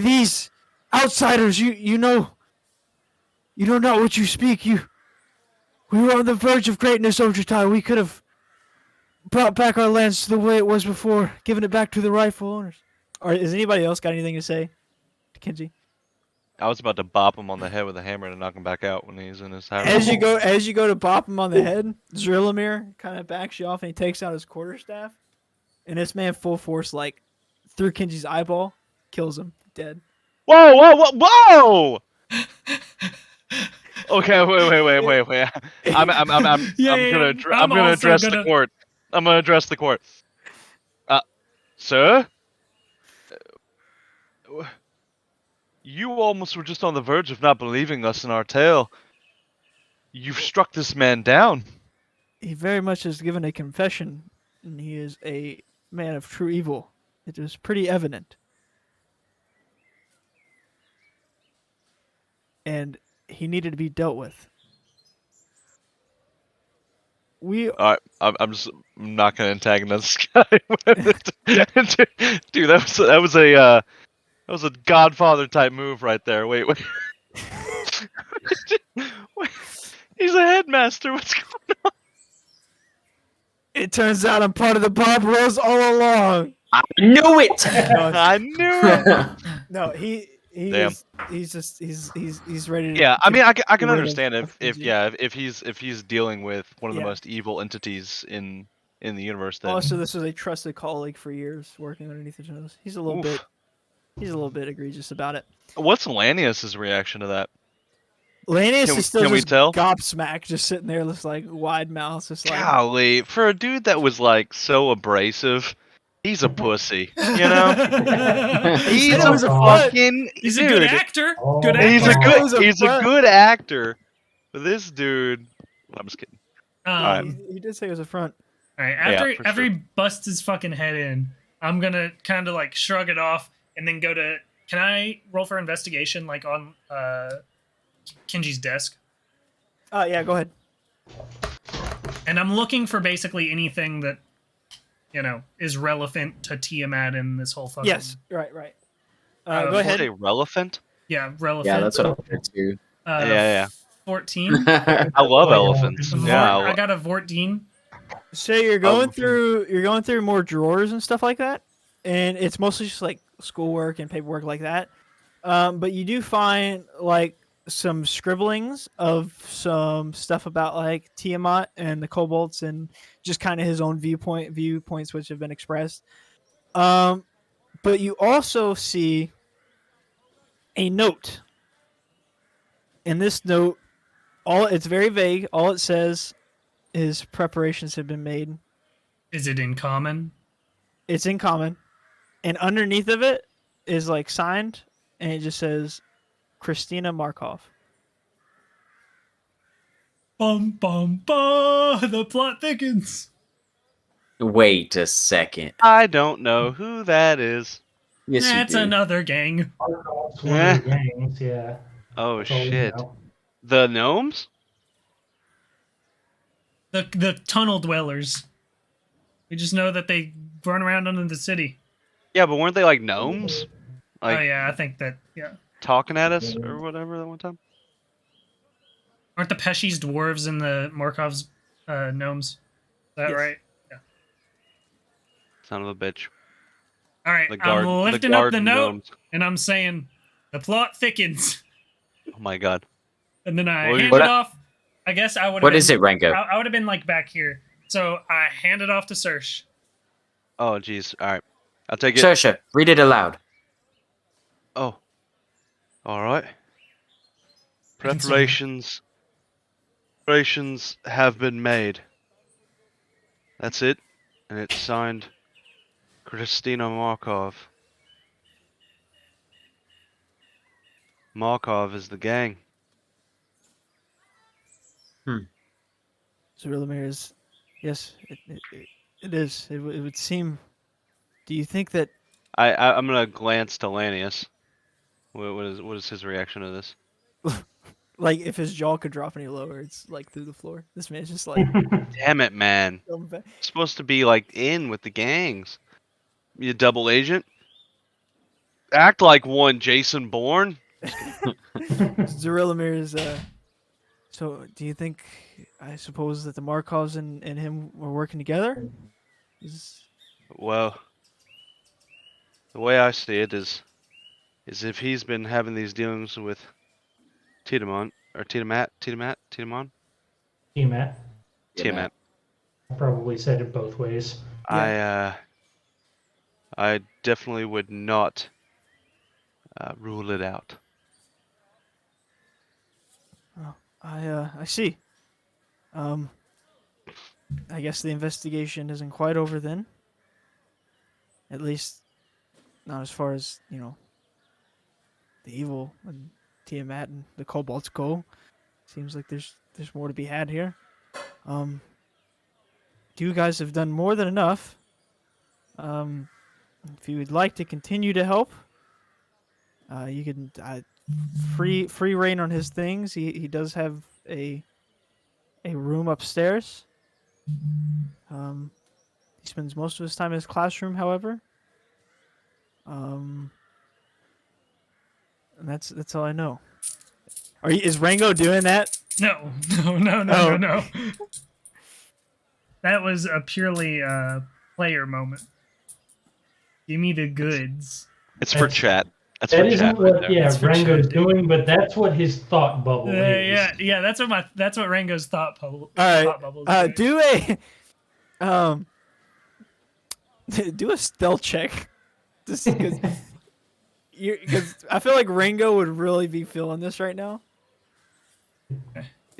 these outsiders. You know not what you speak. We were on the verge of greatness, Ojutai. We could have brought back our lands to the way it was before, given it back to the rightful owners. Or has anybody else got anything to say to Kenjii? I was about to bop him on the head with a hammer to knock him back out when he's in his house. As you go to bop him on the head, Zrillimir kind of backs you off and he takes out his quarterstaff, and this man full force through Kenji's eyeball, kills him dead. Whoa, whoa, whoa, whoa! Okay, wait. I'm gonna address the court. I'm gonna address the court. Sir, you almost were just on the verge of not believing us in our tale. You've struck this man down. He very much has given a confession, and he is a man of true evil. It is pretty evident. And he needed to be dealt with. Alright, I'm not gonna antagonize this guy. Dude, that was a Godfather type move right there. Wait. Wait. He's a headmaster. What's going on? It turns out I'm part of the Bob Rose all along. I knew it. I knew it. No, he's ready to. Yeah, I mean, I can rid understand of if he's dealing with one of the Yeah. most evil entities in the universe. Then Also, this was a trusted colleague for years, working underneath his nose. He's a little bit egregious about it. what's Lanius' reaction to that? Lanius is still can we just tell? gobsmacked, just sitting there, just wide mouth, just Golly, for a dude that was so abrasive, he's a pussy. You know, he's said it was a a front. fucking He's dude. a good actor. Oh, Good he's actor. a was a He's a front. good actor. But this dude, I'm just kidding. Alright. He did say it was a front. All right, Yeah, for after sure. he busts his fucking head in, I'm gonna kind of shrug it off and then go to. Can I roll for investigation on Kenji's desk? Yeah, go ahead. And I'm looking for basically anything that, is relevant to Tiamat in this whole fucking... Yes, right. Uh, Go ahead. Say relevant. Yeah, relevant. Yeah, that's what I'm here too. Yeah. 14. I love elephants. Yeah. I got a 14. So you're going through more drawers and stuff like that, and it's mostly just like schoolwork and paperwork like that. But you do find like some scribblings of some stuff about like Tiamat and the kobolds and just kind of his own viewpoints which have been expressed. But you also see a note. In this note, it's very vague. All it says is preparations have been made. Is it in common? It's in common. And underneath of it is like signed, and it just says Christina Markov. Bum bum bum. The plot thickens. Wait a second. I don't know who that is. Yes, That's you do. another gang. Markov's one of the gangs, yeah. Oh That's all we shit. know. The gnomes? The tunnel dwellers. We just know that they run around under the city. Yeah, but weren't they like gnomes? Like Oh yeah, I think that. Yeah. talking at us or whatever that one time? Aren't the Peshi's dwarves and the Markov's gnomes? Is that Yes. right? Yeah. Son of a bitch. All right, The guard, I'm lifting up the garden note gnomes. and I'm saying the plot thickens, Oh my god. and then I What- hand what it I- off. I guess I would. What is it, Rango? I would have been like back here, so I hand it off to Serge. Oh jeez. Alright. I'll take it. Saoirse, read it aloud. Oh. Alright. I can see Preparations have been made. That's it. And it's signed Christina Markov. Markov is the gang. So Rivermarch is, yes, it is. It would seem. Do you think that? I'm gonna glance to Lanius. What is his reaction to this? Like, if his jaw could drop any lower, it's like through the floor. This man's just like. Damn it, man. going back. Supposed to be like in with the gangs. You double agent? Act like one, Jason Bourne. Zurilamir is. So, do you think? I suppose that the Markovs and him were working together. Well, the way I see it is if he's been having these dealings with Tiamat. Tiamat. Tiamat. I probably said it both ways. I definitely would not rule it out. Oh, I see. I guess the investigation isn't quite over then. At least, not as far as the evil and Tiamat and the kobolds go. Seems like there's more to be had here. You guys have done more than enough. If you would like to continue to help, you can free reign on his things. He does have a room upstairs. He spends most of his time in his classroom, however. And that's all I know. Is Rango doing that? No. That was a purely player moment. Give me the goods. It's for chat. That's That for isn't chat. Right what there. That's for Rango's chat. doing, but that's what his thought bubble is. Yeah. That's what Rango's thought bubble. All right. Thought bubble is doing. Do a do a stealth check. Just because I feel like Rango would really be feeling this right now.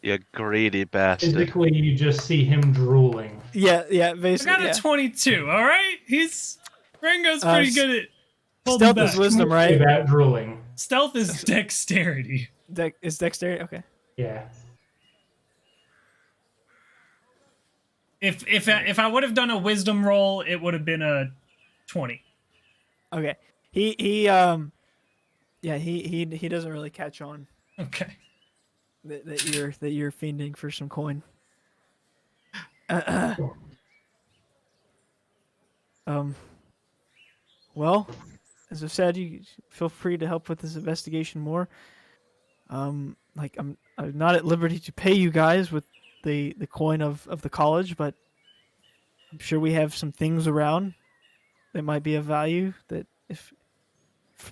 You greedy bastard. Physically, you just see him drooling. Yeah, I basically. got a 22. All right, Rango's pretty good at holding Stealth back. is wisdom, right? About drooling. Stealth is dexterity. Is dexterity okay? Yeah. If I would have done a wisdom roll, it would have been a 20. Okay. He doesn't really catch on Okay. that you're fiending for some coin. Well, as I said, you feel free to help with this investigation more. Like I'm not at liberty to pay you guys with the coin of the college, but I'm sure we have some things around that might be of value that if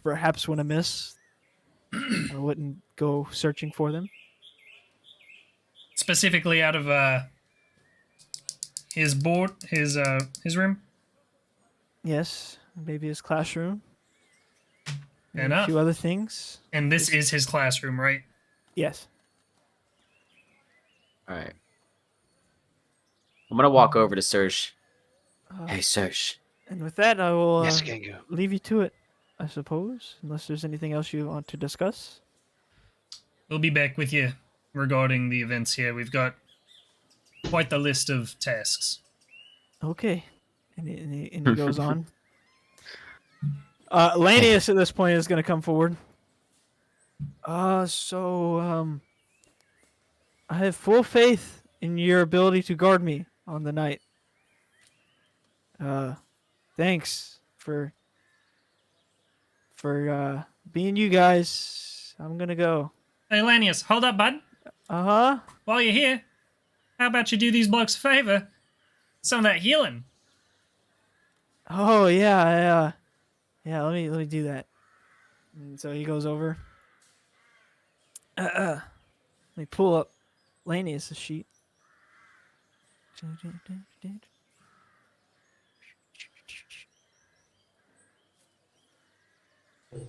perhaps went amiss, I wouldn't go searching for them. Specifically out of his room. Yes, maybe his classroom. And Enough. a few other things. And this is his classroom, right? Yes. All right. I'm gonna walk over to Serge. Hey, Serge. And with that, I will Yes, Gengu. leave you to it, I suppose, unless there's anything else you want to discuss. We'll be back with you regarding the events here. We've got quite the list of tasks. Okay. And he goes on. Lanius at this point is going to come forward. I have full faith in your ability to guard me on the night. Thanks for being you guys. I'm going to go. Hey, Lanius, hold up, bud. Uh-huh. While you're here, how about you do these blokes a favor? Some of that healing. Oh, yeah. Yeah, let me do that. And so he goes over. Let me pull up Lanius' sheet.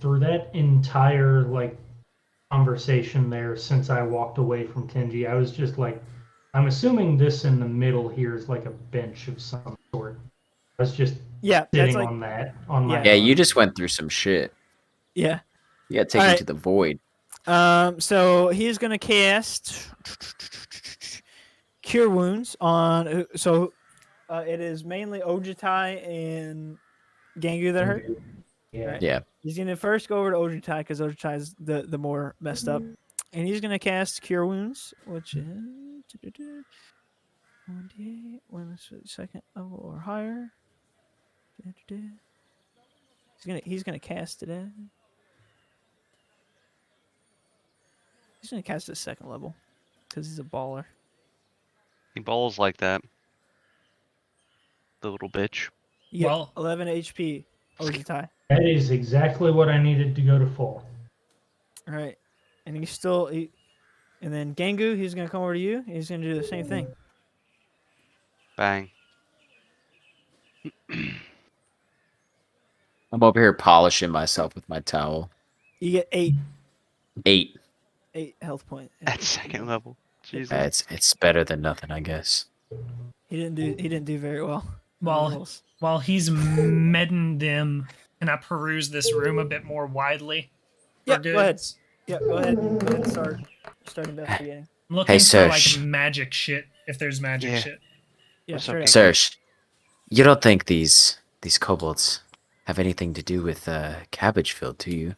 Through that entire like conversation there, since I walked away from Kenjii, I was just like, I'm assuming this in the middle here is like a bench of some sort. I was just sitting on that on my. Yeah, you just went through some shit. Yeah. You got taken to the void. So he's gonna cast Cure Wounds on. So it is mainly Ojutai and Gengu that hurt. Yeah. Right? Yeah. He's gonna first go over to Ojutai because Ojutai is the more messed up, and he's gonna cast Cure Wounds, which is 1d8 when it's second level or higher. He's gonna cast it at. He's gonna cast it at second level because he's a baller. He balls like that. The little bitch. Yep, Well, 11 HP. Ojutai. That is exactly what I needed to go to full. All right, and and then Gengu, he's gonna come over to you. He's gonna do the same thing. Bang. I'm over here polishing myself with my towel. You get 8 health points. At second level. Jesus. It's better than nothing, I guess. He didn't do very well. While he's medding them, can I peruse this room a bit more widely? Yeah, go ahead. Yeah, go ahead and start investigating. I'm looking for Serge. like magic shit, if there's magic shit. Yeah, What's sure. up, Serge, you don't think these kobolds have anything to do with Cabbage Field, do you?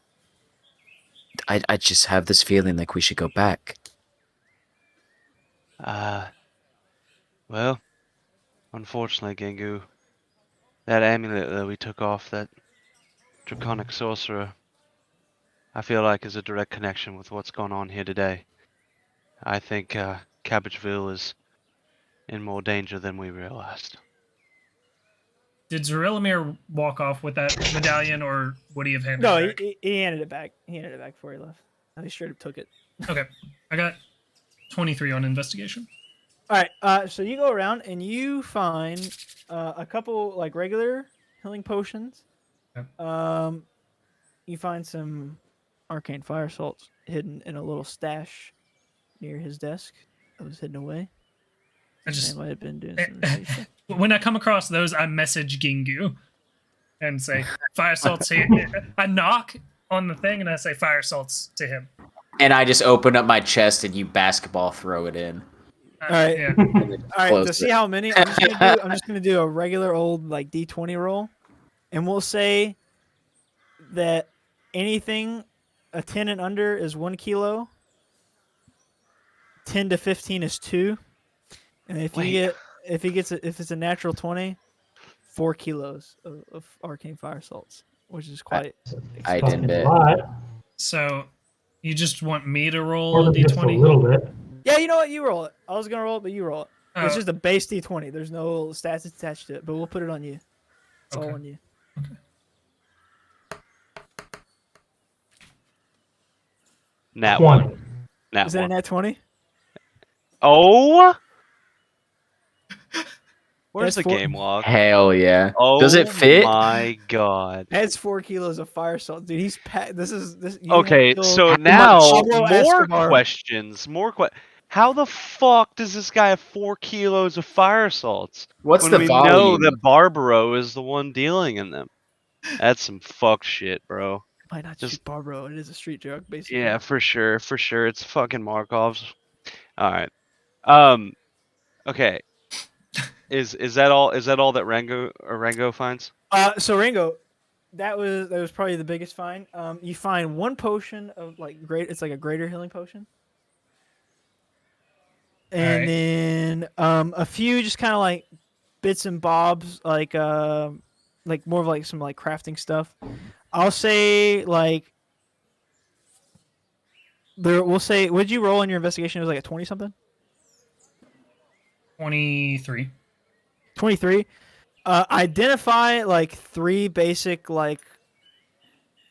I just have this feeling like we should go back. Well, unfortunately, Gengu, that amulet that we took off that draconic sorcerer, I feel like is a direct connection with what's going on here today. I think Cabbageville is in more danger than we realized. Did Zarilamir walk off with that medallion, or would he have handed No, it back? he handed it back. He handed it back before he left. No, he straight up took it. Okay, I got 23 on investigation. All right, so you go around and you find a couple like regular healing potions. Okay. You find some arcane fire salts hidden in a little stash near his desk that was hidden away. I just They might have been doing some when I come across those, I message Gingu and say fire salts here. I knock on the thing and I say fire salts to him. And I just open up my chest and you basketball throw it in. All right. Yeah. All right, to see how many, I'm just gonna do a regular old like D20 roll, and we'll say that anything a 10 and under is 1 kilo. 10 to 15 is 2, and if you get if it's a natural 20, 4 kilos of arcane fire salts, which is quite. I Fucking did bet. lot. So, you just want me to roll More a than just a d20? little bit. Yeah, you know what? You roll it. I was gonna roll it, but you roll it. It's Oh, just a base D20. There's no stats attached to it, but we'll put it on you. It's Okay. all on you. Nat 20. 1. Nat Is that a 1. nat 20? Oh! Where's That's the four- game log? Hell yeah. Oh Does it fit? my god. That's 4 kilos of fire salt, dude. He's this. You Okay, have to so kill now Pablo more Escobar. questions. How the fuck does this guy have 4 kilos of fire salts What's when the we know volume? that Barbaro is the one dealing in them? That's some fuck shit, bro. Might not Just- shoot Barbaro. It is a street drug, basically. Yeah, for sure, for sure. It's fucking Markov's. All right. Okay. Is that all? Is that all that Rango finds? So Ringo, that was probably the biggest find. You find one potion of like great. It's like a greater healing potion, and Alright. then a few just kind of like bits and bobs, like more of like some like crafting stuff. I'll say like there. We'll say, what'd you roll in your investigation? It was like a 20 something. 23. 23. Identify like 3 basic like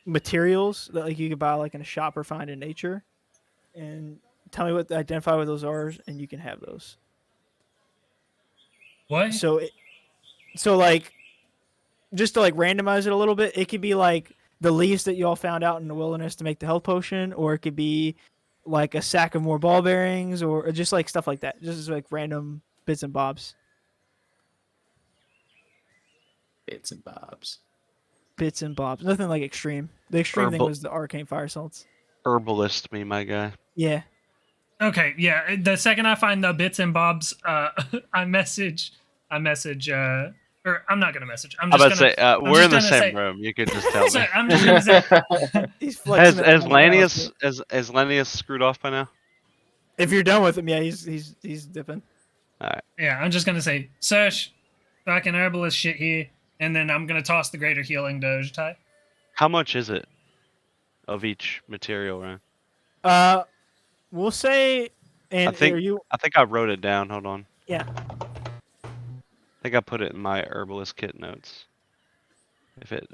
materials that like you could buy like in a shop or find in nature, and tell me identify what those are, and you can have those. What? So like just to like randomize it a little bit, it could be like the leaves that you all found out in the wilderness to make the health potion, or it could be like a sack of more ball bearings, or just like stuff like that. Just like random bits and bobs. Bits and bobs. Bits and bobs. Nothing like extreme. The extreme thing Herbal- was the arcane fire salts. Herbalist, me, my guy. Yeah. Okay, yeah. The second I find the bits and bobs, I message, or I'm not gonna message. I'm I'm just about to gonna. say, we're in the just gonna same say- room. You could just tell me. Sorry, I'm just gonna say. He's flexing Has it on the Lanius house, has Lanius screwed off by now? but if you're done with him, yeah, he's dipping. Yeah, I'm just gonna say, search, fucking herbalist shit here, and then I'm gonna toss the greater healing to Ojutai. How much is it of each material, Ryan? We'll say, and I think- are you? I think I wrote it down. Hold on. Yeah. I think I put it in my herbalist kit notes. If it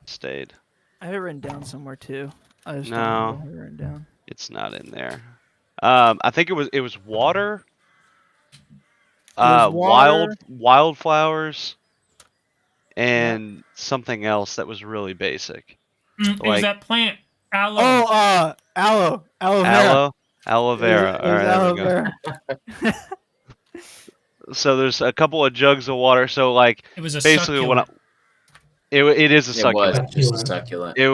stayed, I have it written down somewhere too. I just No. don't have it written down. it's not in there. I think it was water. was water. Wildflowers, and something else that was really basic. It was Like- that plant, aloe. Oh, aloe vera. Aloe vera. It All was right, there aloe we go. vera. So there's a couple of jugs of water. So like It was a basically succulent. it is a It succulent. was just a succulent. It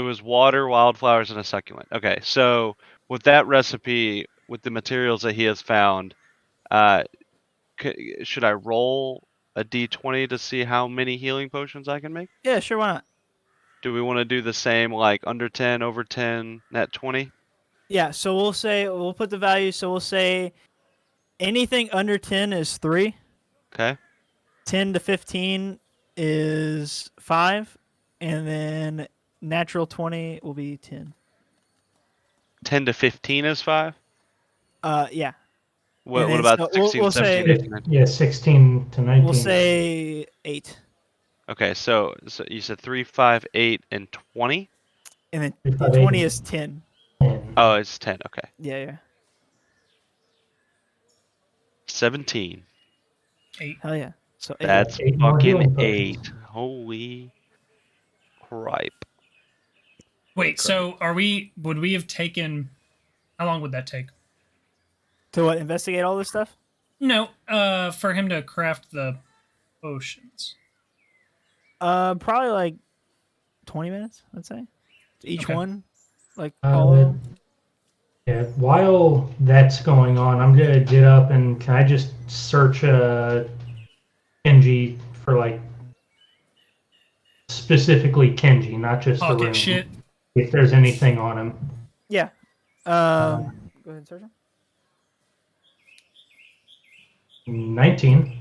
was water, wildflowers, and a succulent. Okay, so with that recipe, with the materials that he has found, should I roll a d20 to see how many healing potions I can make? Yeah, sure, why not? Do we want to do the same, like under 10, over 10, net 20? Yeah, so we'll put the value. So we'll say anything under 10 is 3. Okay. 10 to 15 is 5, and then natural 20 will be 10. 10 to 15 is 5? Yeah. What, And what then about so 16, we'll 17, say- 18, 19? Yeah, 16 to 19. We'll say 8. Okay, so you said 3, 5, 8, and 20? And then 3, 5, 20 8, is 10. 10. Oh, it's 10. Okay. Yeah. 17. 8. Hell yeah. So 8. That's 8 more healing fucking potions. 8. Holy cripe. Wait, so would we have taken, how long would that take? To what? Investigate all this stuff? No, for him to craft the potions. Probably like 20 minutes, I'd say. Each Okay. one. Like all of them. Yeah, while that's going on, I'm gonna get up and can I just search Kenjii for like specifically Kenjii, not just the room. Pocket shit. If there's anything on him. Yeah. Go ahead and search them. 19.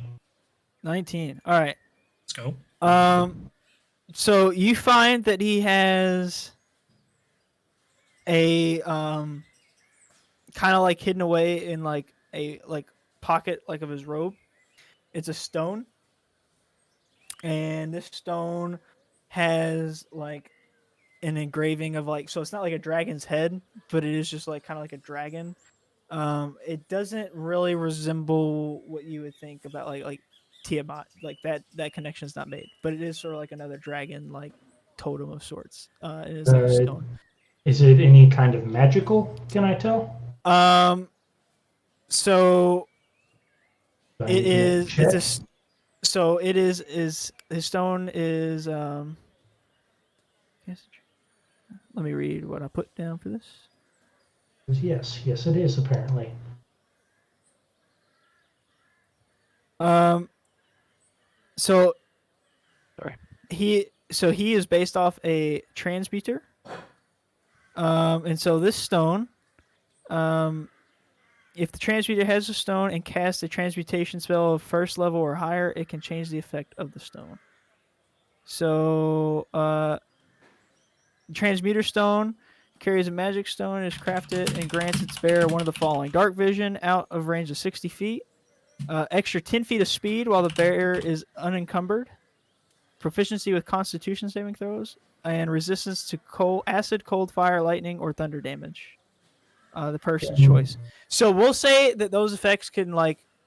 19. All right. Let's go. So you find that he has a kind of like hidden away in like a pocket like of his robe. It's a stone, and this stone has like an engraving of like, so it's not like a dragon's head, but it is just like kind of like a dragon. It doesn't really resemble what you would think about like Tiamat. Like that connection is not made, but it is sort of like another dragon like totem of sorts. It is like a stone. Is it any kind of magical? Can I tell? So Do I it need to make a is. check? So it is his stone is let me read what I put down for this. Yes, it is apparently. So Sorry. he is based off a transmuter. And so this stone, if the transmuter has a stone and casts a transmutation spell of first level or higher, it can change the effect of the stone. So transmuter stone carries a magic stone, is crafted, and grants its bearer one of the following: dark vision out of range of 60 feet, extra 10 feet of speed while the bearer is unencumbered, proficiency with constitution saving throws, and resistance to acid, cold, fire, lightning, or thunder damage. The person's choice. So we'll say that those effects can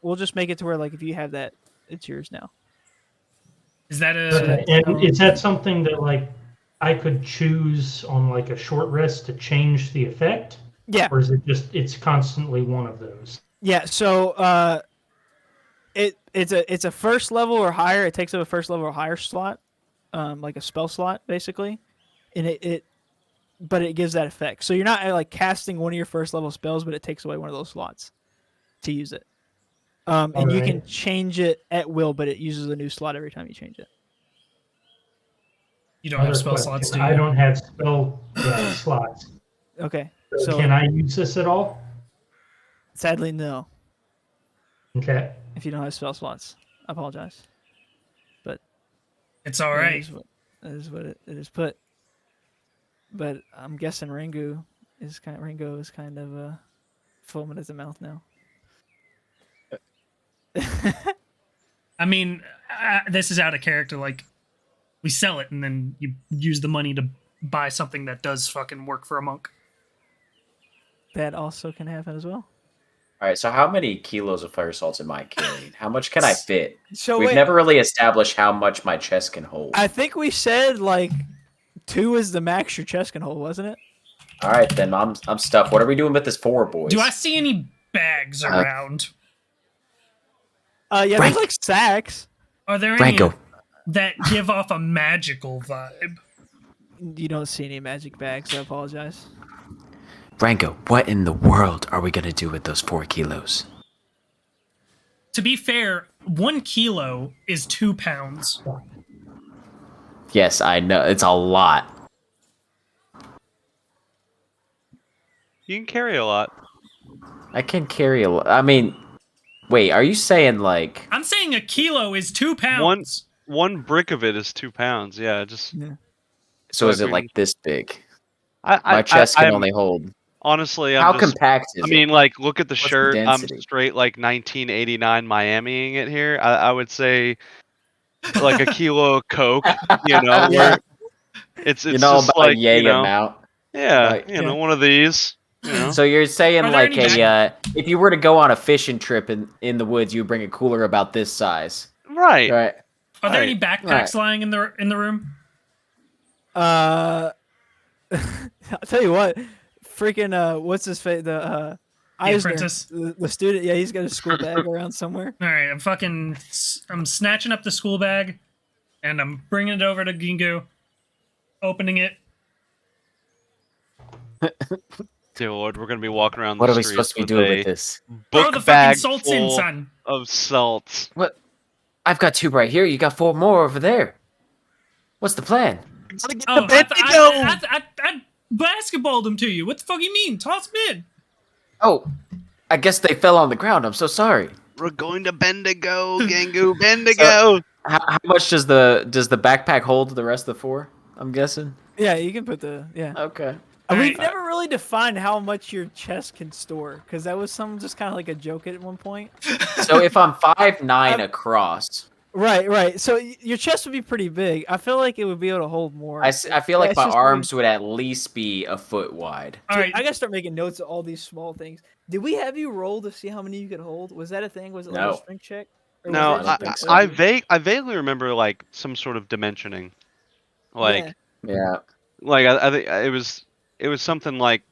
we'll just make it to where if you have that, it's yours now. Is that Okay. And is that something that I could choose on a short rest to change the effect? Yeah. Or is it just it's constantly one of those? Yeah. So it's a first level or higher. It takes up a first level or higher slot, like a spell slot basically, and but it gives that effect. So you're not casting one of your first level spells, but it takes away one of those slots to use it. And you can change it at will, but it uses a new slot every time you change it. You don't have spell question. slots, do you? I don't have spell slots. Okay. So can I use this at all? Sadly, no. Okay. If you don't have spell slots, I apologize. But it's all right. That is what it is put. But I'm guessing Ringo is kind of foaming at the mouth now. I mean, this is out of character. We sell it and then you use the money to buy something that does fucking work for a monk. That also can happen as well. All right, so how many kilos of fire salts am I carrying? How much can I fit? So We've never really established how much my chest can hold. I think we said 2 is the max your chest can hold, wasn't it? All right, then I'm stuffed. What are we doing with this 4, boys? Do I see any bags around? Yeah, there's sacks. Are there any that give off a magical vibe? You don't see any magic bags, I apologize. Rango, what in the world are we going to do with those 4 kilos? To be fair, 1 kilo is 2 pounds. Yes, I know. It's a lot. You can carry a lot. I can carry a lot. I mean, wait, are you saying I'm saying a kilo is 2 pounds. One brick of it is 2 pounds. Yeah, So is it this big? My chest can only hold. Honestly, how compact is it? I mean, look at the shirt. I'm straight 1989 Miamiing it here. I would say a kilo of Coke. Yeah. It's just about a yay amount. Yeah, one of these. So you're saying if you were to go on a fishing trip in the woods, you would bring a cooler about this size. Right. Are there any backpacks lying in the room? I'll tell you what. Freaking what's his face? The apprentice, the student. Yeah, he's got a school bag around somewhere. All right, I'm snatching up the school bag, and I'm bringing it over to Gingu, opening it. Dear Lord, we're gonna be walking around. What are we supposed to be doing with this? Throw the fucking salts in, son. Of salts. What? I've got 2 right here. You got 4 more over there. What's the plan? I basketballed them to you. What the fuck you mean? Toss them in. Oh, I guess they fell on the ground. I'm so sorry. We're going to Bendigo, Gangu, Bendigo. How much does the backpack hold the rest of the 4? I'm guessing. Yeah, you can put the Okay. We've Alright. never really defined how much your chest can store, because that was just kind of like a joke at one point. So if I'm 5'9" across, Right. So your chest would be pretty big. I feel like it would be able to hold more. I feel like That's my just arms would at least be a foot wide. All right. I gotta start making notes of all these small things. Did we have you roll to see how many you could hold? Was that a thing? Was it like No. a strength check? Or No, was I that don't just think so. I vaguely remember like some sort of dimensioning, like Yeah. Yeah. I think it was something like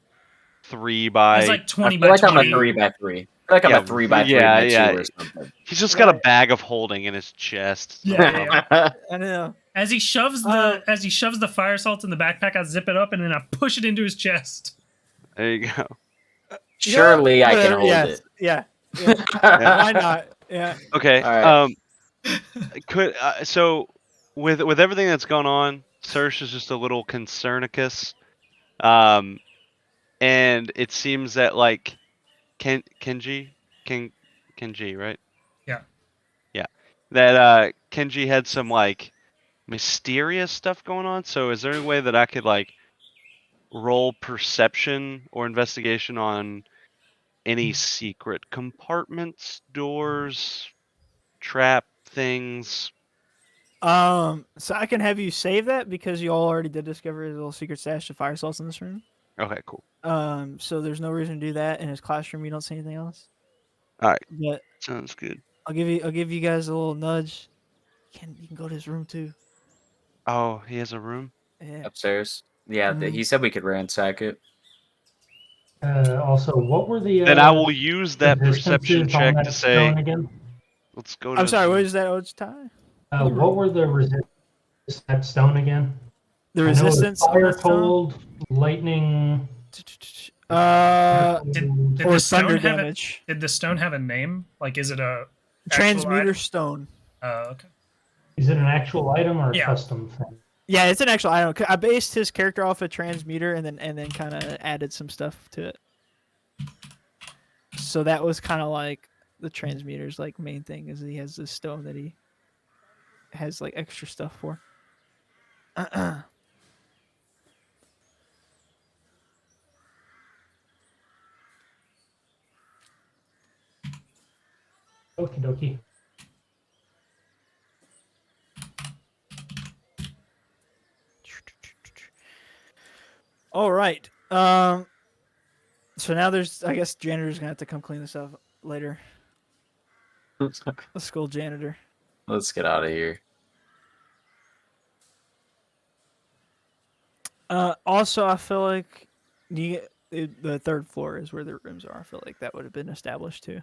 3 It's by. like I 20 feel by like I'm a 20. 3 by 3. I feel like I'm Yeah, a 3 by 3 yeah, Mitsu yeah. or something. He's just got a Right. bag of holding in his chest. Yeah. I know. As he shoves the fire salt in the backpack, I zip it up and then I push it into his chest. There you go. Surely I can Whatever, hold it. Yeah. Yeah. Why not? Yeah. Okay. All right. Could so with everything that's gone on, Serge is just a little concernicus. And it seems that like Kenjii, right? Yeah. Yeah. That Kenjii had some like mysterious stuff going on. So is there any way that I could like roll perception or investigation on any secret compartments, doors, trap things? So I can have you save that because you all already did discover his little secret stash of fire salts in this room. Okay, cool. So there's no reason to do that. In his classroom, you don't see anything else. All right, But sounds good. I'll give you guys a little nudge. You can go to his room too. Oh, he has a room. Yeah. Upstairs. Yeah, he said we could ransack it. Also, what were the Then I will use that perception resistances on check that to say, stone again? let's go to I'm his sorry. room. What is that, Ojutai? What were the resistances to that stone again? The I know it was resistance on fire, that stone? cold, lightning. Did Or the stone thunder have damage. Did the stone have a name? Like, is it a actual Transmuter item? stone. Okay. Is it an actual item or a Yeah. custom thing? Yeah, it's an actual item. I based his character off a transmuter and then kind of added some stuff to it. So that was kind of like the transmuter's like main thing is he has this stone that he has like extra stuff for. Okie dokie. All right. So now I guess janitor's gonna have to come clean this up later. Let's go, janitor. Let's get out of here. Also, I feel like the 3rd floor is where the rooms are. I feel like that would have been established too.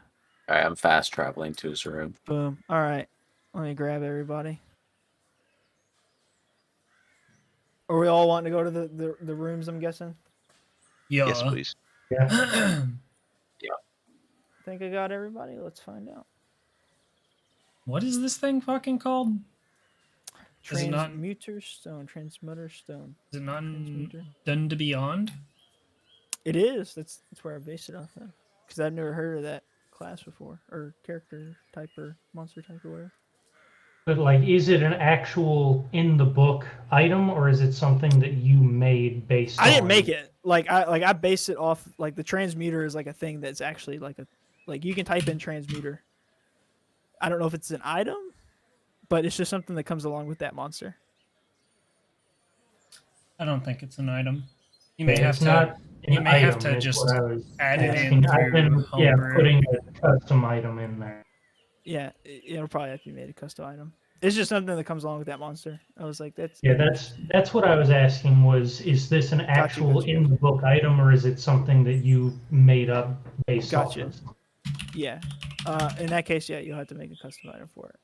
All right, I'm fast traveling to his room. Boom. All right. Let me grab everybody. Are we all wanting to go to the rooms, I'm guessing? Yeah. Yes, please. Yeah. Think I got everybody? Let's find out. What is this thing fucking called? Is it not- Transmuter stone. Transmuter stone. Is it not Transmuter. Done to Beyond? It is. That's where I based it off of. Because I've never heard of that class before. Or character type or monster type or whatever. But like, is it an actual in the book item, or is it something that you made based? I didn't on... make it. I based it off like the transmuter is like a thing that's actually like you can type in transmuter. I don't know if it's an item, but it's just something that comes along with that monster. I don't think it's an item. You may have It's to. not an You may have item, to is just what I was add it asking. in I've been, through homebrew. putting a custom item in there. Yeah, it'll probably have to be made a custom item. It's just something that comes along with that monster. I was like, that's That's what I was asking. Is this an actual gotcha. in the book item, or is it something that you made up based Gotcha. off of? Yeah. In that case, yeah, you'll have to make a custom item for it.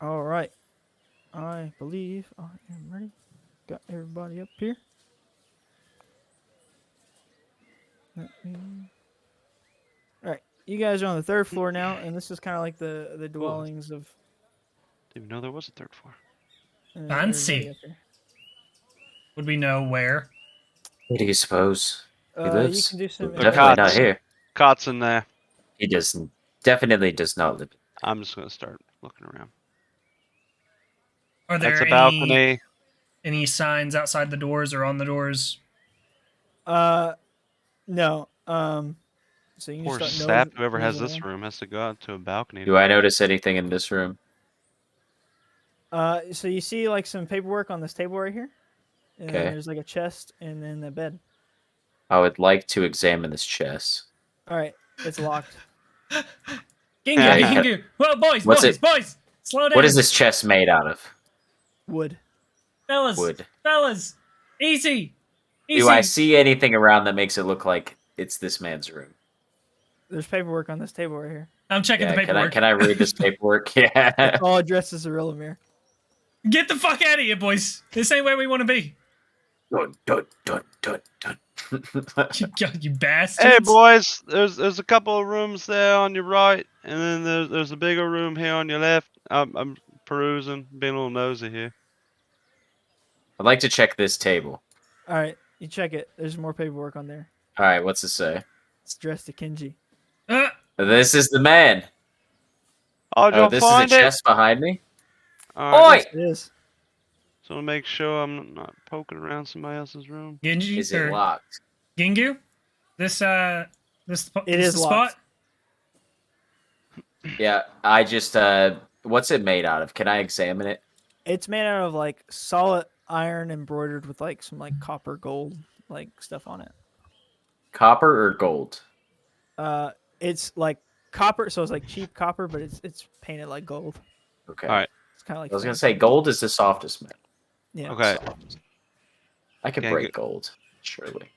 All right. I believe I am ready. Got everybody up here. All right. You guys are on the 3rd floor now, and this is kind of like the dwellings of Didn't even know there was a third floor. Fancy. everybody up here. Would we know where? Where do you suppose he You lives? can do some Definitely not cots. here. Cots in there. He doesn't. Definitely does not live. I'm just gonna start looking around. Are That's there a balcony. any signs outside the doors or on the doors? No. So you can Poor just sap. Whoever has nosing this around. room has to go out to a balcony. Do I notice anything in this room? So you see like some paperwork on this table right here, and then Okay. there's like a chest and then the bed. I would like to examine this chest. All right, it's locked. Gingu, Yeah. Gingu. Well, boys, What's boys, it- boys. Slow down. What is this chest made out of? Wood. Fellas, Wood. fellas. Easy. Do I see anything around that makes it look like it's this man's room? There's paperwork on this table right here. I'm checking the Yeah, paperwork. can I read this paperwork? Yeah. It's all addressed as Arillamere. Get the fuck out of here, boys. This ain't where we want to be. Dun, dun, dun, dun, dun. You bastards. Hey boys, there's a couple of rooms there on your right, and then there's a bigger room here on your left. I'm perusing, being a little nosy here. I'd like to check this table. All right, you check it. There's more paperwork on there. All right, what's it say? It's addressed to Kenjii. This is the man. Oh, did Oh, y'all this is a find it? chest behind me. All right, Oi! It is. so to make sure I'm not poking around somebody else's room. Genji Is it or locked? Gingu? This It this is the locked. spot? Yeah, I just what's it made out of? Can I examine it? It's made out of like solid iron embroidered with like some like copper gold like stuff on it. Copper or gold? It's like copper, so it's like cheap copper, but it's painted like gold. Okay. All right. It's kind of like. I was gonna fancy. say gold is the softest metal. Yeah. Okay. Softest. I could Can't break get- gold, surely.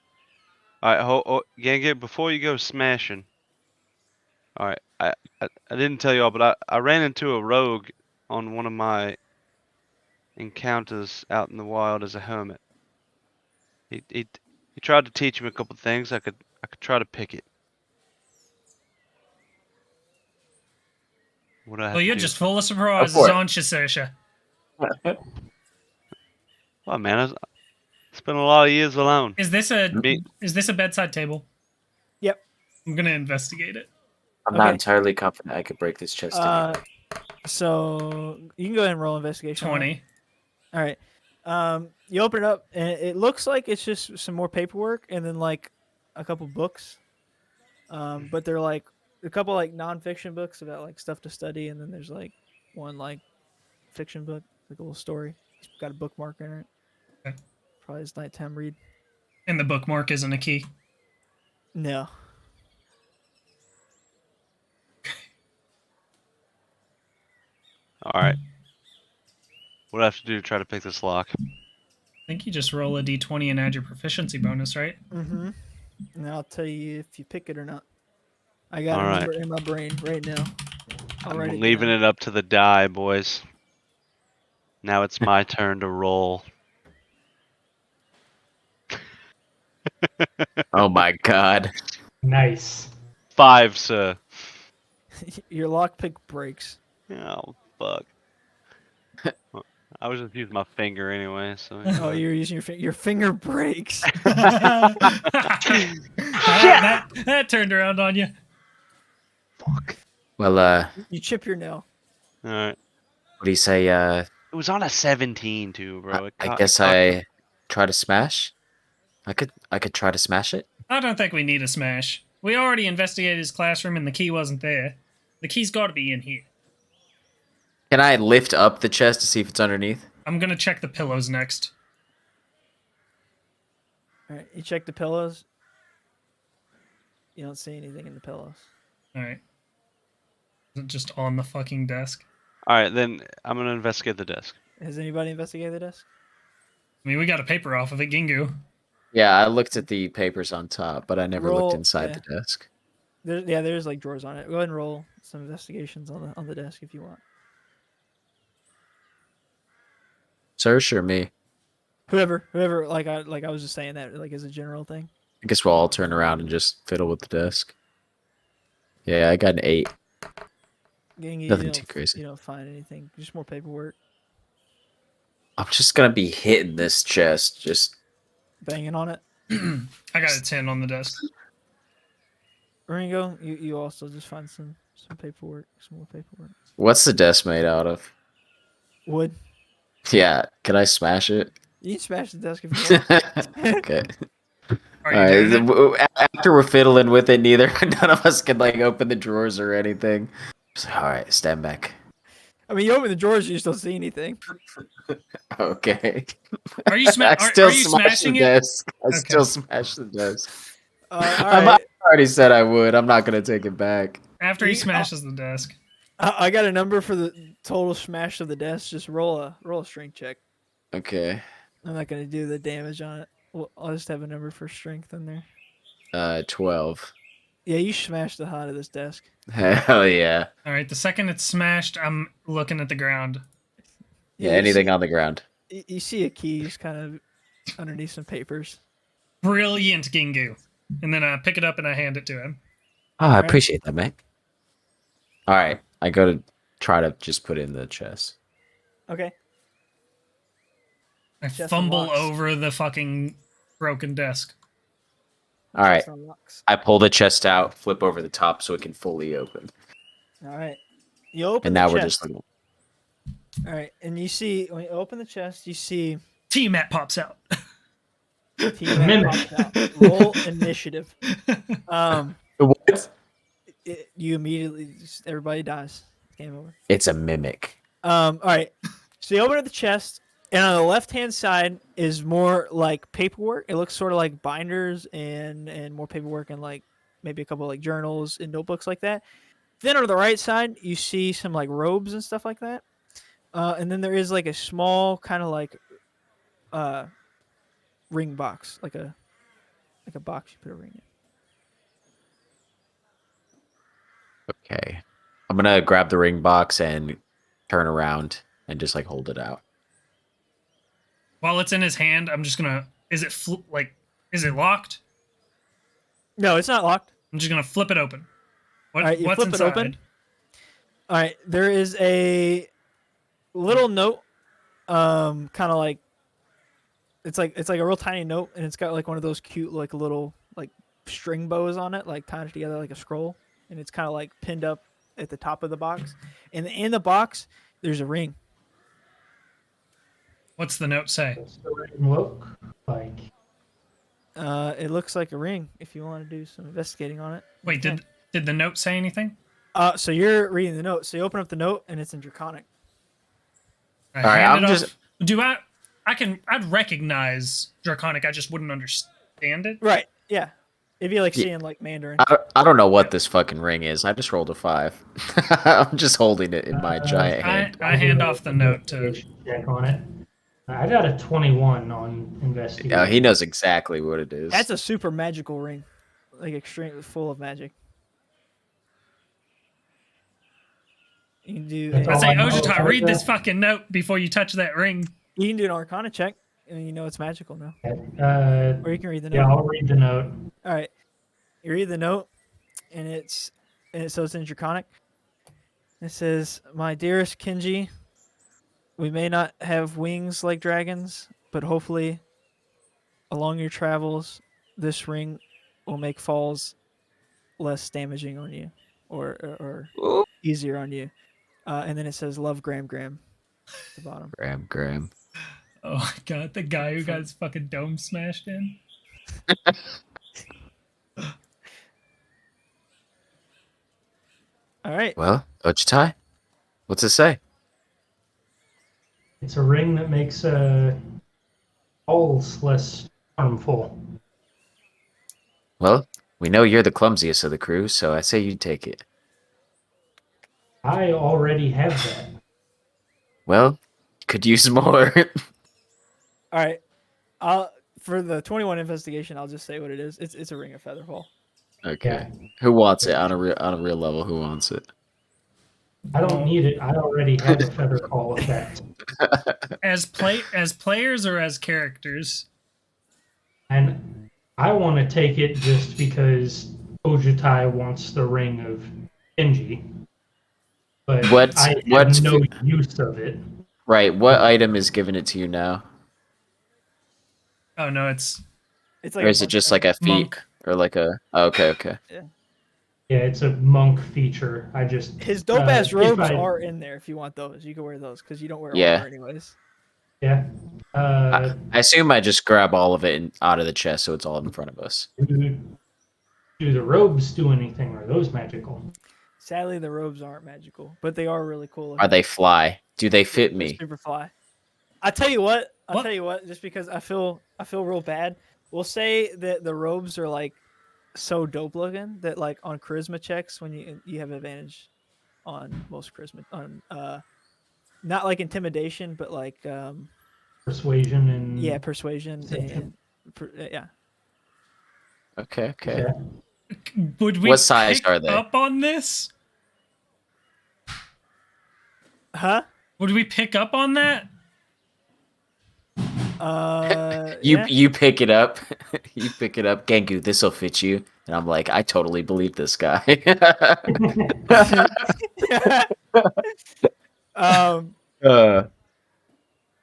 All right, Ganget, before you go smashing. All right, I didn't tell y'all, but I ran into a rogue on one of my encounters out in the wild as a hermit. He tried to teach me a couple things. I could try to pick it. What do I have Well, to you're do? just full of surprises, for it. aren't you, Saoirse? Well, man, I spent a lot of years alone. Is this a Me- bedside table? Yep. I'm gonna investigate it. I'm not Okay. entirely confident I could break this chest. So you can go ahead and roll investigation. on it. 20. All right. You open it up, and it looks like it's just some more paperwork, and then like a couple books. But they're like a couple like nonfiction books about like stuff to study, and then there's like one like fiction book, like a little story. It's got a bookmark in it. Okay. Probably his nighttime read. And the bookmark isn't a key. No. All right. What do I have to do to try to pick this lock? I think you just roll a d20 and add your proficiency bonus, right? Mm-hmm. And I'll tell you if you pick it or not. I got All a right. number in my brain right now. I'll write I'm leaving down. it up to the die, boys. Now it's my turn to roll. Oh my god. Nice. 5, sir. Your lockpick breaks. Oh, fuck. I was just using my finger anyway, so. Oh, you're using your finger. Your finger breaks. that turned around on you. Fuck. Well, You chip your nail. Alright. what do you say? It was on a 17 too, bro. I guess I try to smash. I could try to smash it. I don't think we need a smash. We already investigated his classroom and the key wasn't there. The key's got to be in here. Can I lift up the chest to see if it's underneath? I'm gonna check the pillows next. All right, you check the pillows. You don't see anything in the pillows. All right. Is it just on the fucking desk? Alright, then I'm gonna investigate the desk. Has anybody investigated the desk? I mean, we got a paper off of it, Gingu. Yeah, I looked at the papers on top, but I never Roll- looked inside yeah. the desk. There's like drawers on it. Go ahead and roll some investigations on the desk if you want. Search or me? Whoever, like I was just saying that like as a general thing. I guess we'll all turn around and just fiddle with the desk. Yeah, I got an 8. Genji, Nothing too crazy. You don't find anything. Just more paperwork. I'm just gonna be hitting this chest, just Banging on it. I got a 10 on the desk. Ringo, you also just find some paperwork. Some more paperwork. what's the desk made out of? Wood. Yeah, can I smash it? You can smash the desk if you want. Okay. Are you doing it? After we're fiddling with it, none of us can like open the drawers or anything. Just like, all right, stand back. I mean, you open the drawers, you just don't see anything. Okay. Are you, I still are you smash smashing the it? desk. I Okay. still smash the desk. All I right. already said I would. I'm not gonna take it back. After he smashes the desk. I got a number for the total smash of the desk. Just roll a strength check. Okay. I'm not gonna do the damage on it. I'll just have a number for strength in there. 12. Yeah, you smashed the hot of this desk. Hell yeah. All right, the second it's smashed, I'm looking at the ground. Yeah, you anything see, on the ground. You see a key just kind of underneath some papers. Brilliant, Gingu. And then I pick it up and I hand it to him. Oh, I Right. appreciate that, mate. All right, I go to try to just put it in the chest. Okay. I Chest fumble unlocks. over the fucking broken desk. All right, Chest unlocks. I pull the chest out, flip over the top so it can fully open. All right. You open And the now chest. we're just looking. All right, and you see when you open the chest, you see Tiamat pops out. Tiamat Mimic. pops out. Roll initiative. What? You immediately everybody dies. Game over. It's a mimic. All right. So you open up the chest, and on the left-hand side is more like paperwork. It looks sort of like binders and more paperwork and like maybe a couple like journals and notebooks like that. Then on the right side, you see some like robes and stuff like that. And then there is like a small kind of like ring box, like a box you put a ring in. Okay. I'm gonna grab the ring box and turn around and just like hold it out. While it's in his hand, I'm just gonna. Is it locked? No, it's not locked. I'm just gonna flip it open. What, All right, you what's flip inside? it open. All right, there is a little note, kind of like it's like a real tiny note, and it's got like one of those cute like little like string bows on it, like tied together like a scroll, and it's kind of like pinned up at the top of the box. And in the box, there's a ring. What's the note say? What's the ring look like? It looks like a ring. If you want to do some investigating on it. you Wait, can. did the note say anything? So you're reading the note. So you open up the note, and it's in Draconic. I All right, hand I'm it just- off. I'd recognize Draconic. I just wouldn't understand it. Right. Yeah. It'd be like Yeah. seeing like Mandarin. I don't know what this fucking ring is. I just rolled a 5. I'm just holding it in my giant hand. I hand off the note to. Check on it. I got a 21 on investigation. Yeah, he knows exactly what it is. That's a super magical ring, like extremely full of magic. You can do. That's I all say, I know Ojutai, about read this that. fucking note before you touch that ring. You can do an Arcana check, and you know it's magical now. Or you can read the note. Yeah, I'll read the note. All right, you read the note, and so it's in Draconic. It says, "My dearest Kenjii, we may not have wings like dragons, but hopefully, along your travels, this ring will make falls less damaging on you, or easier on you." And then it says, "Love, Graham, Graham," at the bottom. Graham. Oh my god, the guy who got his fucking dome smashed in. All right. Well, Ojutai, what's it say? It's a ring that makes falls less harmful. Well, we know you're the clumsiest of the crew, so I say you take it. I already have that. Well, could use more. All right. For the 21 investigation, I'll just say what it is. It's a ring of featherfall. Okay. Who wants it on a real level? Who wants it? I don't need it. I already have a feather call effect. As players or as characters? And I want to take it just because Ojutai wants the ring of Kenjii. but What's- I have what's no the- use of it. Right. What item is giving it to you now? Oh no, it's It's like Or a is it monk just thing. like a feat monk. or like a? Oh, okay. Yeah, it's a monk feature. I just His dope ass if robes I- are in there if you want those. You can wear those because you don't wear Yeah. armor anyways. yeah. I assume I just grab all of it out of the chest, so it's all in front of us. Do the robes do anything? Are those magical? Sadly, the robes aren't magical, but they are really cool. Are they fly? Do they fit They're me? super fly. I tell you what. I'll What? tell you what. Just because I feel real bad. We'll say that the robes are like so dope looking that like on charisma checks when you have advantage on most charisma on not like intimidation but like Persuasion and yeah persuasion Perception. and yeah. Okay. Yeah. Would we What size pick are they? up on this? Huh? Would we pick up on that? Yeah. You pick it up. You pick it up. Gengu, this'll fit you. And I'm like, I totally believe this guy. um uh,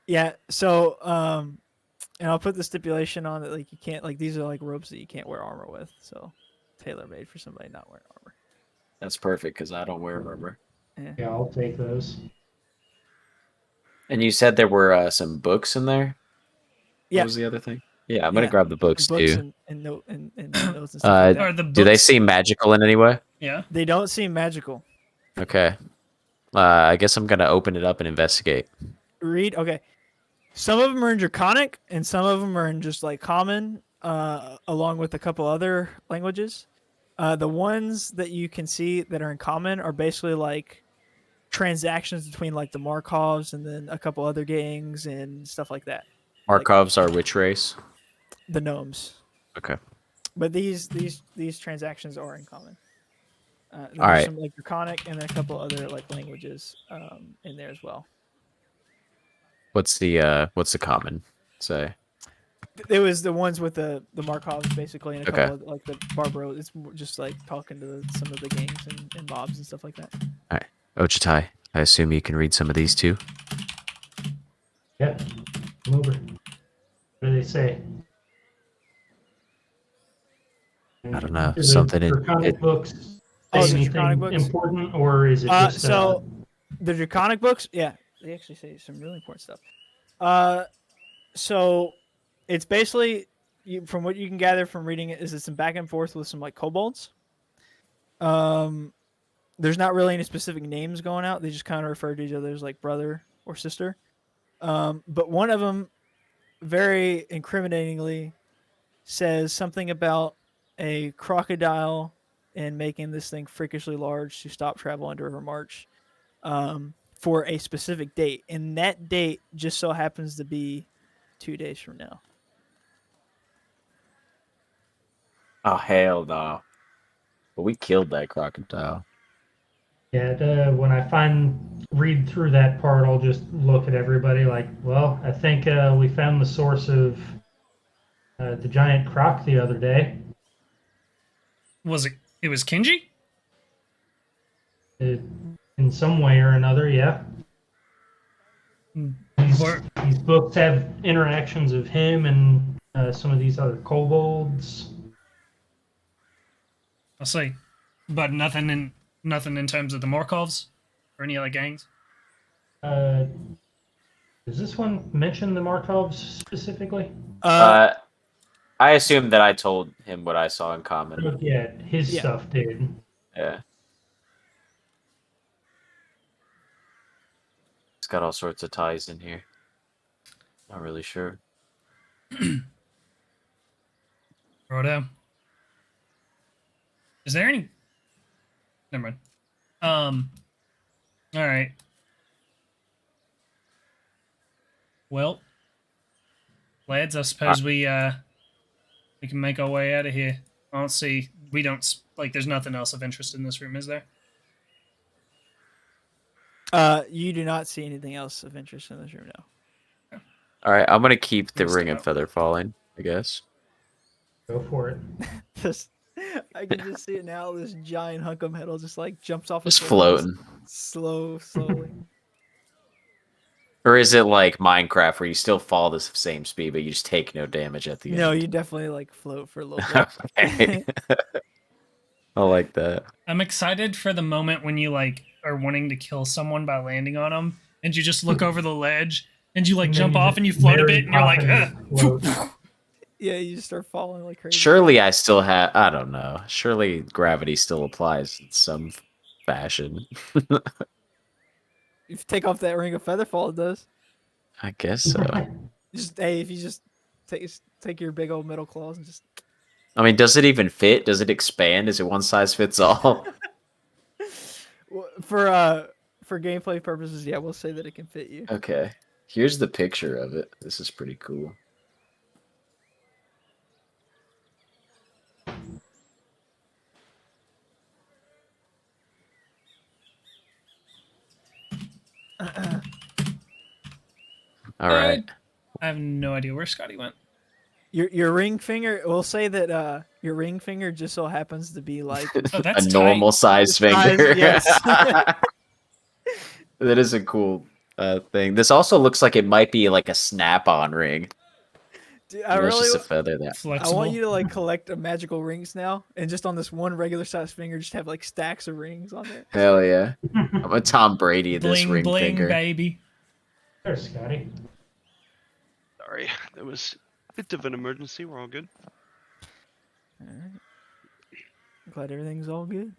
yeah, so and I'll put the stipulation on that like you can't like these are like robes that you can't wear armor with, so tailor made for somebody not wearing armor. that's perfect because I don't wear armor. Yeah, I'll take those. And you said there were some books in there. Yeah. What was the other thing? Yeah, I'm gonna Yeah. grab the books Books too. and notes and stuff like that. Are the books? Do they seem magical in any way? Yeah. They don't seem magical. Okay. I guess I'm gonna open it up and investigate. Read. Okay. Some of them are in Draconic, and some of them are in just like common, along with a couple other languages. The ones that you can see that are in common are basically like transactions between like the Markovs and then a couple other gangs and stuff like that. Markovs are which race? The gnomes. Okay. But these transactions are in common. There's All right. some like Draconic and then a couple other like languages in there as well. What's the common say? It was the ones with the Markovs basically, and a Okay. couple of like the Barbaro. It's just like talking to some of the gangs and mobs and stuff like that. All right. Ojutai, I assume you can read some of these too. Yeah. Come over. What do they say? I don't know, Do the something in Draconic it- books say Oh, the anything Draconic books? important, or is it just So the Draconic books, yeah, they actually say some really important stuff. So it's basically from what you can gather from reading it is it's some back and forth with some like kobolds. There's not really any specific names going out. They just kind of refer to each other as like brother or sister. But one of them, very incriminatingly, says something about a crocodile and making this thing freakishly large to stop travel into Rivermarch for a specific date. And that date just so happens to be 2 days from now. Oh hell no! But we killed that crocodile. Yeah, when I read through that part, I'll just look at everybody like, well, I think we found the source of the giant croc the other day. Was it? It was Kenjii? In some way or another, yeah. These books have interactions of him and some of these other kobolds. I'll say, but nothing in terms of the Markovs or any other gangs. Does this one mention the Markovs specifically? I assume that I told him what I saw in common. Yeah, his Yeah. stuff did. Yeah. It's got all sorts of ties in here. Not really sure. Righto. Is there any? Never mind. All right. Well, lads, I suppose we can make our way out of here. I don't see. We don't like. There's nothing else of interest in this room, is there? You do not see anything else of interest in this room now. All right, I'm gonna keep the Let's ring go. of feather falling, I guess. Go for it. This I can just see it now. This giant hunk of metal just like jumps off. Just its wings, floating. slowly. Or is it like Minecraft where you still fall the same speed, but you just take no damage at the No, end? you definitely like float for a little bit. Okay. I like that. I'm excited for the moment when you like are wanting to kill someone by landing on them, and you just look over the ledge, and you like And then jump you off just and you float a Mary bit, and you're like, Poppins float. Yeah, you just start falling like crazy. Surely I still have. I don't know. Surely gravity still applies in some fashion. If you take off that ring of featherfall, it does. I guess so. Just if you just take your big old metal claws and just. I mean, does it even fit? Does it expand? Is it one size fits all? For gameplay purposes, yeah, we'll say that it can fit you. Okay. Here's the picture of it. This is pretty cool. All right. I have no idea where Scotty went. Your ring finger. We'll say that your ring finger just so happens to be like Oh, that's a normal size finger. Yes. That is a cool thing. This also looks like it might be like a snap-on ring. Dude, It's just a feather there. I Flexible. want you to like collect a magical rings now, and just on this one regular size finger, just have like stacks of rings on there. Hell yeah. I'm a Tom Brady of this bling ring bling, finger. baby. There's Scotty. Sorry, there was a bit of an emergency. We're all good. All right. Glad everything's all good.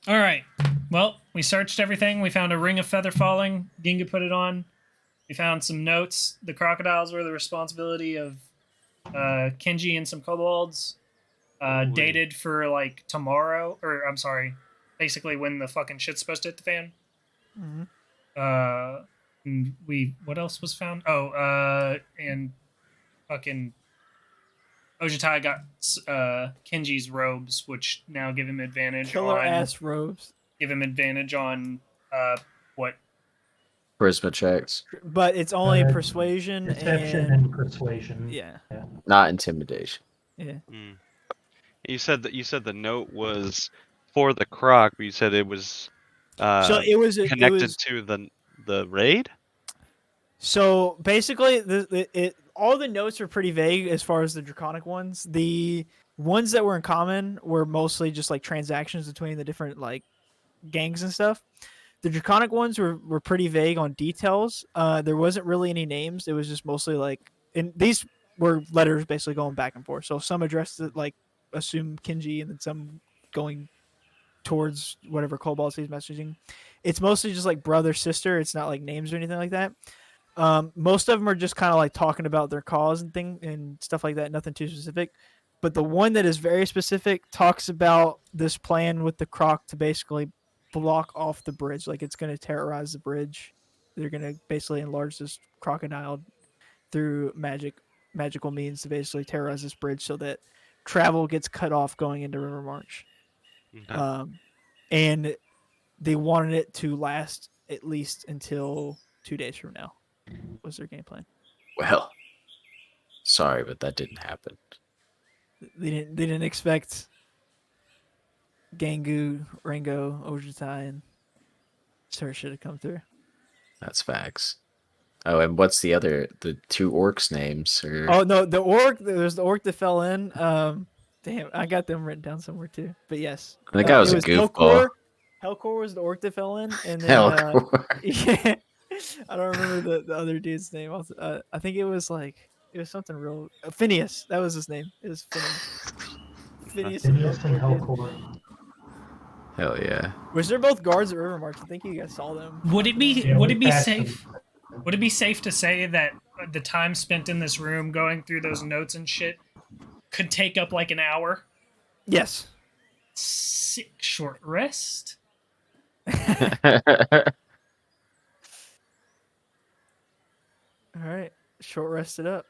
All right. Well, we searched everything. We found a ring of feather falling. Ginga put it on. We found some notes. The crocodiles were the responsibility of Kenjii and some kobolds. Dated for like tomorrow, or I'm sorry, basically when the fucking shit's supposed to hit the fan. Mm-hmm. And what else was found? And fucking Ojutai got Kenji's robes, which now give him advantage Killer on ass robes. give him advantage on what Charisma checks, But it's only Uh, persuasion Deception and persuasion. yeah. not intimidation. Yeah. You said the note was for the croc, but you said it was So it was connected to the raid. So basically, all the notes are pretty vague as far as the draconic ones. The ones that were in common were mostly just like transactions between the different like gangs and stuff. The draconic ones were pretty vague on details. There wasn't really any names. It was just mostly like, and these were letters basically going back and forth. So some addressed it like assume Kenjii, and then some going towards whatever Kobold he's messaging. It's mostly just like brother sister. It's not like names or anything like that. Most of them are just kind of like talking about their cause and stuff like that. Nothing too specific. But the one that is very specific talks about this plan with the croc to basically block off the bridge. Like it's going to terrorize the bridge. They're going to basically enlarge this crocodile through magical means to basically terrorize this bridge so that travel gets cut off going into Rivermarch. Okay. And they wanted it to last at least until 2 days from now. Was their game plan? Well, sorry, but that didn't happen. They didn't expect Gangu, Ringo, Ojutai, and Saoirse to come through. That's facts. Oh, and what's the two orcs' names? Or... Oh no, the orc. There's the orc that fell in. Damn, I got them written down somewhere too. But yes, That guy was a goofball. Helcor was the orc that fell in, and then Helcor. yeah, I don't remember the other dude's name. I think it was something real. Phineas. That was his name. It was Phineas. Phineas and Helcor. Hell yeah. Was they're both guards at Rivermarch? I think you guys saw them. would it be Yeah, would we it be passed safe? them. Would it be safe to say that the time spent in this room going through those notes and shit could take up like an hour? Yes. Sick short rest. All right, short rested up.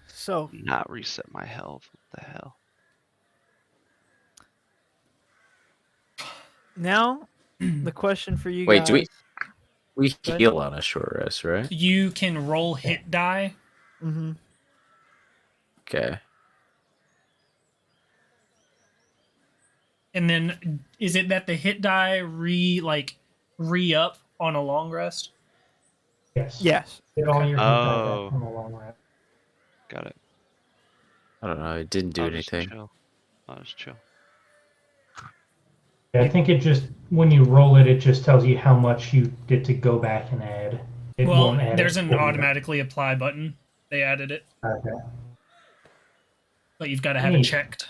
So Not reset my health. What the hell? now the question for you Wait, guys. we Go ahead. heal on a short rest, right? You can roll hit die Mm-hmm. Okay. And then is it that the hit die re-up on a long rest? Yes. Yes. Get all your hit die back Oh, from the long rest. got it. I don't know. It didn't do I'll just anything. chill. I'll just chill. Yeah, I think it just when you roll it, it just tells you how much you get to go back and add. It Well, won't add there's it an for you. automatically apply button. They added it, Okay. but you've got to have it Neat. checked.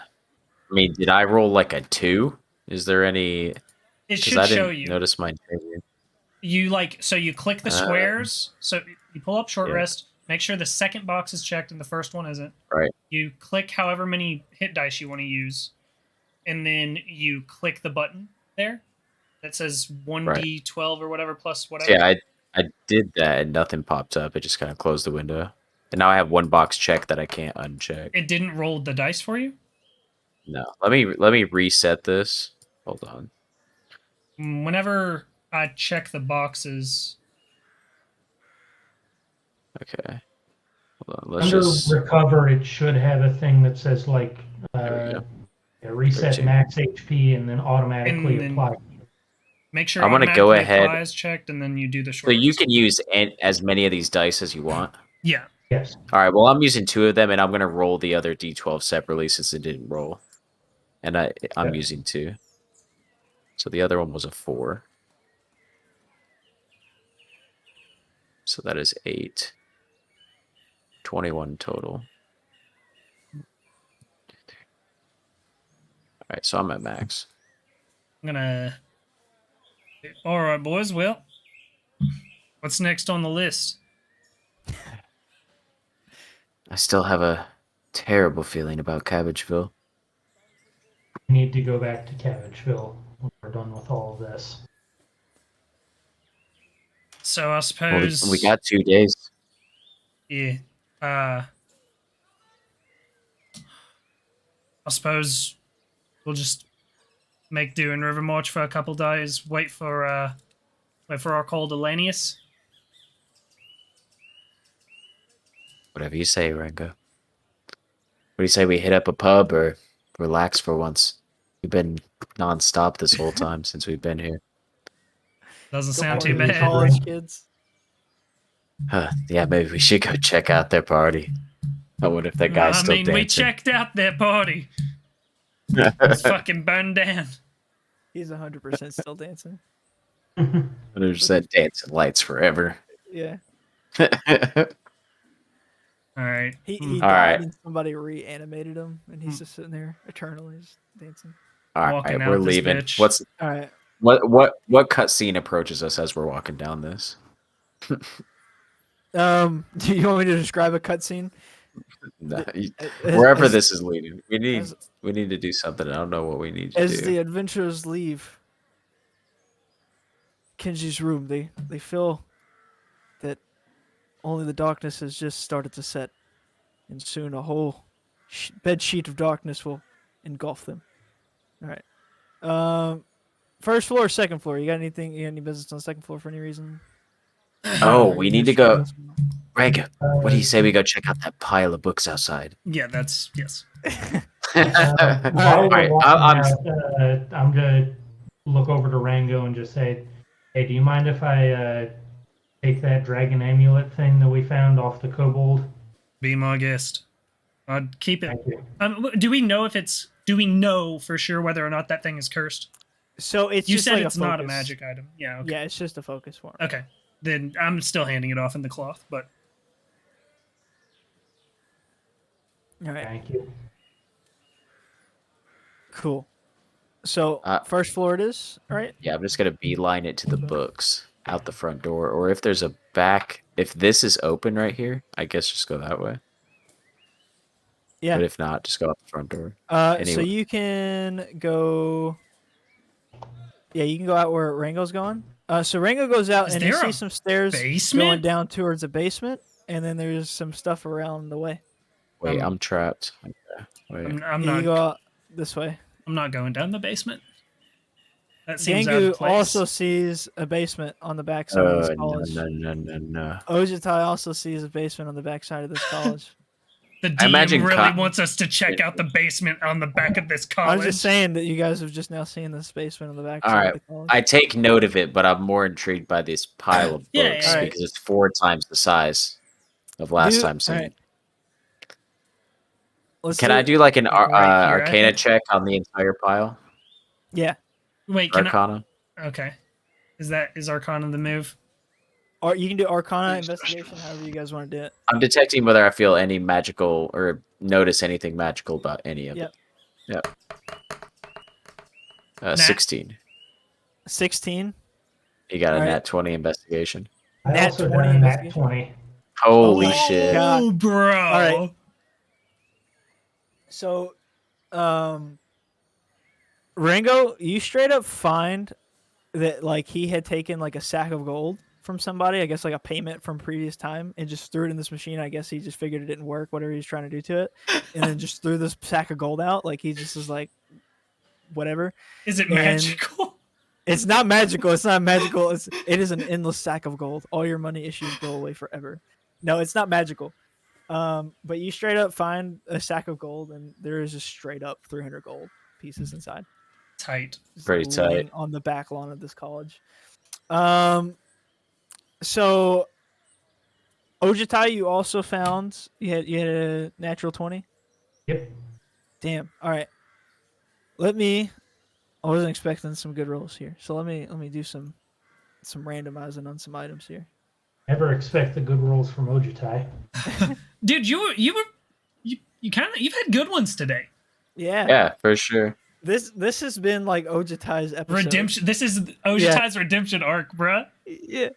I mean, did I roll like a 2? Is there any? It Because should I show didn't you. notice mine changing. You click the squares. So you pull up short Yeah. rest. Make sure the second box is checked and the first one isn't. Right. You click however many hit dice you want to use, and then you click the button there that says 1d12 or whatever plus whatever. Yeah, I did that and nothing popped up. It just kind of closed the window. And now I have one box checked that I can't uncheck. It didn't roll the dice for you? No. Let me reset this. Hold on. Whenever I check the boxes, Okay. Hold on. Let's Under just recover, it should have a thing that says like There we go. reset 13. max HP and then automatically And then- apply. make sure I'm gonna go automatically ahead. apply is checked, and then you do the So short you rest. can use as many of these dice as you want. Yeah. Yes. All right. Well, I'm using 2 of them, and I'm gonna roll the other d12 separately since it didn't roll. And I'm Okay. using 2. So the other one was a 4. So that is 8. 21 total. All right. So I'm at max. I'm gonna. All right, boys. Well, what's next on the list? I still have a terrible feeling about Cabbageville. We need to go back to Cabbageville when we're done with all of this. So I Well, suppose we got 2 days. yeah. I suppose we'll just make do in Rivermarch for a couple days. Wait for our call to Lanius. Whatever you say, Rango. What do you say we hit up a pub or relax for once? We've been nonstop this whole time since we've been here. Doesn't Go sound party too with bad. college kids. Yeah, maybe we should go check out their party. I wonder if that guy's I still mean, we dancing. checked out their party. It's fucking burned down. He's 100% still dancing. 100% dancing lights forever. Yeah. All right. He Hmm. died All right. and somebody reanimated him, and he's just sitting there eternally just dancing. All Walking right, out we're this leaving. bitch. All right. What cutscene approaches us as we're walking down this? Do you want me to describe a cutscene? Nah, As- wherever as- this is leading, we need as- to do something. I don't know what we need to As do. the adventurers leave Kenji's room, they feel that only the darkness has just started to set, and soon a whole bed sheet of darkness will engulf them. All right. First floor or second floor? You got anything? You got any business on the second floor for any reason? Oh, Or we you need to just- go. Greg, what do you say we go check out that pile of books outside? Yeah, that's yes. While All right, we're I'm- walking out, I'm gonna look over to Rango and just say, "Hey, do you mind if I take that dragon amulet thing that we found off the Kobold?" Be my guest. I'd keep it. Thank you. Do we know if it's? Do we know for sure whether or not that thing is cursed? So it's You just said like it's a not a focus. magic item. Yeah. Okay. Yeah, it's just a focus for him. Okay. Then I'm still handing it off in the cloth, but All right. Thank you. Cool. So first floor it is. All right. Yeah, I'm just gonna beeline it to the books out the front door, or if there's a back. If this is open right here, I guess just go that way. Yeah. But if not, just go out the front door. So Anyway. you can go. Yeah, you can go out where Rango's going. So Rango goes out Is and he there a sees some stairs going basement? down towards the basement, and then there's some stuff around the way. Wait, I'm trapped. Okay. Wait. I'm You not. go out this way. I'm not going down the basement. That seems out of Gangu place. also sees a basement on the backside of this No, college. no. Ojutai also sees a basement on the backside of this college. The I imagine DM really co- wants us to check out the basement on the back of this college. I'm just saying that you guys have just now seen this basement on the backside All of right, the college. I take note of it, but I'm more intrigued by this pile of Yeah, books yeah. because it's 4 times the size of last time seen. Alright. Let's Can I do like an Like right here, I Arcana think. check on the entire pile? Yeah. Wait, can Arcana. Okay. Is Arcana the move? Or you can do Arcana investigation, however you guys want to do it. I'm detecting whether I feel any magical or notice anything magical about any of Yep. it. Yep. Nat. 16. 16. You got a Alright. nat 20 investigation. I Nat also 20 got a nat investigation. 20. Holy Oh, shit. God. Oh, bro. Alright. So, Rango, you straight up find that like he had taken like a sack of gold from somebody, I guess like a payment from previous time, and just threw it in this machine. I guess he just figured it didn't work, whatever he's trying to do to it, and then just threw this sack of gold out. Like he just is like, whatever. Is it And- magical? It's not magical. It's not magical. It is an endless sack of gold. All your money issues go away forever. No, it's not magical. But you straight up find a sack of gold, and there is just straight up 300 gold pieces inside. Tight. Just Pretty laying tight. on the back lawn of this college. So Ojutai, you also found you had a natural 20. Yep. Damn. All right. I wasn't expecting some good rolls here, so let me do some randomizing on some items here. Never expect the good rolls from Ojutai. Dude, you've had good ones today. Yeah. Yeah, for sure. This has been like Ojutai's episode. Redemption. This is Ojutai's redemption arc, bruh. Yeah.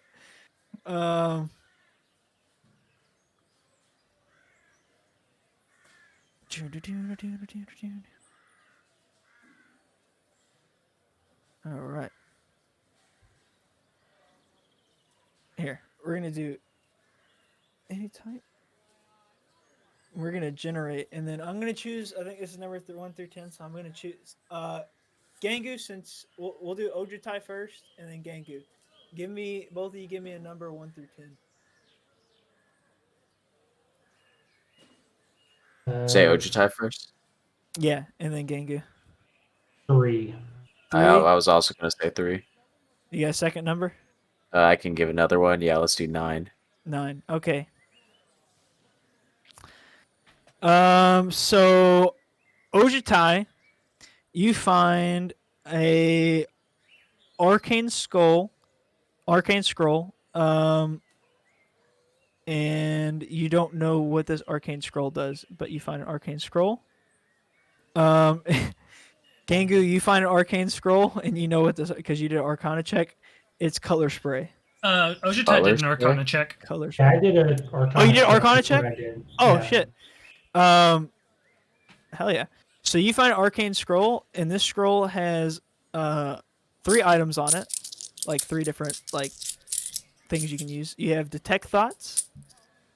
All right. Here, we're gonna do any type. We're gonna generate, and then I'm gonna choose. I think this is number 1 through 10, so I'm gonna choose Gangu. Since we'll do Ojutai first, and then Gangu. Both of you give me a number 1 through 10. Say Ojutai first. Yeah, and then Gangu. 3. I was also going to say 3. You got a second number? I can give another one. Yeah, let's do 9. 9. Okay. So Ojutai, you find a arcane scroll, and you don't know what this arcane scroll does, but you find an arcane scroll. Gangu, you find an arcane scroll, and you know what this, because you did an Arcana check. It's color spray. Ojutai did an Arcana check. Color Yeah, spray. I did an Arcana. Oh, you did an Arcana That's what check? I did. Oh Yeah. shit. Hell yeah. So you find an arcane scroll, and this scroll has 3 items on it, like 3 different like things you can use. You have detect thoughts,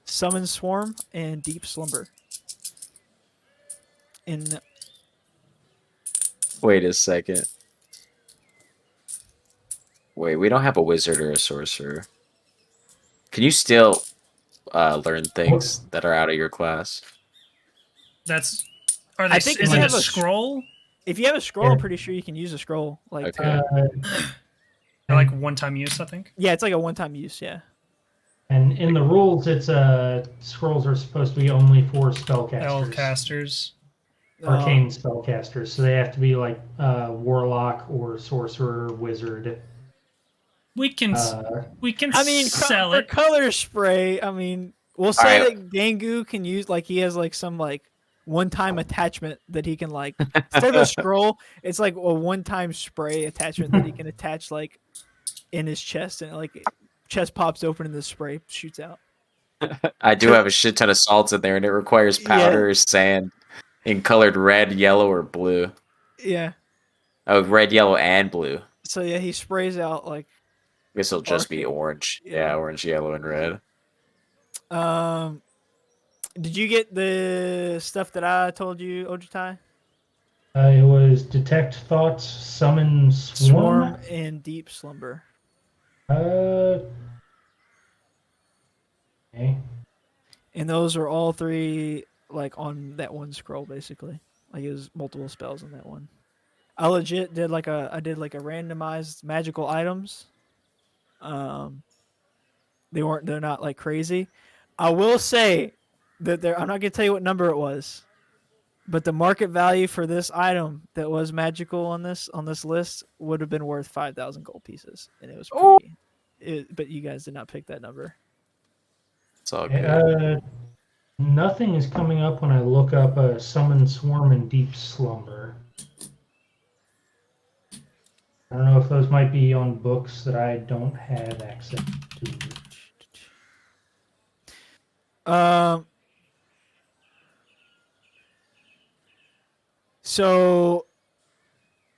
summon swarm, and deep slumber. In Wait a second. Wait, we don't have a wizard or a sorcerer. Can you still learn things that are out of your class? Are they? I think Is if it you a have a scroll? if you have a scroll, I'm pretty sure you can use a scroll. Like Okay. Like one-time use, I think. yeah, it's like a one-time use. Yeah. And in the rules, it's scrolls are supposed to be only for spellcasters, Spellcasters. arcane spellcasters. So they have to be like warlock or sorcerer, wizard. We can I mean, sell for it. color spray. I mean, we'll say Alright. that Gangu can use like he has like some like one-time attachment that he can like instead of a scroll, it's like a one-time spray attachment that he can attach like in his chest, and like chest pops open and the spray shoots out. I do have a shit ton of salts in there, and it requires powder or sand in colored red, yellow, or blue. Yeah. Oh, red, yellow, and blue. So yeah, he sprays out like I guess it'll just be Arcane. orange. Yeah. Yeah, orange, yellow, and red. Did you get the stuff that I told you, Ojutai? It was was detect thoughts, summon Swarm and deep slumber. Okay. And those are all three like on that one scroll, basically. Like it was multiple spells on that one. I legit did like a randomized magical items. They're not like crazy. I will say that I'm not gonna tell you what number it was, but the market value for this item that was magical on this list would have been worth 5,000 gold pieces, and it was pretty. But you guys did not pick that number. It's all good. Nothing is coming up when I look up a summon, swarm, and deep slumber. I don't know if those might be on books that I don't have access to. So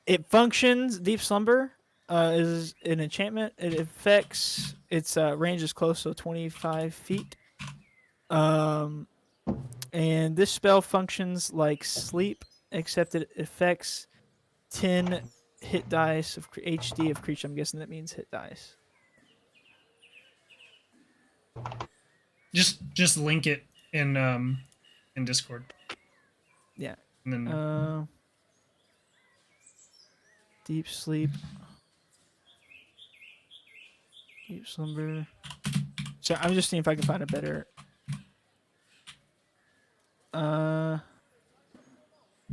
it functions. Deep slumber is an enchantment. It affects its range is close, so 25 feet. And this spell functions like sleep, except it affects 10 hit dice of HD of creature. I'm guessing that means hit dice. Just link it in Discord. Yeah. And then deep sleep. Deep slumber. So I'm just seeing if I can find a better.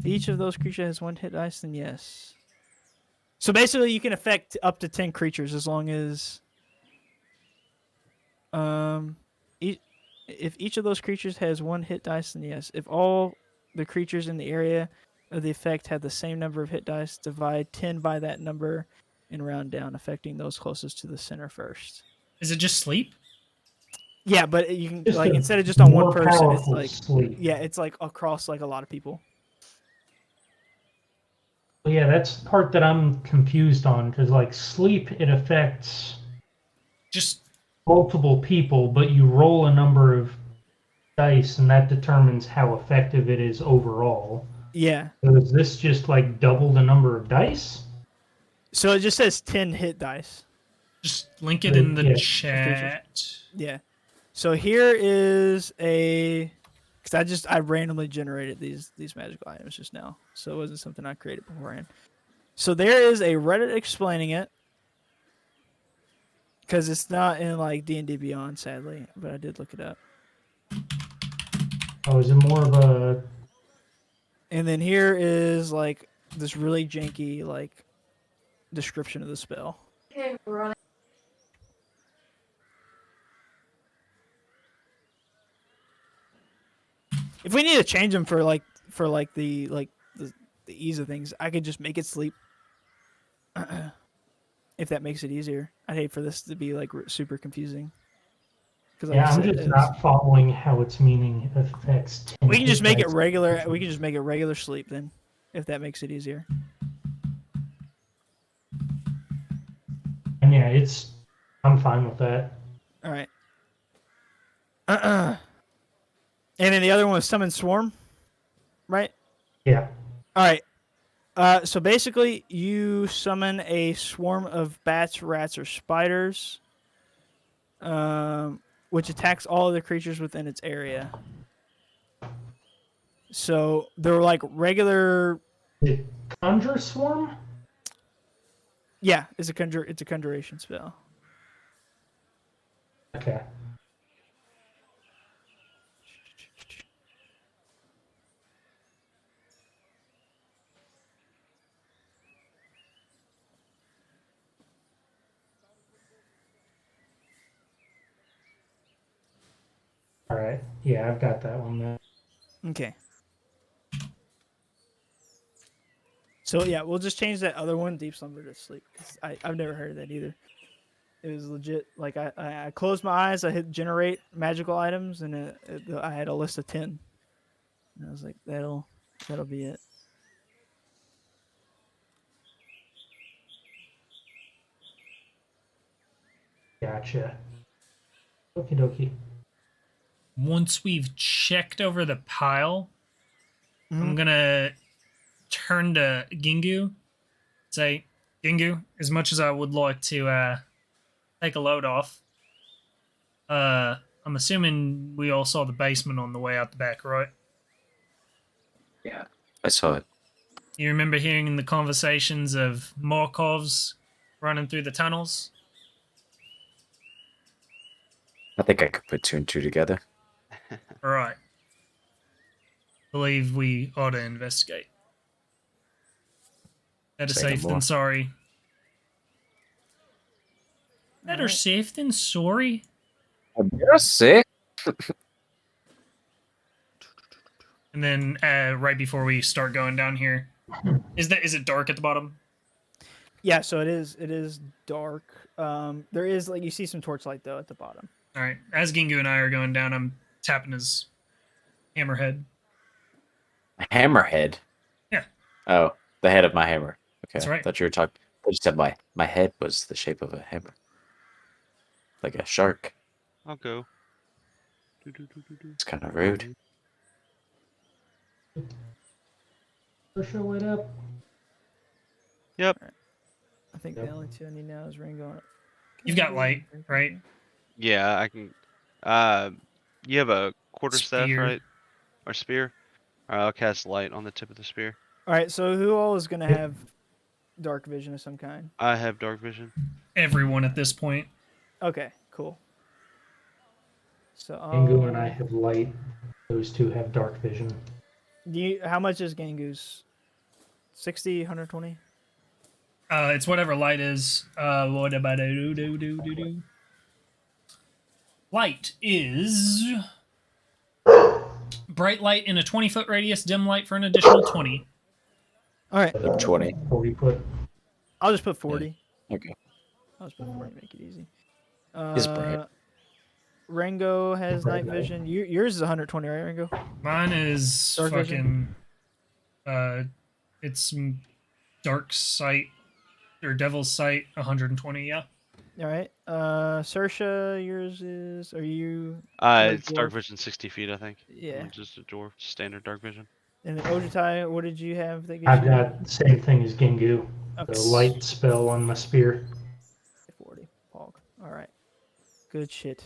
Each of those creatures has one hit dice, then yes. So basically, you can affect up to 10 creatures as long as if each of those creatures has one hit dice, then yes. If all the creatures in the area of the effect have the same number of hit dice, divide 10 by that number and round down, affecting those closest to the center first. is it just sleep? Yeah, but you can Just like a instead of just on one more person, it's powerful like sleep. yeah, it's like across like a lot of people. Well, yeah, that's the part that I'm confused on because, like, sleep it affects Just multiple people, but you roll a number of dice, and that determines how effective it is overall. Yeah. So is this just like double the number of dice? So it just says 10 hit dice. just link it in the Yeah. chat. Yeah. So here is a because I randomly generated these magical items just now, so it wasn't something I created beforehand. So there is a Reddit explaining it because it's not in like D&D Beyond, sadly, but I did look it up. Oh, is it more of a? And then here is like this really janky like description of the spell. Okay, we're on. If we need to change them for the ease of things, I could just make it sleep. If that makes it easier, I'd hate for this to be like super confusing. Like Yeah, I'm just not following how its meaning affects. We can just make it regular. We can just make it regular sleep then, if that makes it easier. And yeah, I'm fine with that. All right. And then the other one was summon swarm, right? Yeah. All right. So basically, you summon a swarm of bats, rats, or spiders, which attacks all of the creatures within its area. So they're like regular. The conjure swarm? Yeah, it's a conjuration spell. Okay. All right. Yeah, I've got that one then. Okay. So yeah, we'll just change that other one, deep slumber, to sleep. I've never heard of that either. It was legit. Like I closed my eyes, I hit generate magical items, and I had a list of 10. And I was like, that'll be it. Gotcha. Okie dokie. Once we've checked over the pile, Mhm. I'm gonna turn to Gingu. Say, Gingu, as much as I would like to take a load off, I'm assuming we all saw the basement on the way out the back, right? Yeah, I saw it. You remember hearing the conversations of Markovs running through the tunnels? I think I could put 2 and 2 together. Right. Believe we ought to investigate. Better Say no safe than more. sorry. Better Alright. safe than sorry? You're sick. And then right before we start going down here, is it dark at the bottom? Yeah, so it is dark. There is like you see some torchlight though at the bottom. All right. As Gingu and I are going down, I'm tapping his hammerhead. Hammerhead? Yeah. Oh, the head of my hammer. Okay. That's right. I thought you were talking. I just said my head was the shape of a hammer. Like a shark. I'll go. It's kind of rude. Show it up. Yep. I think the only two I need now is Ringo. And You've got light, right? Yeah, I can. You have a quarterstaff, Spear. right? Or spear? Alright, I'll cast light on the tip of the spear. All right, so who all is gonna have dark vision of some kind? I have dark vision. Everyone at this point. Okay, cool. So Gingu and I have light. Those two have dark vision. how much is Gangu's? 60, 120? It's whatever light is. What about light is bright light in a 20-foot radius, dim light for an additional 20. All right, 20. 40 foot. I'll just put 40. Okay. I'll just put 40 to make it easy. It's bright. Ringo has Bright night light. vision. Yours is 120, right, Ringo? Mine is Dark fucking. vision? It's dark sight or devil's sight, 120. Yeah. All right. Sersha, yours is. Are you? It's dark dwarf? vision 60 feet, I think. Yeah. I'm just a dwarf, standard dark vision. And then Ojutai, what did you have that gets I've you? got the same thing as Gingu. Okay. The light spell on my spear. 40. Pog. All right. Good shit.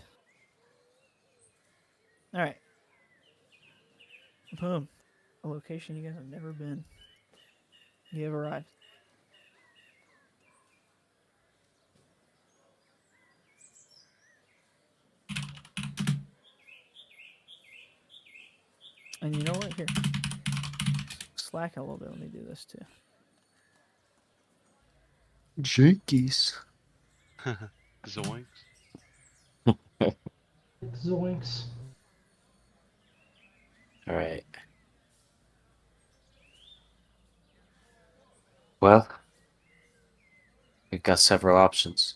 All right. Boom. A location you guys have never been. You have arrived. And you know what? Here. Slack a little bit. Let me do this too. Jinkies. Zoinks. Zoinks. All right. Well, we've got several options.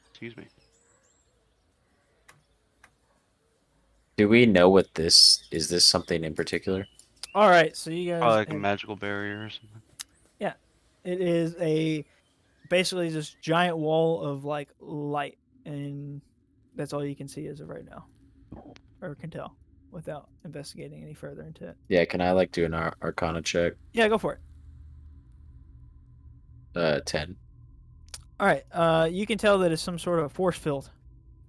Excuse me. Do we know what this is? This something in particular? All right. So you guys. Probably like a have- magical barrier or something. It is basically this giant wall of like light, and that's all you can see as of right now, or can tell without investigating any further into it. Yeah. Can I like do an Arcana check? Yeah, go for it. 10. All right. You can tell that it's some sort of force field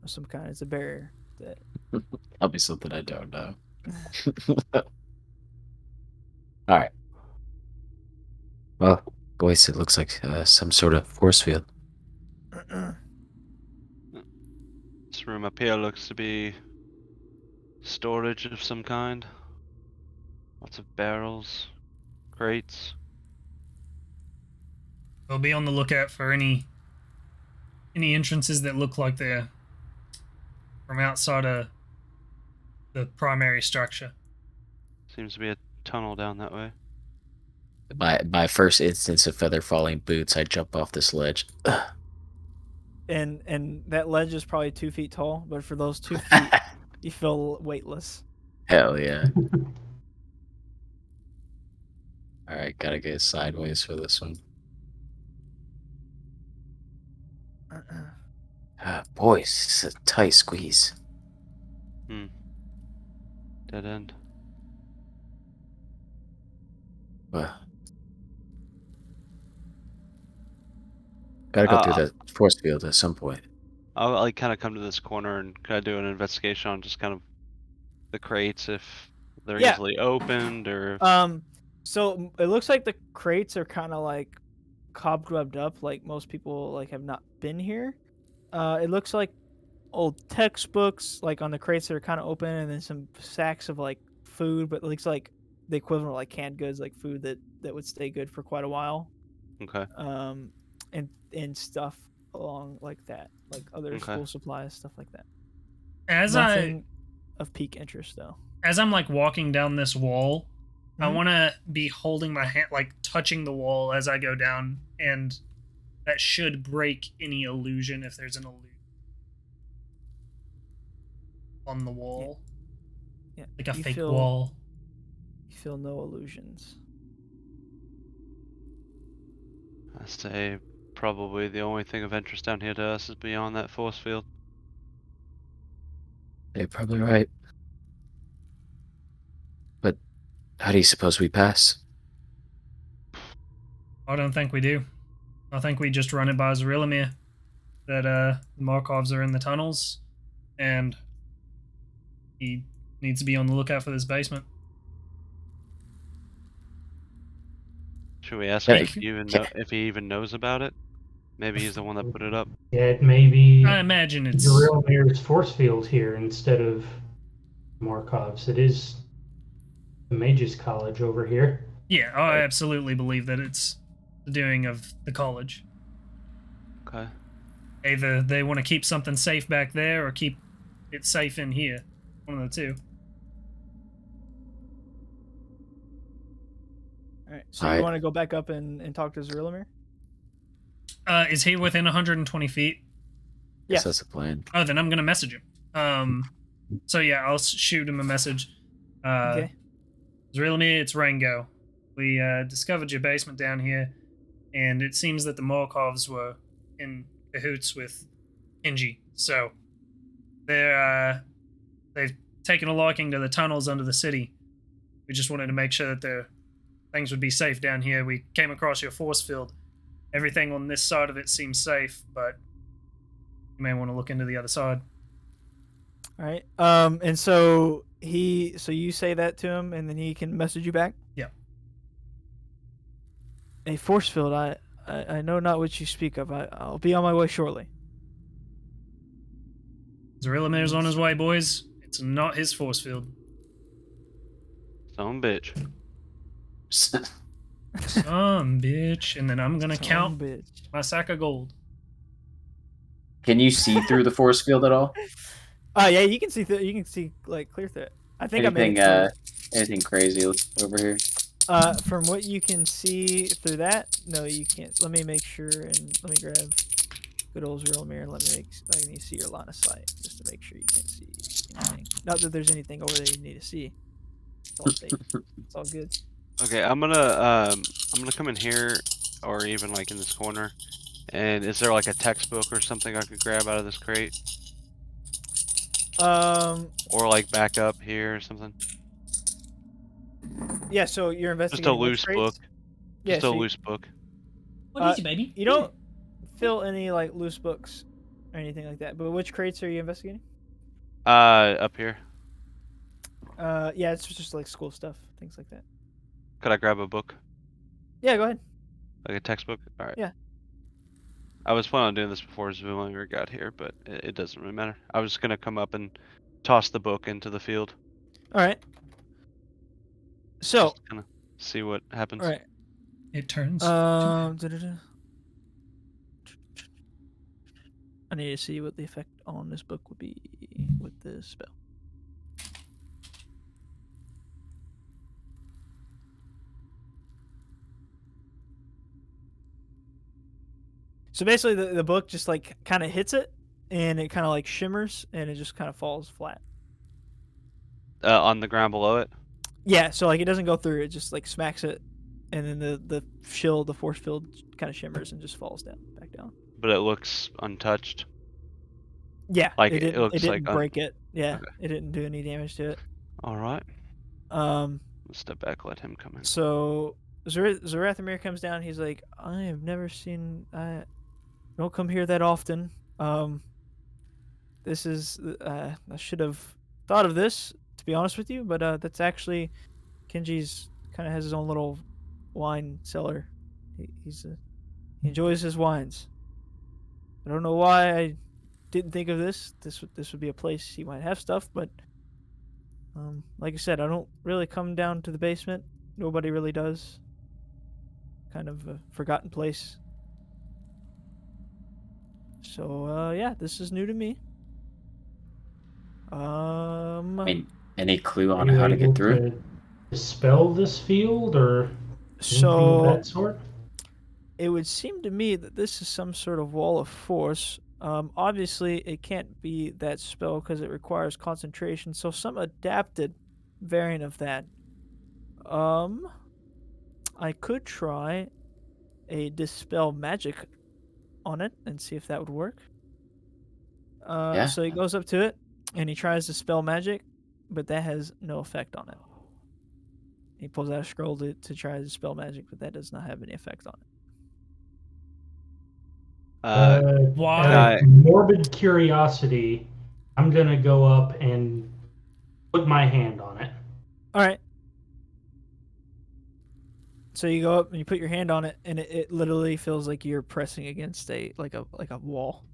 of some kind. It's a barrier that. That'll be something I don't know. All right. Well, boys, it looks like some sort of force field. This room up here looks to be storage of some kind. Lots of barrels, crates. We'll be on the lookout for any entrances that look like they're from outside of the primary structure. Seems to be a tunnel down that way. My first instance of feather falling boots, I jump off this ledge. And that ledge is probably 2 feet tall, but for those 2 feet, you feel weightless. Hell yeah. All right, gotta get sideways for this one. Boys, this is a tight squeeze. Dead end. Gotta go through Uh, the force field at some point. I'll like kind of come to this corner and kind of do an investigation on just kind of the crates if they're Yeah. easily opened or. So it looks like the crates are kind of like cobwebbed up, like most people like have not been here. It looks like old textbooks, like on the crates that are kind of open, and then some sacks of like food, but it looks like the equivalent of like canned goods, like food that would stay good for quite a while. Okay. And stuff along like that, like other Okay. school supplies, stuff like that. As Nothing of peak interest though. as I'm like walking down this wall, I Mhm. want to be holding my hand, like touching the wall as I go down, and that should break any illusion if there's an illusion on the wall, Yeah. like a You fake feel- wall. You feel no illusions. I say probably the only thing of interest down here to us is beyond that force field. You're probably right. But how do you suppose we pass? I don't think we do. I think we just run it by Zarilamir that the Markovs are in the tunnels, and he needs to be on the lookout for this basement. Should we ask Yeah, him if he even knows about it? Maybe he's the one that put it up. Yeah, it may be I imagine it's Zarilamir's force field here instead of Markov's. It is the Mages College over here. yeah. I absolutely believe that it's the doing of the college. Okay. Either they want to keep something safe back there or keep it safe in here. One of the two. All right. So All you right. want to go back up and talk to Zarilamir? Is he within 120 feet? Yes. Yes, that's the plan. Oh, then I'm gonna message him. So yeah, I'll shoot him a message. Okay. Zarilamir, it's Rango. We discovered your basement down here, and it seems that the Markovs were in cahoots with Kenjii. So they've taken a liking to the tunnels under the city. We just wanted to make sure that their things would be safe down here. We came across your force field. Everything on this side of it seems safe, but you may want to look into the other side. All right. And so you say that to him, and then he can message you back. Yeah. A force field. I know not what you speak of. I'll be on my way shortly. Zarilamir's on his way, boys. It's not his force field. Some bitch. Some bitch. And then I'm gonna count Bitch. my sack of gold. Can you see through the force field at all? Oh yeah, you can see you can see like clear through it. I think Anything, I made it anything crazy over here? from what you can see through that, no, you can't. Let me make sure, and let me grab good old Zarilamir, and let me see your line of sight, just to make sure you can't see anything. Not that there's anything over there you need to see. It's all safe. It's all good. Okay, I'm gonna come in here, or even like in this corner. And is there like a textbook or something I could grab out of this crate? Or like back up here or something? Yeah, so you're investigating Just a loose book. Yeah, Just a loose book. What is it, baby? You don't fill any like loose books or anything like that. But which crates are you investigating? Up here. Yeah, it's just like school stuff, things like that. Could I grab a book? Yeah, go ahead. Like a textbook? Alright. Yeah. I was planning on doing this before Zoomer got here, but it doesn't really matter. I was gonna come up and toss the book into the field. Alright. So, Just kinda see what happens. alright. It turns. Da-da-da. I need to see what the effect on this book would be with this spell. So basically, the book just like kind of hits it, and it kind of like shimmers, and it just kind of falls flat. On the ground below it? Yeah, so like it doesn't go through; it just like smacks it, and then the force field, kind of shimmers and just falls back down. But it looks untouched. Yeah, Like, it it didn't, looks like break it. Yeah, okay. It didn't do any damage to it. Alright. Let's Step back, let him come in. So Zarathimir comes down. He's like, I have never seen. I don't come here that often. This is. I should have thought of this, to be honest with you, but that's actually Kenjii's. Kind of has his own little wine cellar. He enjoys his wines. I don't know why I didn't think of this. This would be a place he might have stuff, but like I said, I don't really come down to the basement. Nobody really does. Kind of a forgotten place. So yeah, this is new to me. I mean, any clue Are on you how to able get through? to dispel this field or anything of So that sort? it would seem to me that this is some sort of wall of force. Obviously, it can't be that spell because it requires concentration. So some adapted variant of that. I could try a dispel magic on it and see if that would work. Yeah. So he goes up to it and he tries to spell magic, but that has no effect on it. He pulls out a scroll to try to spell magic, but that does not have any effect on it. Why? Out of morbid curiosity, I'm gonna go up and put my hand on it. All right. So you go up and you put your hand on it, and it literally feels like you're pressing against a wall.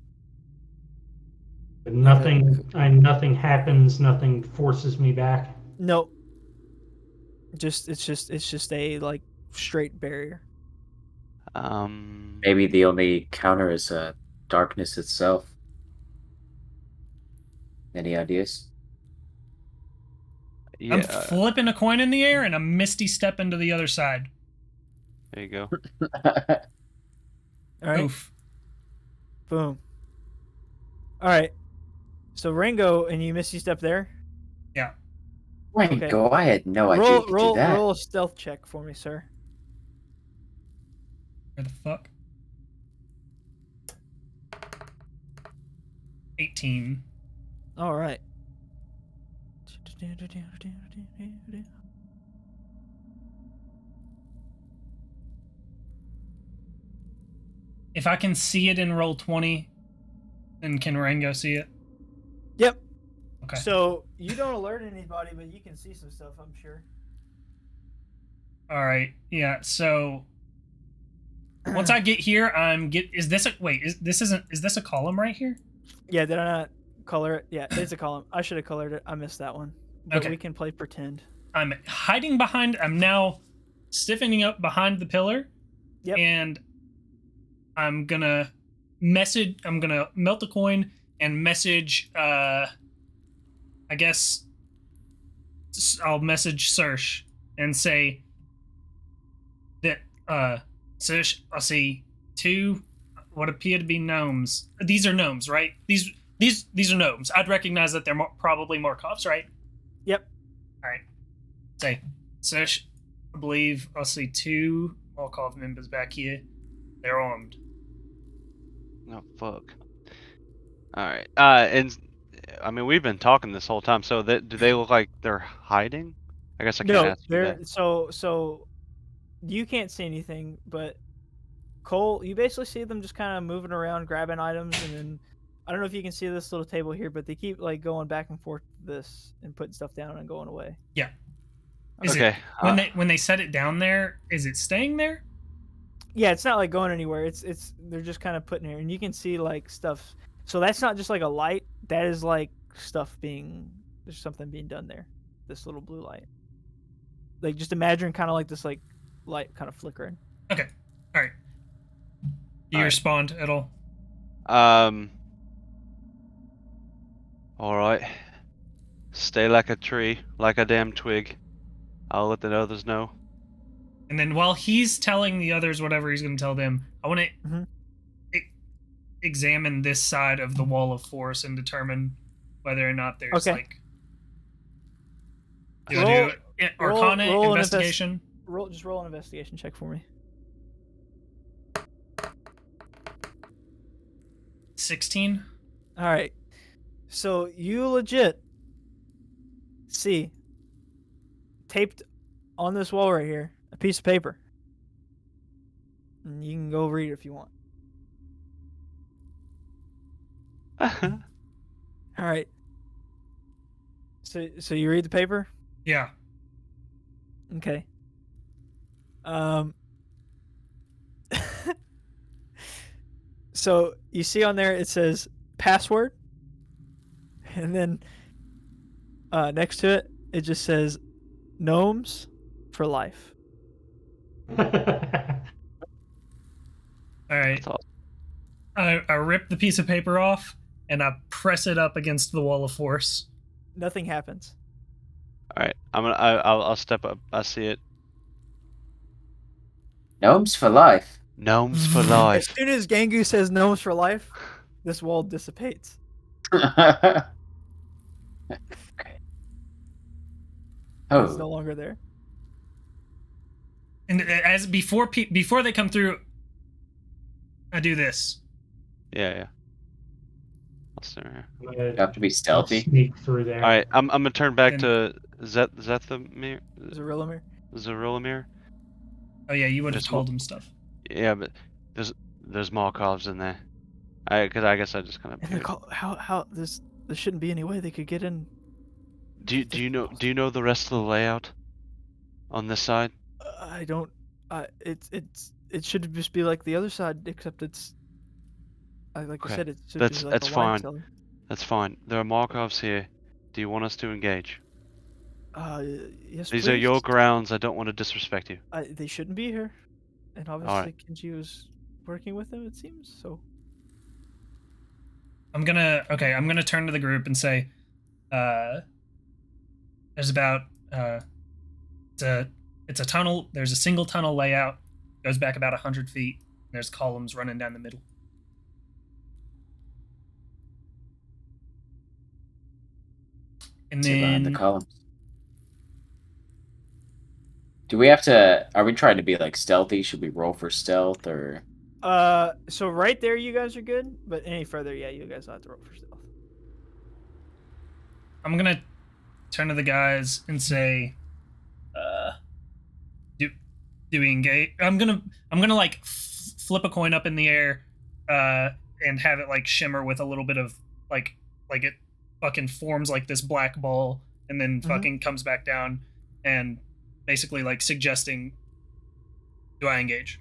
But nothing happens. Nothing forces me back. Nope. It's just a like straight barrier. Maybe the only counter is darkness itself. Any ideas? Yeah. I'm flipping a coin in the air and a misty step into the other side. There you go. All right. Oof. Boom. All right. So Rango and you misty step there. Yeah. Rango, I had no idea you could do that. Roll a stealth check for me, sir. Where the fuck? 18. All right. If I can see it in roll 20, then can Rango see it? Yep. Okay. So you don't alert anybody, but you can see some stuff, I'm sure. All right. Yeah. So once I get here, is this a column right here? Yeah, did I not color it? Yeah, it's a column. I should have colored it. I missed that one. But Okay. we can play pretend. I'm hiding behind. I'm now stiffening up behind the pillar. Yep. And I'm gonna melt the coin and message. I guess I'll message Sersh and say that Sersh, I see two what appear to be gnomes. These are gnomes, right? These are gnomes. I'd recognize that they're probably Markovs, right? Yep. All right. Say, Sersh, I believe I see two Markov members back here. They're armed. Oh fuck. All right. And I mean, we've been talking this whole time. So do they look like they're hiding? I guess I can't ask you that. So you can't see anything, but Cole, you basically see them just kind of moving around, grabbing items, and then I don't know if you can see this little table here, but they keep like going back and forth to this and putting stuff down and going away. Yeah. Okay. When they set it down there, is it staying there? Yeah, it's not like going anywhere. It's they're just kind of putting here, and you can see like stuff. So that's not just like a light. That is like there's something being done there. This little blue light. Like just imagine kind of like this like light kind of flickering. Okay. All right. Do you respond at all? All right. Stay like a tree, like a damn twig. I'll let the others know. And then while he's telling the others whatever he's going to tell them, I want to examine this side of the wall of force and determine whether or not there's like. Do I do Arcana investigation? Just roll an investigation check for me. 16. All right. So you legit see taped on this wall right here a piece of paper. And you can go read it if you want. All right. So you read the paper? Yeah. Okay. So you see on there it says password, and then next to it it just says gnomes for life. All right. That's all. I rip the piece of paper off and I press it up against the wall of force. Nothing happens. All right, I'll step up. I see it. Gnomes for life. Gnomes for As life. soon as Gangu says gnomes for life, this wall dissipates. Oh, It's no longer there. And as before they come through, I do this. Yeah. I'll stay right here. you have to be stealthy. Sneak through there. All right, I'm gonna turn back And- to Zethimir. Zarilamir. Zarilamir. Oh yeah, you would have There's told him stuff. Yeah, but there's Markovs in there. I guess I just kind of. And they're how this shouldn't be any way they could get in. Do you know the rest of the layout on this side? I don't. It should just be like the other side, except it's. Like Okay, I said, it should that's- be like that's a wine fine. cellar. That's fine. There are Markovs here. Do you want us to engage? Yes, These are please. your grounds. I don't want to disrespect you. They shouldn't be here, and obviously Kenjii was working with them. It seems so. I'm gonna turn to the group and say, there's about it's a tunnel. There's a single tunnel layout. Goes back about 100 feet. There's columns running down the middle. And Sit behind the then columns. Do we have to? Are we trying to be like stealthy? Should we roll for stealth or? So right there, you guys are good, but any further, yeah, you guys will have to roll for stealth. I'm gonna turn to the guys and say, do we engage? I'm gonna like flip a coin up in the air, and have it like shimmer with a little bit of like it fucking forms like this black ball and then fucking comes back down, and basically like suggesting, do I engage?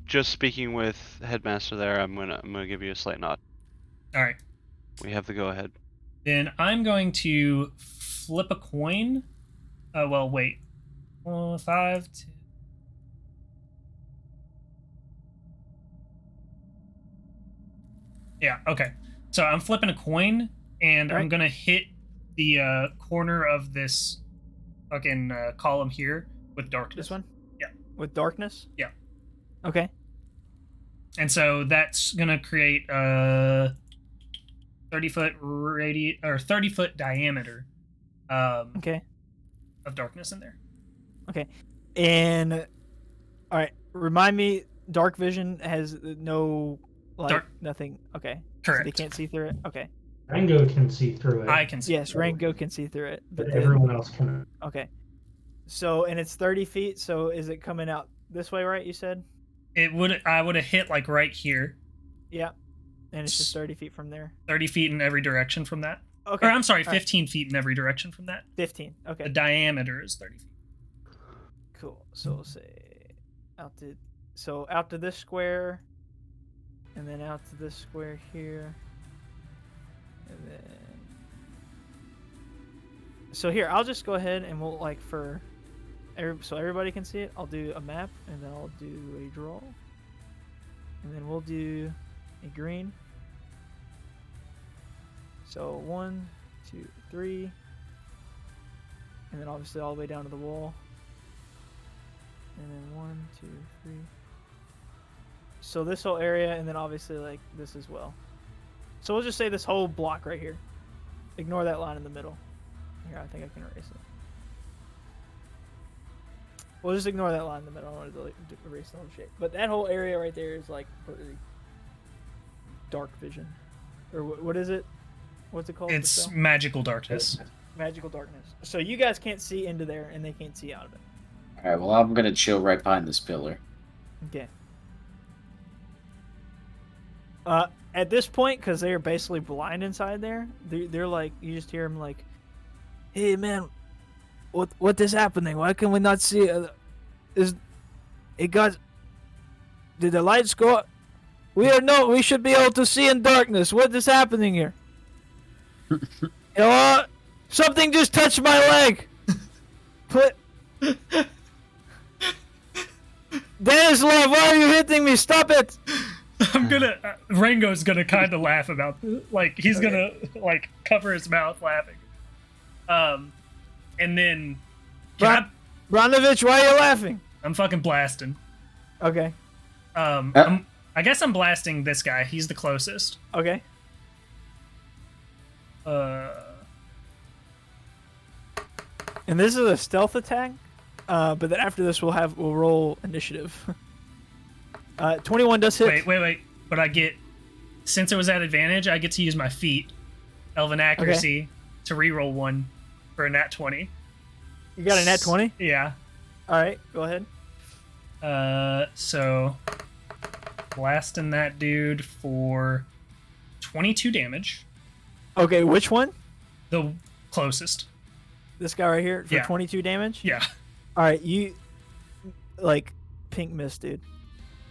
Just speaking with headmaster there, I'm gonna give you a slight nod. All right. We have the go ahead. Then I'm going to flip a coin. Well, wait. 5, 2. Yeah, okay. So I'm flipping a coin, and I'm going to hit the corner of this fucking column here with darkness. This one? Yeah. With darkness? Yeah. Okay. And so that's going to create a 30-foot radius or 30-foot diameter Okay. of darkness in there. Okay. And all right, remind me, dark vision has no light, nothing. Okay. Correct. So they can't see through it. Okay. Rango can see through it. I can see. Yes, Rango can see through it, but everyone else can. Okay. So, and it's 30 feet. So, is it coming out this way? Right? You said. I would have hit like right here. Yeah. And it's just 30 feet from there. 30 feet in every direction from that. Okay. Or I'm sorry, All 15 feet in every direction from that. 15. Okay. The diameter is 30 feet. Cool. So we'll say out to this square, and then out to this square here, and then. So here, I'll just go ahead and we'll so everybody can see it. I'll do a map, and then I'll do a draw, and then we'll do a green. So 1, 2, 3, and then obviously all the way down to the wall. And then 1, 2, 3. So this whole area, and then obviously like this as well. So we'll just say this whole block right here. Ignore that line in the middle. Here, I think I can erase it. We'll just ignore that line in the middle. I don't want to erase the whole shape. But that whole area right there is like completely dark vision. Or what is it? What's it called? It's magical darkness. Magical darkness. So you guys can't see into there, and they can't see out of it. All right. Well, I'm gonna chill right behind this pillar. Okay. At this point, because they're basically blind inside there, they're like, you just hear them like, "Hey man, what is happening? Why can we not see? Did the lights go up? We should be able to see in darkness. What is happening here? You know what? Something just touched my leg. Put. Denislav, why are you hitting me? Stop it! I'm gonna. Rango's gonna kind of laugh about this. Like he's gonna like cover his mouth laughing. And then. Branovich, why are you laughing? I'm fucking blasting. Okay. I guess I'm blasting this guy. He's the closest. Okay. And this is a stealth attack, but then after this we'll roll initiative. 21 does hit. Wait. But since it was at advantage, I get to use my feat, Elven Accuracy, to reroll one for a nat 20. You got a nat 20? Yeah. All right, go ahead. So blasting that dude for 22 damage. Okay, which one? The closest. This guy right here for Yeah. 22 damage? Yeah. All right, you like pink mist, dude.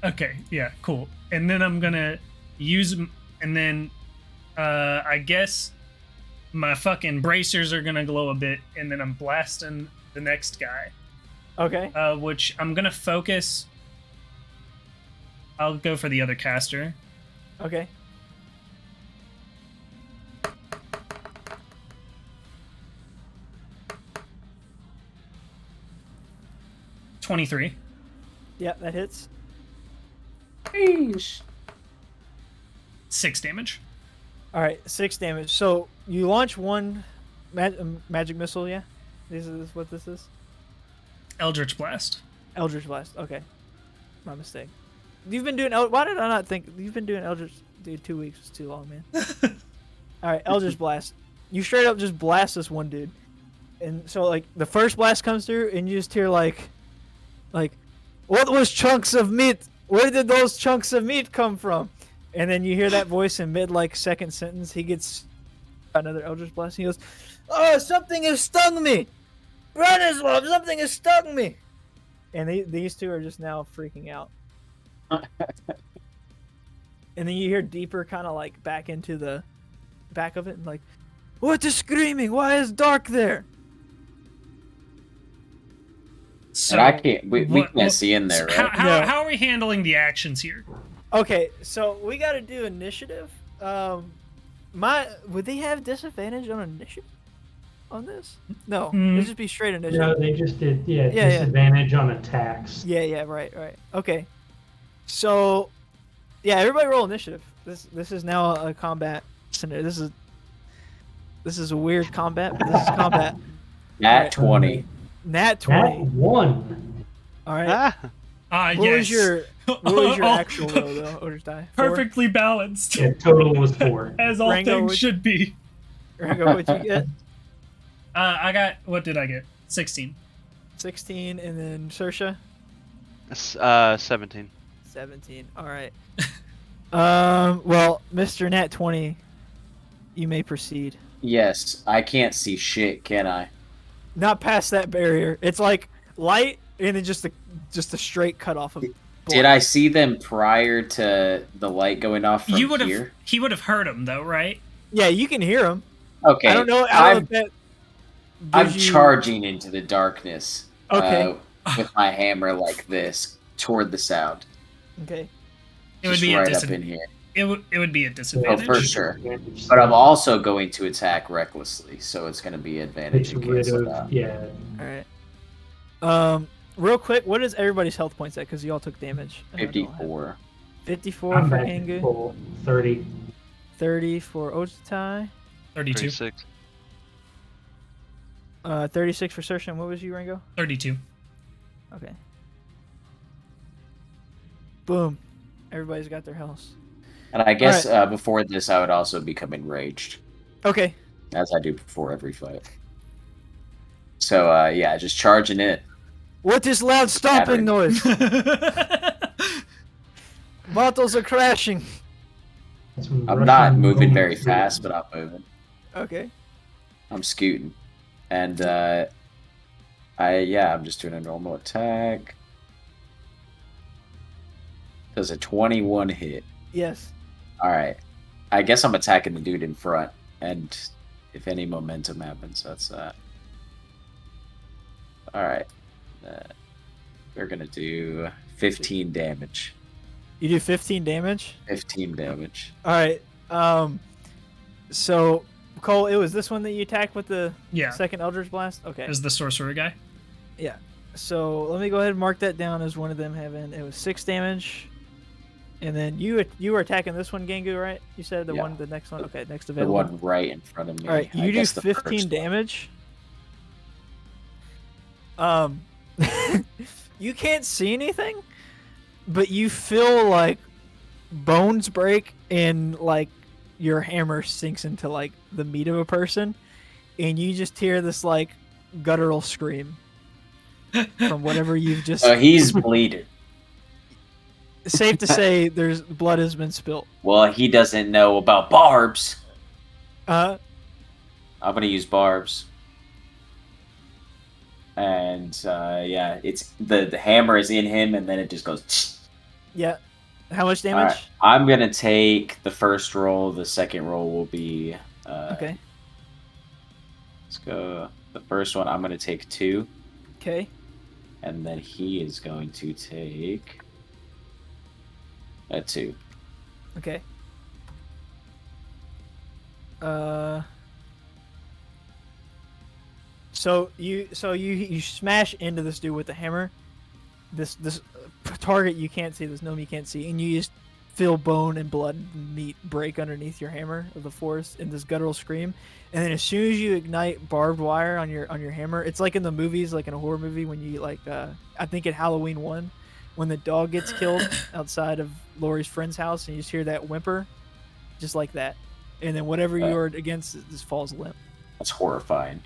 Okay, yeah, cool. And then I'm gonna use, and then I guess my fucking bracers are gonna glow a bit, and then I'm blasting the next guy. Okay. Which I'm gonna focus. I'll go for the other caster. Okay. $23. Yeah, that hits. 6 damage. All right, 6 damage. So you launch one magic missile, yeah? This is what this is? Eldritch Blast. Eldritch Blast. Okay. My mistake. You've been doing why did I not think you've been doing Eldritch? Dude, 2 weeks is too long, man. All right, Eldritch Blast. You straight up just blast this one dude. And so like the first blast comes through and you just hear like what was chunks of meat? Where did those chunks of meat come from? And then you hear that voice in mid like second sentence. He gets another Eldritch Blast. He goes, "Oh, something has stung me! Branislav, something has stung me!" And these two are just now freaking out. And then you hear deeper kind of like back into the back of it and like, "What is screaming? Why is dark there?" So and I can't. We can't see in there, right? How are we handling the actions here? Okay, so we got to do initiative. Would they have disadvantage on initiative on this? No, it'd just be straight initiative. No, they just did. Yeah, disadvantage on attacks. Yeah, right. Okay, so yeah, everybody roll initiative. This is now a combat scenario. This is a weird combat, but this is combat. Nat 20. Nat 20. Nat 1. All right. What was your actual roll though, Ojutai? Perfectly balanced. Yeah, total was 4. As all Rango, things should be. Rango, what'd you get? What did I get? 16. 16, and then Saoirse? 17. 17. All right. Well, Mr. Nat 20, you may proceed. Yes, I can't see shit, can I? Not past that barrier. It's like light and then just a straight cut off of. Did I see them prior to the light going off from here? He would have heard them though, right? Yeah, you can hear them. Okay. I don't know. I'm charging into the darkness. Okay. With my hammer like this toward the sound. Okay. It would be right up in here. It would be a disadvantage. Oh, for sure. But I'm also going to attack recklessly, so it's going to be advantage. Yeah. All right. Real quick, what is everybody's health points at? Because you all took damage. 54. 54 I'm for back Angu. full. 30. 30 for Ojutai. 32. 36. 36 for Saoirse. What was you, Rango? 32. Okay. Boom. Everybody's got their health. And I guess before this, I would also become enraged. Okay. As I do before every fight. So, yeah, just charging it. What is loud stomping noise? Bottles are crashing. I'm not moving very fast, but I'm moving. Okay. I'm scooting. And I'm just doing a normal attack. Does a 21 hit? Yes. Alright. I guess I'm attacking the dude in front. And if any momentum happens, that's that. Alright. We're gonna do 15 damage. You do 15 damage? 15 damage. Alright. So, Cole, it was this one that you attacked with the second Eldritch Blast? Okay. Is the sorcerer guy? Yeah. So, let me go ahead and mark that down as one of them having... It was 6 damage. And then you were attacking this one, Gangu, right? You said the next one? Okay, next available. The one right in front of me. Alright, you do 15 damage. You can't see anything, but you feel like bones break and like your hammer sinks into like the meat of a person, and you just hear this like guttural scream from whatever you've just. He's bleeding. Safe to say, there's blood has been spilt. Well, he doesn't know about barbs. I'm gonna use barbs. And it's the hammer is in him, and then it just goes. Yeah. How much damage? Right. I'm gonna take the first roll. The second roll will be. Okay. Let's go. The first one, I'm gonna take 2. Okay. And then he is going to take. 2. Okay. So you smash into this dude with the hammer, this target you can't see, this gnome you can't see, and you just feel bone and blood and meat break underneath your hammer of the forest in this guttural scream, and then as soon as you ignite barbed wire on your hammer, it's like in the movies, like in a horror movie when you I think in Halloween 1, when the dog gets killed outside of Laurie's friend's house, and you just hear that whimper, just like that, and then whatever you're against just falls limp. That's horrifying.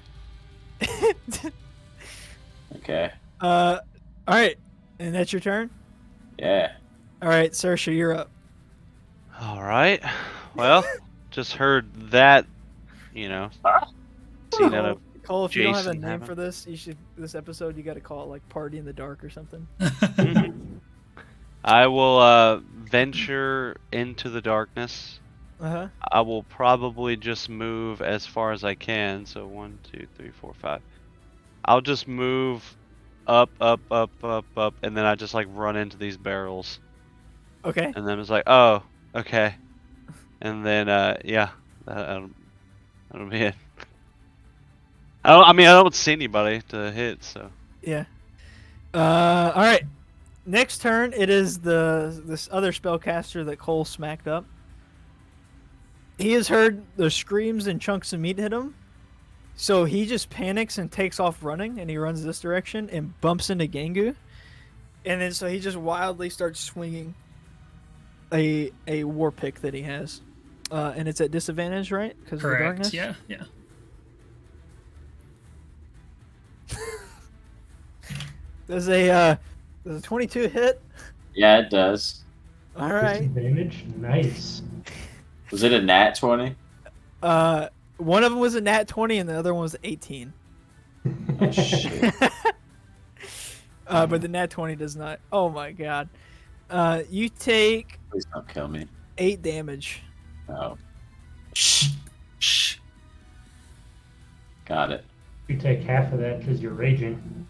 Okay. All right, and that's your turn. Yeah. All right, Saoirse, you're up. All right. Well, just heard that, scene out of Cole, if you don't have a Jason name happened. for this, this episode you got to call it like Party in the Dark or something. I will venture into the darkness. Uh-huh. I will probably just move as far as I can. So 1, 2, 3, 4, 5. I'll just move up, and then I just like run into these barrels. Okay. And then it's like, oh, okay. And then that'll be it. I don't see anybody to hit, so. Yeah. All right. Next turn, it is this other spellcaster that Cole smacked up. He has heard the screams and chunks of meat hit him, so he just panics and takes off running, and he runs this direction and bumps into Gangu, and then so he just wildly starts swinging a war pick that he has, and it's at disadvantage, right? Because of the darkness. Yeah. Does a 22 hit? Yeah, it does. All right. Disadvantage? Nice. Was it a nat 20? One of them was a nat 20 and the other one was 18. Oh, shit. But the nat 20 does not. Oh my god. You take Please don't kill me. 8 damage. Oh. Shh. Got it. You take half of that because you're raging.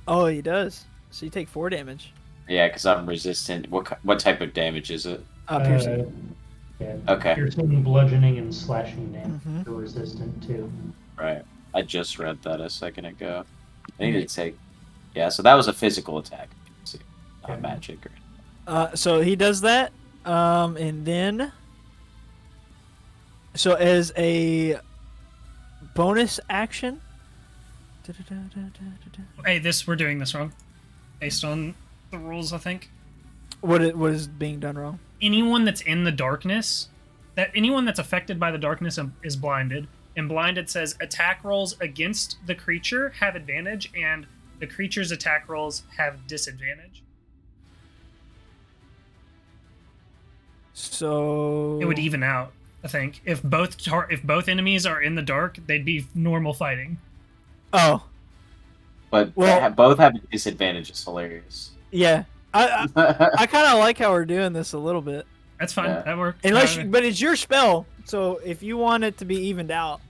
Oh, he does. So you take 4 damage. Yeah, because I'm resistant. What type of damage is it? Piercing. Yeah. Okay. Piercing, bludgeoning, and slashing damage. Mhm. You're resistant too. Right. I just read that a second ago. I need to take. Yeah, so that was a physical attack. Let's see. Not magic or. So he does that. And then. So as a bonus action. Hey, we're doing this wrong. Based on the rules, I think. What is being done wrong? Anyone that's in the darkness, anyone that's affected by the darkness is blinded. And blinded says attack rolls against the creature have advantage, and the creature's attack rolls have disadvantage. So It would even out, I think. If both enemies are in the dark, they'd be normal fighting. Oh, But Well- both have a disadvantage. It's hilarious. yeah. I kind of like how we're doing this a little bit. That's fine. Yeah. That works. But it's your spell, so if you want it to be evened out,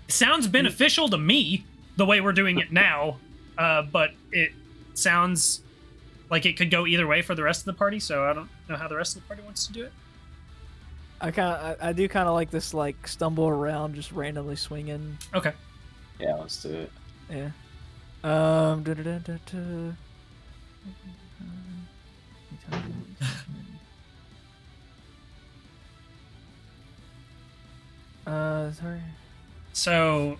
Sounds beneficial to me the way we're doing it now, but it sounds like it could go either way for the rest of the party. So I don't know how the rest of the party wants to do it. I do kind of like this like stumble around, just randomly swinging. Okay. Yeah, let's do it. Yeah. Sorry. So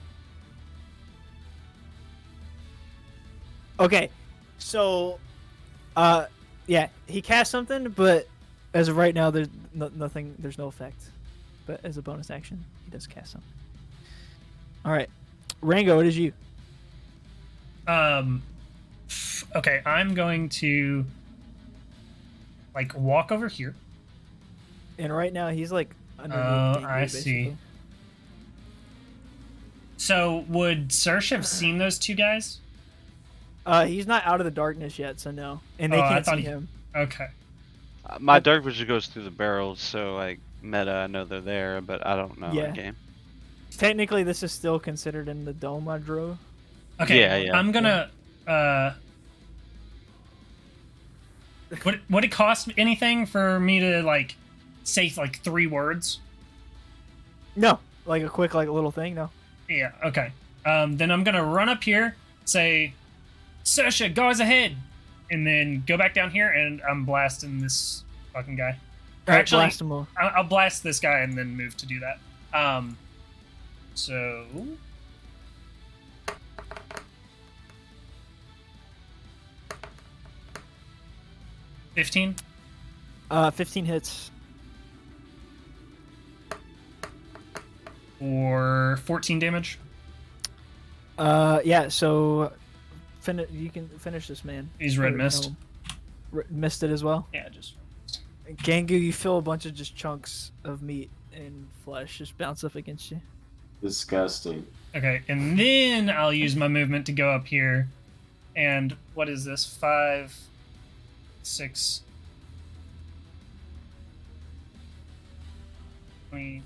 Okay, so, yeah, he cast something, but as of right now, there's nothing. There's no effect. But as a bonus action, he does cast something. All right, Rango, what is you? okay, I'm going to like walk over here. And right now, he's like underneath. Oh, Kenjii, I basically. see. So would Sersh have seen those two guys? He's not out of the darkness yet, so no, and they Oh, I can't thought see he- him. Okay. My dark vision goes through the barrels, so like meta, I know they're there, but I don't know Yeah. the game. Technically, this is still considered in the dome I drew. Okay. Yeah. I'm gonna. Would it cost anything for me to like say like 3 words? No, like a quick like little thing. No. Yeah. Okay. Then I'm gonna run up here, say, "Sersha, guys ahead," and then go back down here, and I'm blasting this fucking guy. All right, Actually, blast him all. I'll blast this guy and then move to do that. So 15 15 hits. or 14 damage. Yeah. So, you can finish this man. He's red Or, mist. no, missed it as well. Yeah, just Gangu, you feel a bunch of just chunks of meat and flesh just bounce up against you. Disgusting. okay. And then I'll use my movement to go up here. And what is this? 5, 6, 20.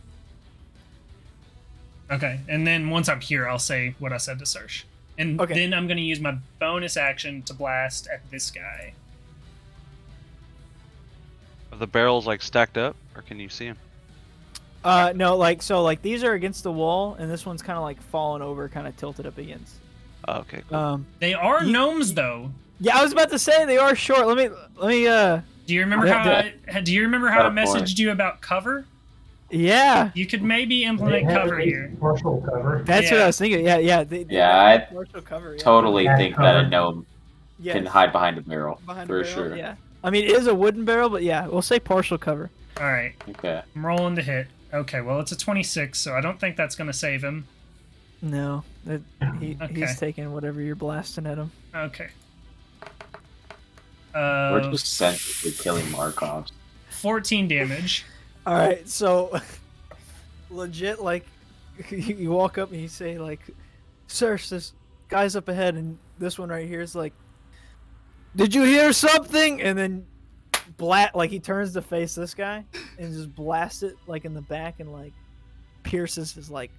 Okay, and then once I'm here, I'll say what I said to Sersh. And Okay. then I'm going to use my bonus action to blast at this guy. Are the barrels like stacked up, or can you see them? No, like so, like these are against the wall, and this one's kind of like fallen over, kind of tilted up against. Oh, okay, cool. They are You- gnomes, though. Yeah, I was about to say they are short. Let me. Do you remember Yeah, do you remember how I Got a point. messaged you about cover? Yeah, You could maybe They implement have cover a here. partial cover. that's what Yeah. I was thinking. Yeah. They Yeah, have I partial cover. Yeah. Totally Yeah, think that a cover. gnome Yes. can hide behind a barrel. Behind for the barrel, sure. Yeah. I mean, it is a wooden barrel, but yeah, we'll say partial cover. All right, Okay. I'm rolling to hit. Okay, well it's a 26, so I don't think that's going to save him. No, he's Okay. taking whatever you're blasting at him. Okay. We're just essentially killing Markovs. 14 damage. All right, so legit, like you walk up and you say, like, "Search, this guy's up ahead," and this one right here is like, "Did you hear something?" And then like he turns to face this guy and just blasts it like in the back and like pierces his like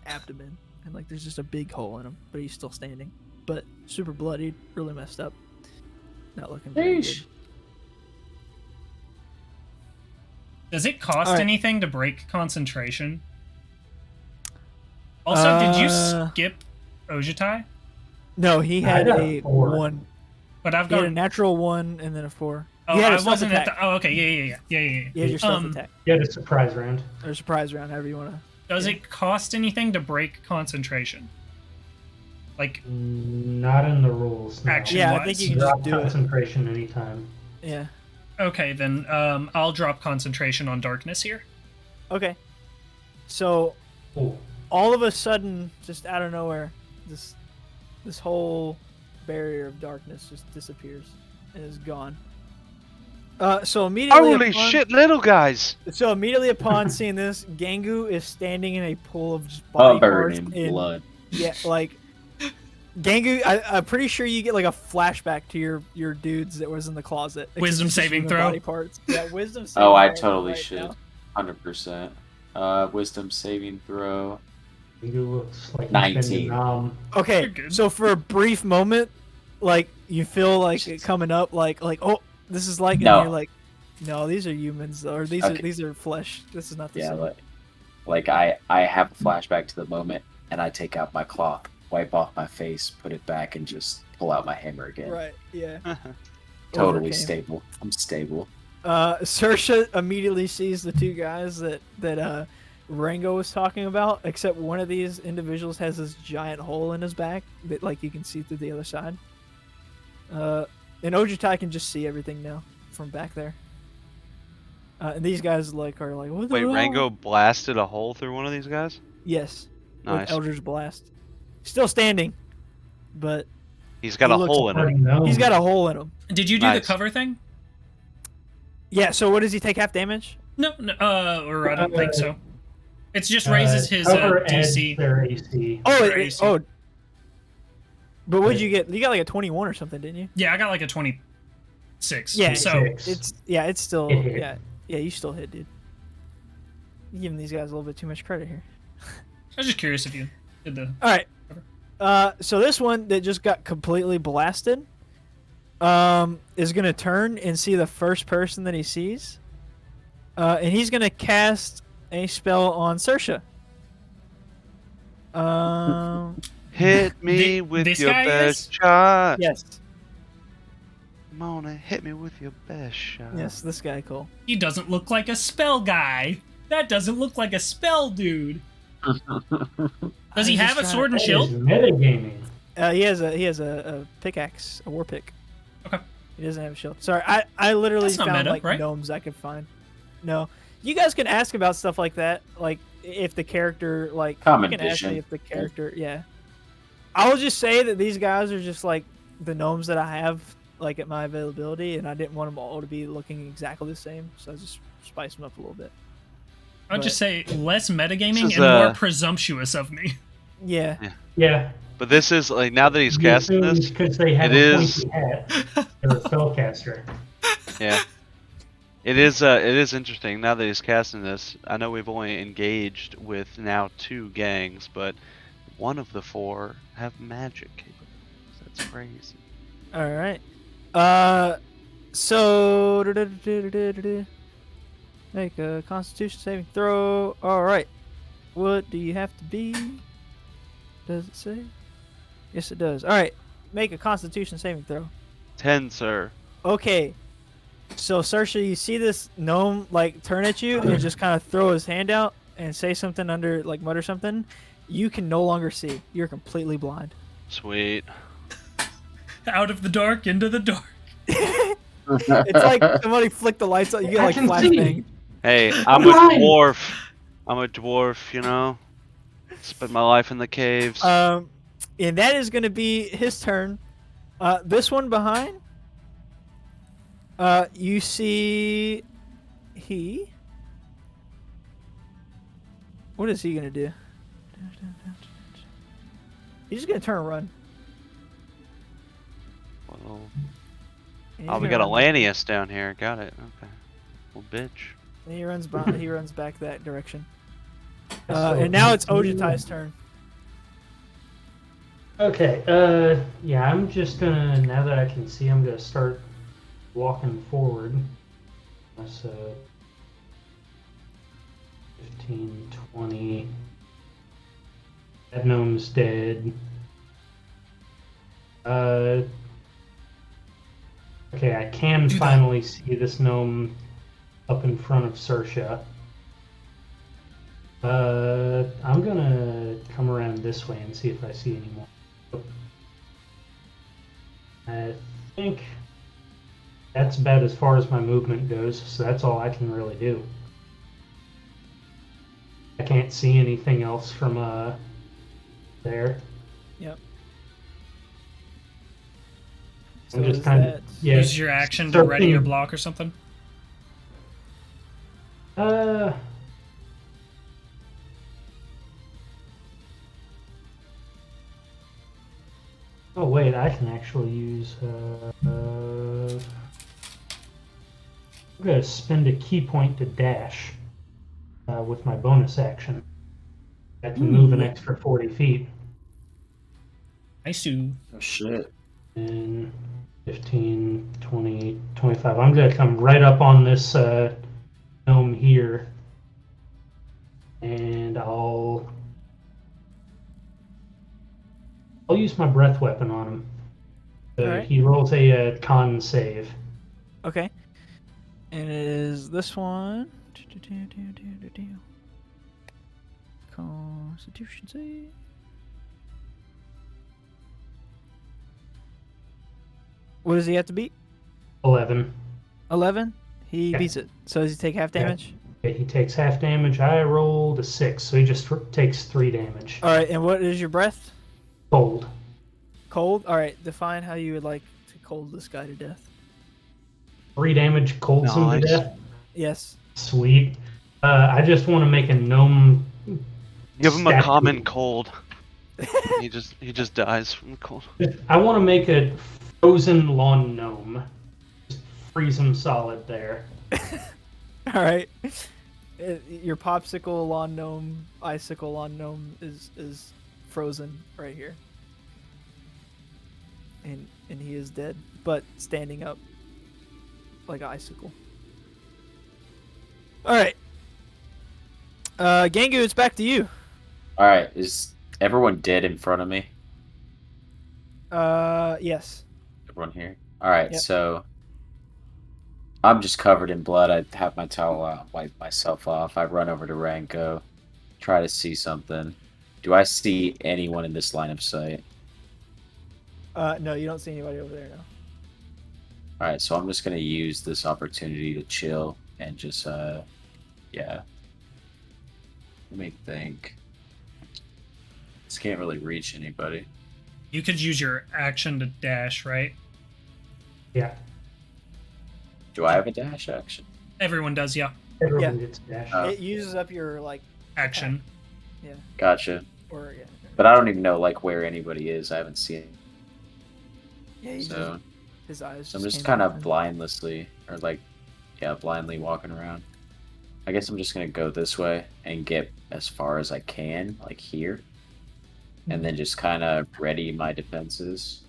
abdomen, and like there's just a big hole in him, but he's still standing, but super bloodied, really messed up, not looking very good. Sheesh. Does it cost All right. anything to break concentration? Also, did you skip Ojutai? No, he I had got a 4. 1. But I've He had a got. natural 1 and then a 4. Oh, You had a I stealth wasn't at attack. the. Oh, okay. Yeah. You had your stealth Um, attack. You had a surprise round. Or surprise round, however you want to. Does Yeah. it cost anything to break concentration? Like, Not in the rules. No. Action. Yeah, I wise. think you can Drop just do it. concentration anytime. Yeah. okay, then I'll drop concentration on darkness here. Okay. So Cool. all of a sudden, just out of nowhere, this whole barrier of darkness just disappears and is gone. So immediately Holy shit, little guys! So immediately upon seeing this, Gangu is standing in a pool of just body parts Covered in blood. Yeah, like Gangu, I'm pretty sure you get like a flashback to your dudes that was in the closet. Wisdom saving throw. Body parts. Yeah, wisdom saving Oh, I throw totally right should. now. 100%. Wisdom saving throw. He looks like 19. Okay, You're good. so for a brief moment, like you feel like it coming up, like oh, this is like, No. and you're like, no, these are humans, or these Okay. are flesh. This is not the Yeah, same. like I have a flashback to the moment, and I take out my cloth, wipe off my face, put it back, and just pull out my hammer again. Right? Yeah. Totally Overcame. stable. I'm stable. Saoirse immediately sees the two guys that Rango was talking about, except one of these individuals has this giant hole in his back that like you can see through the other side. And Ojutai can just see everything now from back there. And these guys are like, what the Wait, hell? Rango blasted a hole through one of these guys? Yes. Nice. With Eldritch Blast. Still standing, but He's got He a looks hole in him. he's got a hole in him. Did you do Nice. the cover thing? Yeah. So what does he take half damage? No, or I don't think so. It just raises his cover DC. adds their AC. Oh, Or AC. oh. But what'd you get? You got like a 21 or something, didn't you? Yeah, I got like a 26. Yeah, So Six. it's still It hit. yeah, you still hit, dude. You're giving these guys a little bit too much credit here. I was just curious if you did the. All right. So this one that just got completely blasted, is gonna turn and see the first person that he sees, and he's gonna cast a spell on Saoirse. Hit me with this your guy best is? shot. Yes, Come on and hit me with your best shot. yes, this guy, Cole. He doesn't look like a spell guy. That doesn't look like a spell dude. Does he I'm have just a sword and That shield? is metagaming. He has a pickaxe, a war pick. Okay. He doesn't have a shield. Sorry, I literally That's not found meta, like right? gnomes I could find. No, you guys can ask about stuff like that, like if the character like Common you can ask me vision. if the character I will just say that these guys are just like the gnomes that I have like at my availability, and I didn't want them all to be looking exactly the same, so I just spiced them up a little bit. I'd just say less metagaming This is, and more presumptuous of me. Yeah. Yeah. But this is like now that he's casting this. because they have it a is- pointy hat. They're a spellcaster. Yeah. It is interesting now that he's casting this. I know we've only engaged with now 2 gangs, but one of the 4 have magic capabilities. That's crazy. All right. So make a Constitution saving throw. All right. What do you have to be? Does it say? Yes, it does. All right. Make a Constitution saving throw. 10, sir. Okay. So, Saoirse, you see this gnome like turn at you and just kind of throw his hand out and say something under, like mutter something. You can no longer see. You're completely blind. Sweet. Out of the dark into the dark. It's like somebody flicked the lights on. You get I like can flashbang. see. Hey, I'm a Blind. dwarf. I'm a dwarf, you know. Spent my life in the caves. And that is going to be his turn. This one behind. You see, what is he going to do? He's just going to turn and run. Well, And he's oh, we gonna got a run. Lanius down here. Got it. Okay. Well, bitch. And he runs behind. He runs back that direction. So- And now it's Ojutai's turn. Okay, yeah, I'm just gonna, now that I can see, I'm gonna start walking forward. So, 15, 20. That gnome's dead. Okay, I can Do that. finally see this gnome up in front of Saoirse. I'm gonna come around this way and see if I see any more. I think that's about as far as my movement goes, so that's all I can really do. I can't see anything else from there. Yep. So I'm just is kind that... of yeah. Use your action to ready your searching- block or something. Oh wait, I can actually use. I'm gonna spend a key point to dash with my bonus action. I can move an extra 40 feet. Nice. Oh shit. And 15, 20, 25. I'm gonna come right up on this gnome here, and I'll use my breath weapon on him. Alright. He rolls a con save. Okay. And it is this one. Constitution save. What does he have to beat? 11. 11? He Yeah. beats it. So does he take half Yeah. damage? Okay, he takes half damage. I rolled a 6, so he just takes 3 damage. Alright, and what is your breath? Cold. Cold? Alright, define how you would like to cold this guy to death. 3 damage, colds him to Nice. death. Yes. Sweet. I just want to make a gnome. Give him a statue. common cold. he just dies from the cold. I want to make a frozen lawn gnome. Just freeze him solid there. Alright. Your popsicle lawn gnome, icicle lawn gnome is frozen right here. And he is dead, but standing up like an icicle. Alright. Gangu, it's back to you. Alright, is everyone dead in front of me? Yes. Everyone here? Alright, Yep. so I'm just covered in blood. I have my towel out, wipe myself off. I run over to Ranko, try to see something. Do I see anyone in this line of sight? No, you don't see anybody over there now. Alright, so I'm just gonna use this opportunity to chill and just yeah. Let me think. Just can't really reach anybody. You could use your action to dash, right? Yeah. Do I have a dash action? Everyone does, yeah. Everyone gets dash. Oh. It uses up your Action. Gotcha. or But I don't even know like where anybody is. I haven't seen it. yeah, he So, just, his eyes. so I'm just came kind of open. blindly blindly walking around. I guess I'm just gonna go this way and get as far as I can, like here, and then just kind of ready my defenses.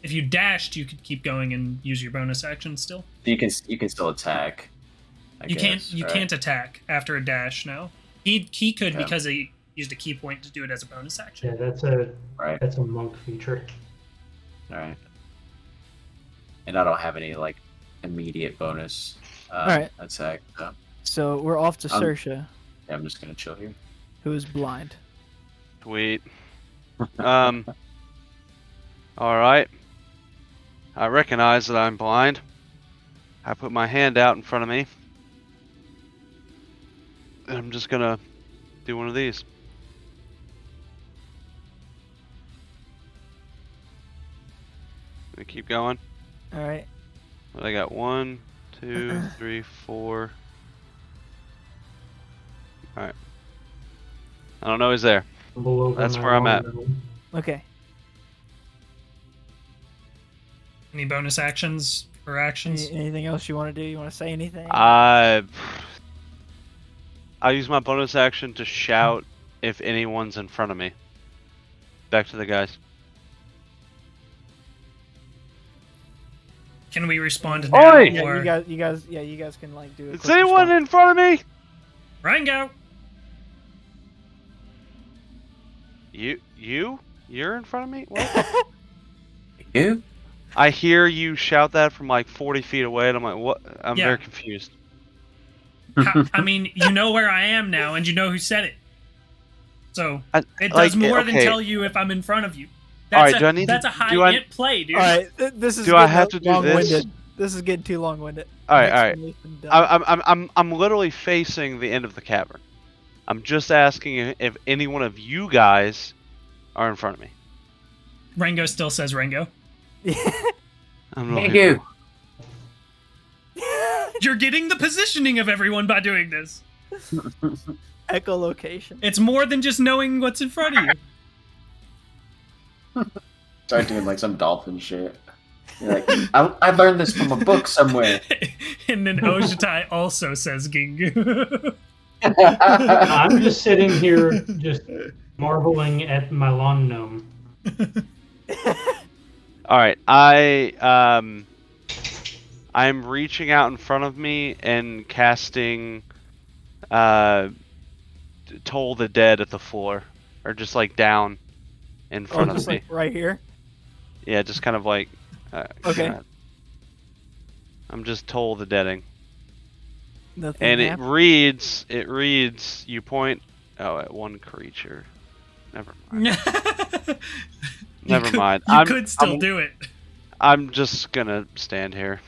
If you dashed, you could keep going and use your bonus action still. You can still attack. You can't attack after a dash now. He could Yeah. because he used a key point to do it as a bonus action. Yeah, Right. that's a monk feature. All right. And I don't have any like immediate bonus Alright. attack. So So we're off to Um, Saoirse, yeah, I'm just gonna chill here. who is blind. Sweet. All right. I recognize that I'm blind. I put my hand out in front of me. And I'm just gonna do one of these. Gonna keep going. All right. What I got? 1, 2, 3, 4. Alright. I don't know who's there. Below That's my where I'm lawn at. gnome. Okay. Any bonus actions or actions? Anything else you want to do? You want to say anything? I use my bonus action to shout if anyone's in front of me. Back to the guys. Can we respond Oi! now? Yeah, Or you guys can like do it. Is anyone in front of me? Rango? You're in front of me? What? You? I hear you shout that from like 40 feet away, and I'm like, what? I'm Yeah. very confused. I mean, you know where I am now, and you know who said it. So it like, does more than okay. tell you if I'm in front of you. All That's right, do I need that's to- a high do I- int play, dude. All right. This is. Do I getting have to do this? long-winded. This is getting too long-winded. All right, all right. Explanation done. I'm literally facing the end of the cavern. I'm just asking if any one of you guys are in front of me. Rango still says Rango. I'm not Thank here. you. You're getting the positioning of everyone by doing this. Echolocation. It's more than just knowing what's in front of you. Start doing like some dolphin shit. You're like, I learned this from a book somewhere. And then Ojutai also says Gingu. I'm just sitting here, just marveling at my lawn gnome. All right, I'm reaching out in front of me and casting Toll the Dead at the floor, or just like down in front of just me. like right here. Yeah, just kind of like. Okay. God. I'm just Toll the Deading, Nothing and happened. it reads you point at one creature. Never mind. Never mind. You could still do it. I'm just gonna stand here.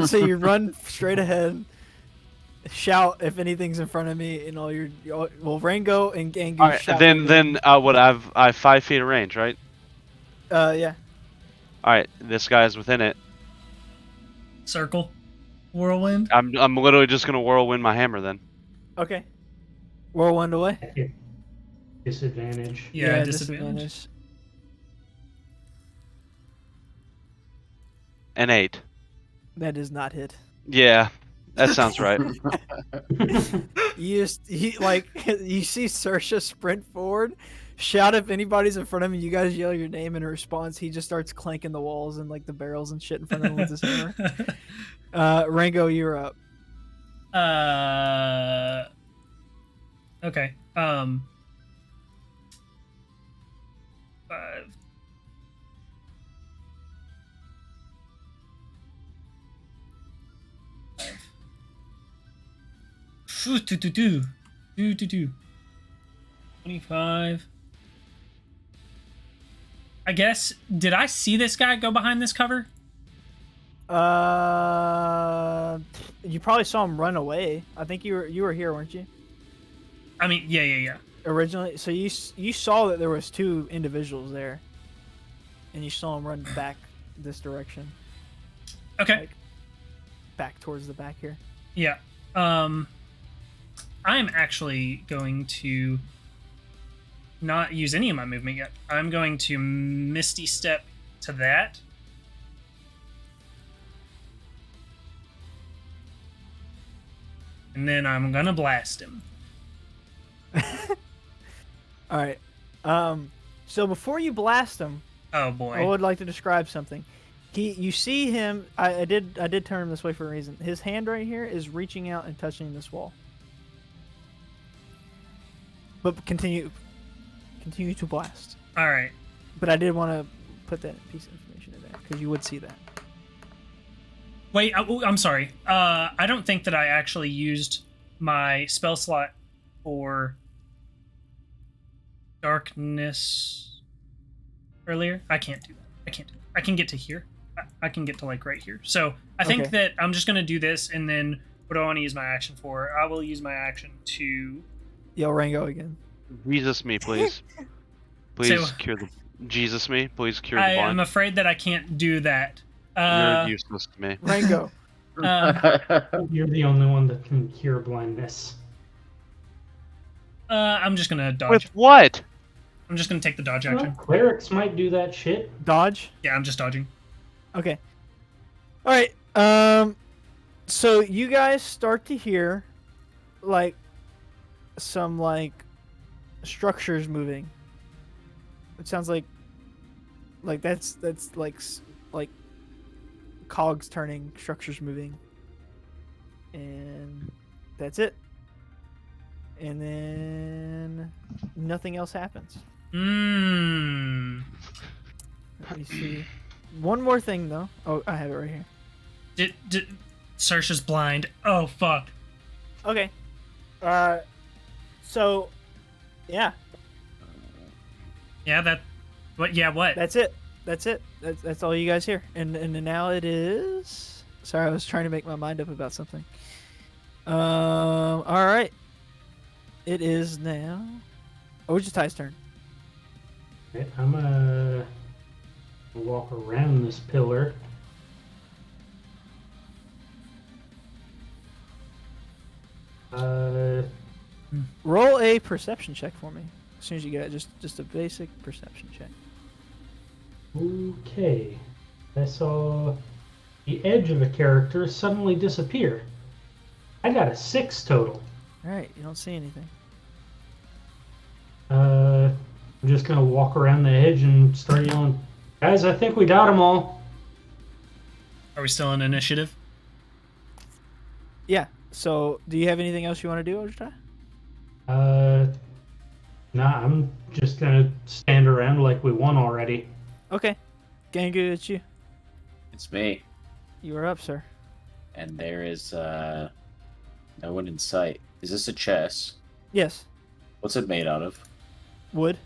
So you run straight ahead, shout if anything's in front of me, and well, Rango and Gangu. All right, shout then what? I've 5 feet of range, right? Yeah. All right, this guy's within it. Circle. Whirlwind. I'm literally just gonna whirlwind my hammer then. Okay. Whirlwind away. Disadvantage. Yeah, disadvantage. An 8. That does not hit. Yeah, that sounds right. You see Saoirse sprint forward, shout if anybody's in front of him. You guys yell your name in response. He just starts clanking the walls and like the barrels and shit in front of him with his hammer. Rango, you're up. Okay. 5. 25. I guess, did I see this guy go behind this cover? You probably saw him run away. I think you were here, weren't you? I mean, yeah. Originally, so you saw that there was 2 individuals there, and you saw him run back this direction. Okay. Like, back towards the back here. Yeah. I'm actually going to not use any of my movement yet. I'm going to Misty Step to that. And then I'm gonna blast him. All right. So before you blast him, Oh boy. I would like to describe something. You see him. I did turn him this way for a reason. His hand right here is reaching out and touching this wall. But continue to blast. All right. But I did want to put that piece of information in there because you would see that. Wait, I'm sorry. I don't think that I actually used my spell slot for darkness earlier. I can't do that. I can get to here. I can get to like right here. So I think that I'm just gonna do this, and then what do I want to use my action for? I will use my action to Yell Rango again. Jesus me, please. Please cure the blind. I am afraid that I can't do that. You're useless to me. Rango. You're the only one that can cure blindness. I'm just gonna dodge. With what? I'm just gonna take the dodge Well, action. clerics might do that shit. Dodge. Yeah, I'm just dodging. Okay. All right. So you guys start to hear like some like structures moving. It sounds like that's like cogs turning, structures moving, and that's it. And then nothing else happens. Let me see. One more thing though. Oh, I have it right here. Did Saoirse's blind? Oh fuck. Okay. So, yeah. Yeah, that. What? Yeah, what? That's it. That's all you guys hear. And now it is. Sorry, I was trying to make my mind up about something. All right. It is now Ojutai's turn. Okay, I'm gonna walk around this pillar. Roll a perception check for me. As soon as you get it, just a basic perception check. Okay. I saw the edge of a character suddenly disappear. I got a 6 total. All right, you don't see anything. I'm just gonna walk around the edge and start yelling, "Guys, I think we got them all." Are we still in initiative? Yeah. So, do you have anything else you want to do, Ojutai? Nah, I'm just gonna stand around like we won already. Okay. Gangu, it's you. It's me, You are up, sir. and there is no one in sight. Is this a chest? Yes. What's it made out of? Wood.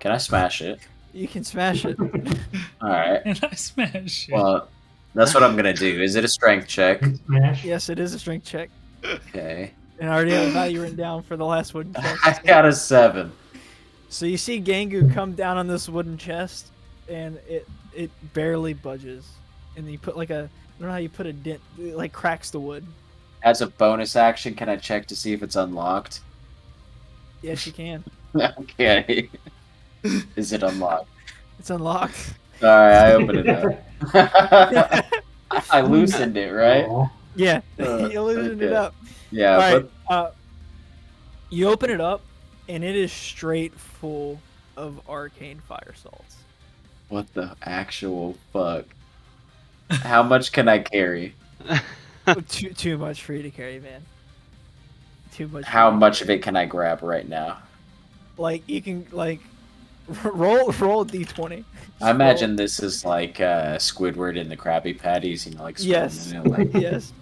Can I smash it? You can smash it. All right. And I smash it. Well, that's what I'm gonna do. Is it a strength check? Smash. Yes, it is a strength check. Okay. And I already have a value written down for the last wooden chest. I got a 7. So you see Gangu come down on this wooden chest, and it barely budges. And then you put like a, I don't know how you put a dent, it like cracks the wood. As a bonus action, can I check to see if it's unlocked? Yes, you can. Okay. Is it unlocked? It's unlocked. All right, I open it up. I loosened it, right? Aw. Yeah, you loosened it okay. up. Yeah, All right, but you open it up, and it is straight full of arcane fire salts. what the actual fuck? How much can I carry? Too much for you to carry, man. Too much. How much of it can I grab right now? Like you can like roll a d20. I imagine this is like Squidward in the Krabby Patties, you know, like Yes. swimming in it, like. Yes.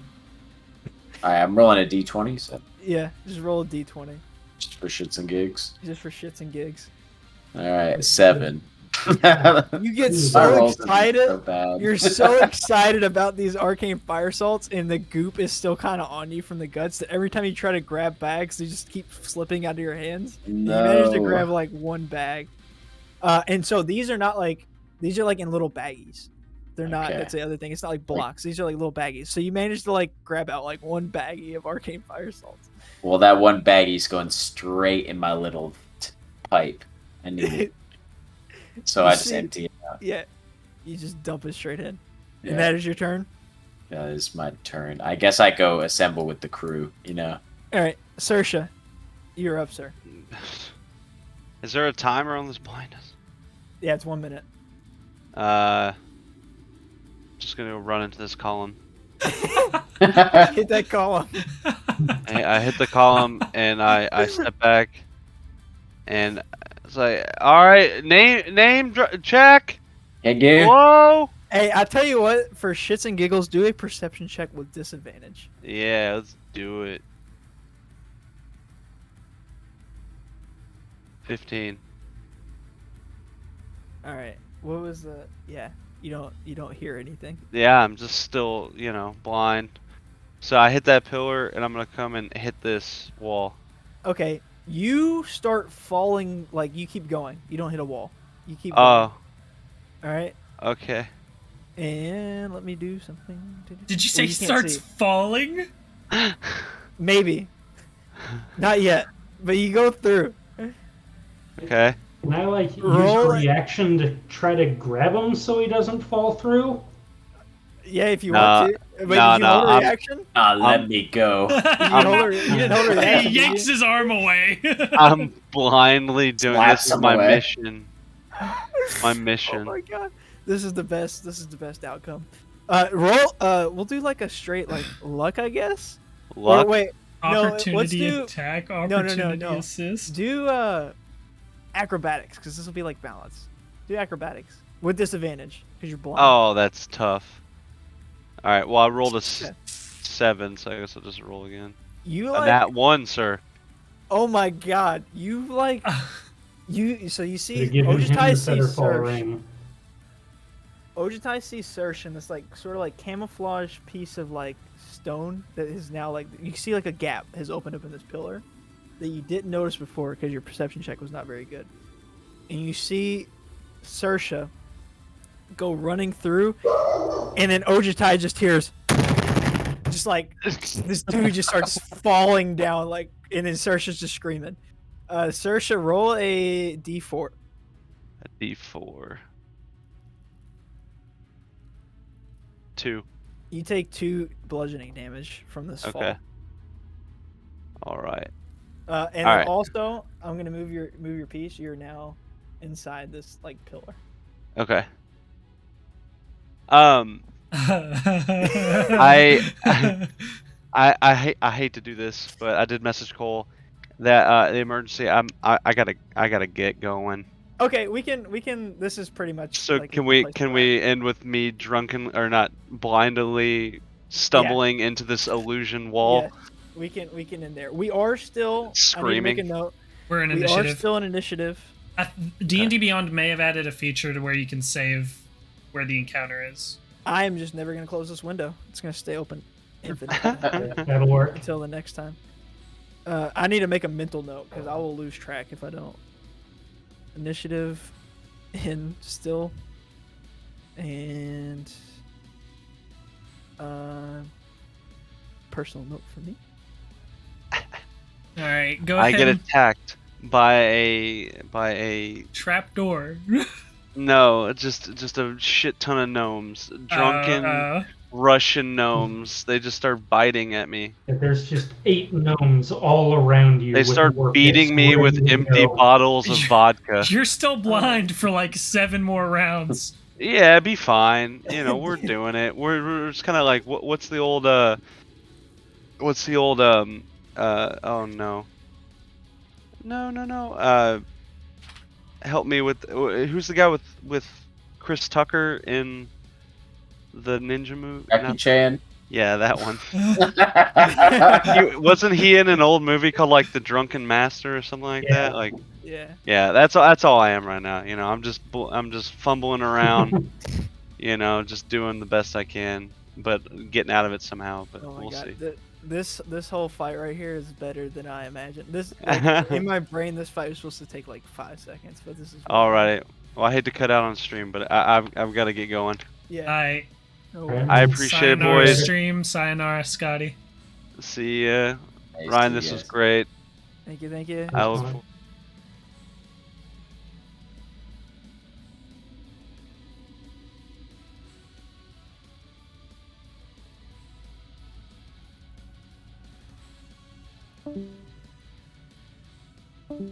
All right, I'm rolling a d20, so Yeah. Just roll a d20, just for shits and gigs. just for shits and gigs. All right, 7. You get My so rolls are excited. so bad. You're so excited about these arcane fire salts, and the goop is still kind of on you from the guts. That every time you try to grab bags, they just keep slipping out of your hands. No. You manage to grab like one bag, and so these are not like these are like in little baggies. They're not. Okay. That's the other thing. It's not like blocks. These are like little baggies. So you manage to like grab out like one baggie of arcane fire salts. Well, that one baggie's going straight in my little pipe. I need it. So You I just see- empty it out. Yeah, you just dump it straight in, Yeah, and that is your turn. that is my turn. I guess I go assemble with the crew, you know? All right, Saoirse, you're up, sir. Is there a timer on this blindness? Yeah, it's 1 minute. Just gonna go run into this column. Hit that column. I hit the column and I step back and it's like, all right, check. Again? Whoa. Hey, I tell you what, for shits and giggles, do a perception check with disadvantage. Yeah, let's do it. 15. All right. What was the? Yeah, you don't hear anything. Yeah, I'm just still, blind. So I hit that pillar and I'm gonna come and hit this wall. Okay, you start falling. Like you keep going. You don't hit a wall. You keep. Oh, Going. All right. okay. And let me do something. Did you Well, say you can't starts see. falling? Maybe. Not yet, but you go through. Okay. Can I like use Roll a it. reaction to try to grab him so he doesn't fall through? Yeah, if you Nah, want to. But nah, did you nah, hold a I'm- reaction? Let me go. You didn't hold a reaction. He did yanks you? his arm away. I'm blindly doing Slaps this. Is him my away. mission. My Oh mission. my god, this is the best. This is the best outcome. Roll. We'll do like a straight like luck, I guess. Luck. Or wait, no, let's Opportunity do attack, no, opportunity no. assist. do acrobatics because this will be like balance. Do acrobatics with disadvantage because you're blind. Oh, that's tough. All right. Well, I rolled a Okay. 7, so I guess I'll just roll again. You A like? nat 1, sir. Oh my god, you like? You so you see To give him Ojutai the sees feather fall Serge. ring. Ojutai sees Serge in this like sort of like camouflage piece of like stone that is now like you can see like a gap has opened up in this pillar that you didn't notice before because your perception check was not very good. and you see Saoirse go running through, and then Ojutai just hears, just like this dude just starts falling down, like, and then Saoirse's just screaming. Saoirse, roll a d4. A D4. 2. You take 2 bludgeoning damage from this fall. Okay. All right. And All then right. also, I'm gonna move your piece. You're now inside this like pillar. Okay. I hate to do this, but I did message Cole that the emergency. I gotta get going. Okay, we can. This is pretty much. So like, can a good we place can to we end with me drunken or not blindly stumbling into this illusion wall, wrap. Yeah, we can end there. We are still. I need to make a screaming? note. We're in We are initiative. still in initiative. D&D Beyond may have added a feature to where you can save where the encounter is. I am just never gonna close this window. It's gonna stay open infinitely That'll work. until the next time. I need to make a mental note because I will lose track if I don't. Initiative in still, and personal note for me. All right, go I ahead. get attacked by a Trapdoor. no, just a shit ton of gnomes, drunken Russian gnomes. They just start biting at me. If there's just 8 gnomes all around you. They with start warpness, beating me where with do you empty go? bottles of vodka. You're still blind for like 7 more rounds. Yeah, it'd be fine. You know, we're doing it. We're just kind of like, what's the old oh no, no. Help me with who's the guy with Chris Tucker in the ninja movie? Jackie Chan. Yeah, that one. Wasn't he in an old movie called like The Drunken Master or something like Yeah. that? Like, Yeah. yeah, that's all I am right now. You know, I'm just fumbling around. You know, just doing the best I can, but getting out of it somehow. But Oh my we'll god. see. This whole fight right here is better than I imagined. This like, in my brain, this fight was supposed to take like 5 seconds, but this is. Alright. Well, I hate to cut out on stream, but I've got to get going. Yeah. I No Alright. I appreciate it, sayonara boys. stream, sayonara Scotty. See ya. Nice Ryan, to this you was guys. great. Thank you. Thank you. I look fun. forward. Thank you.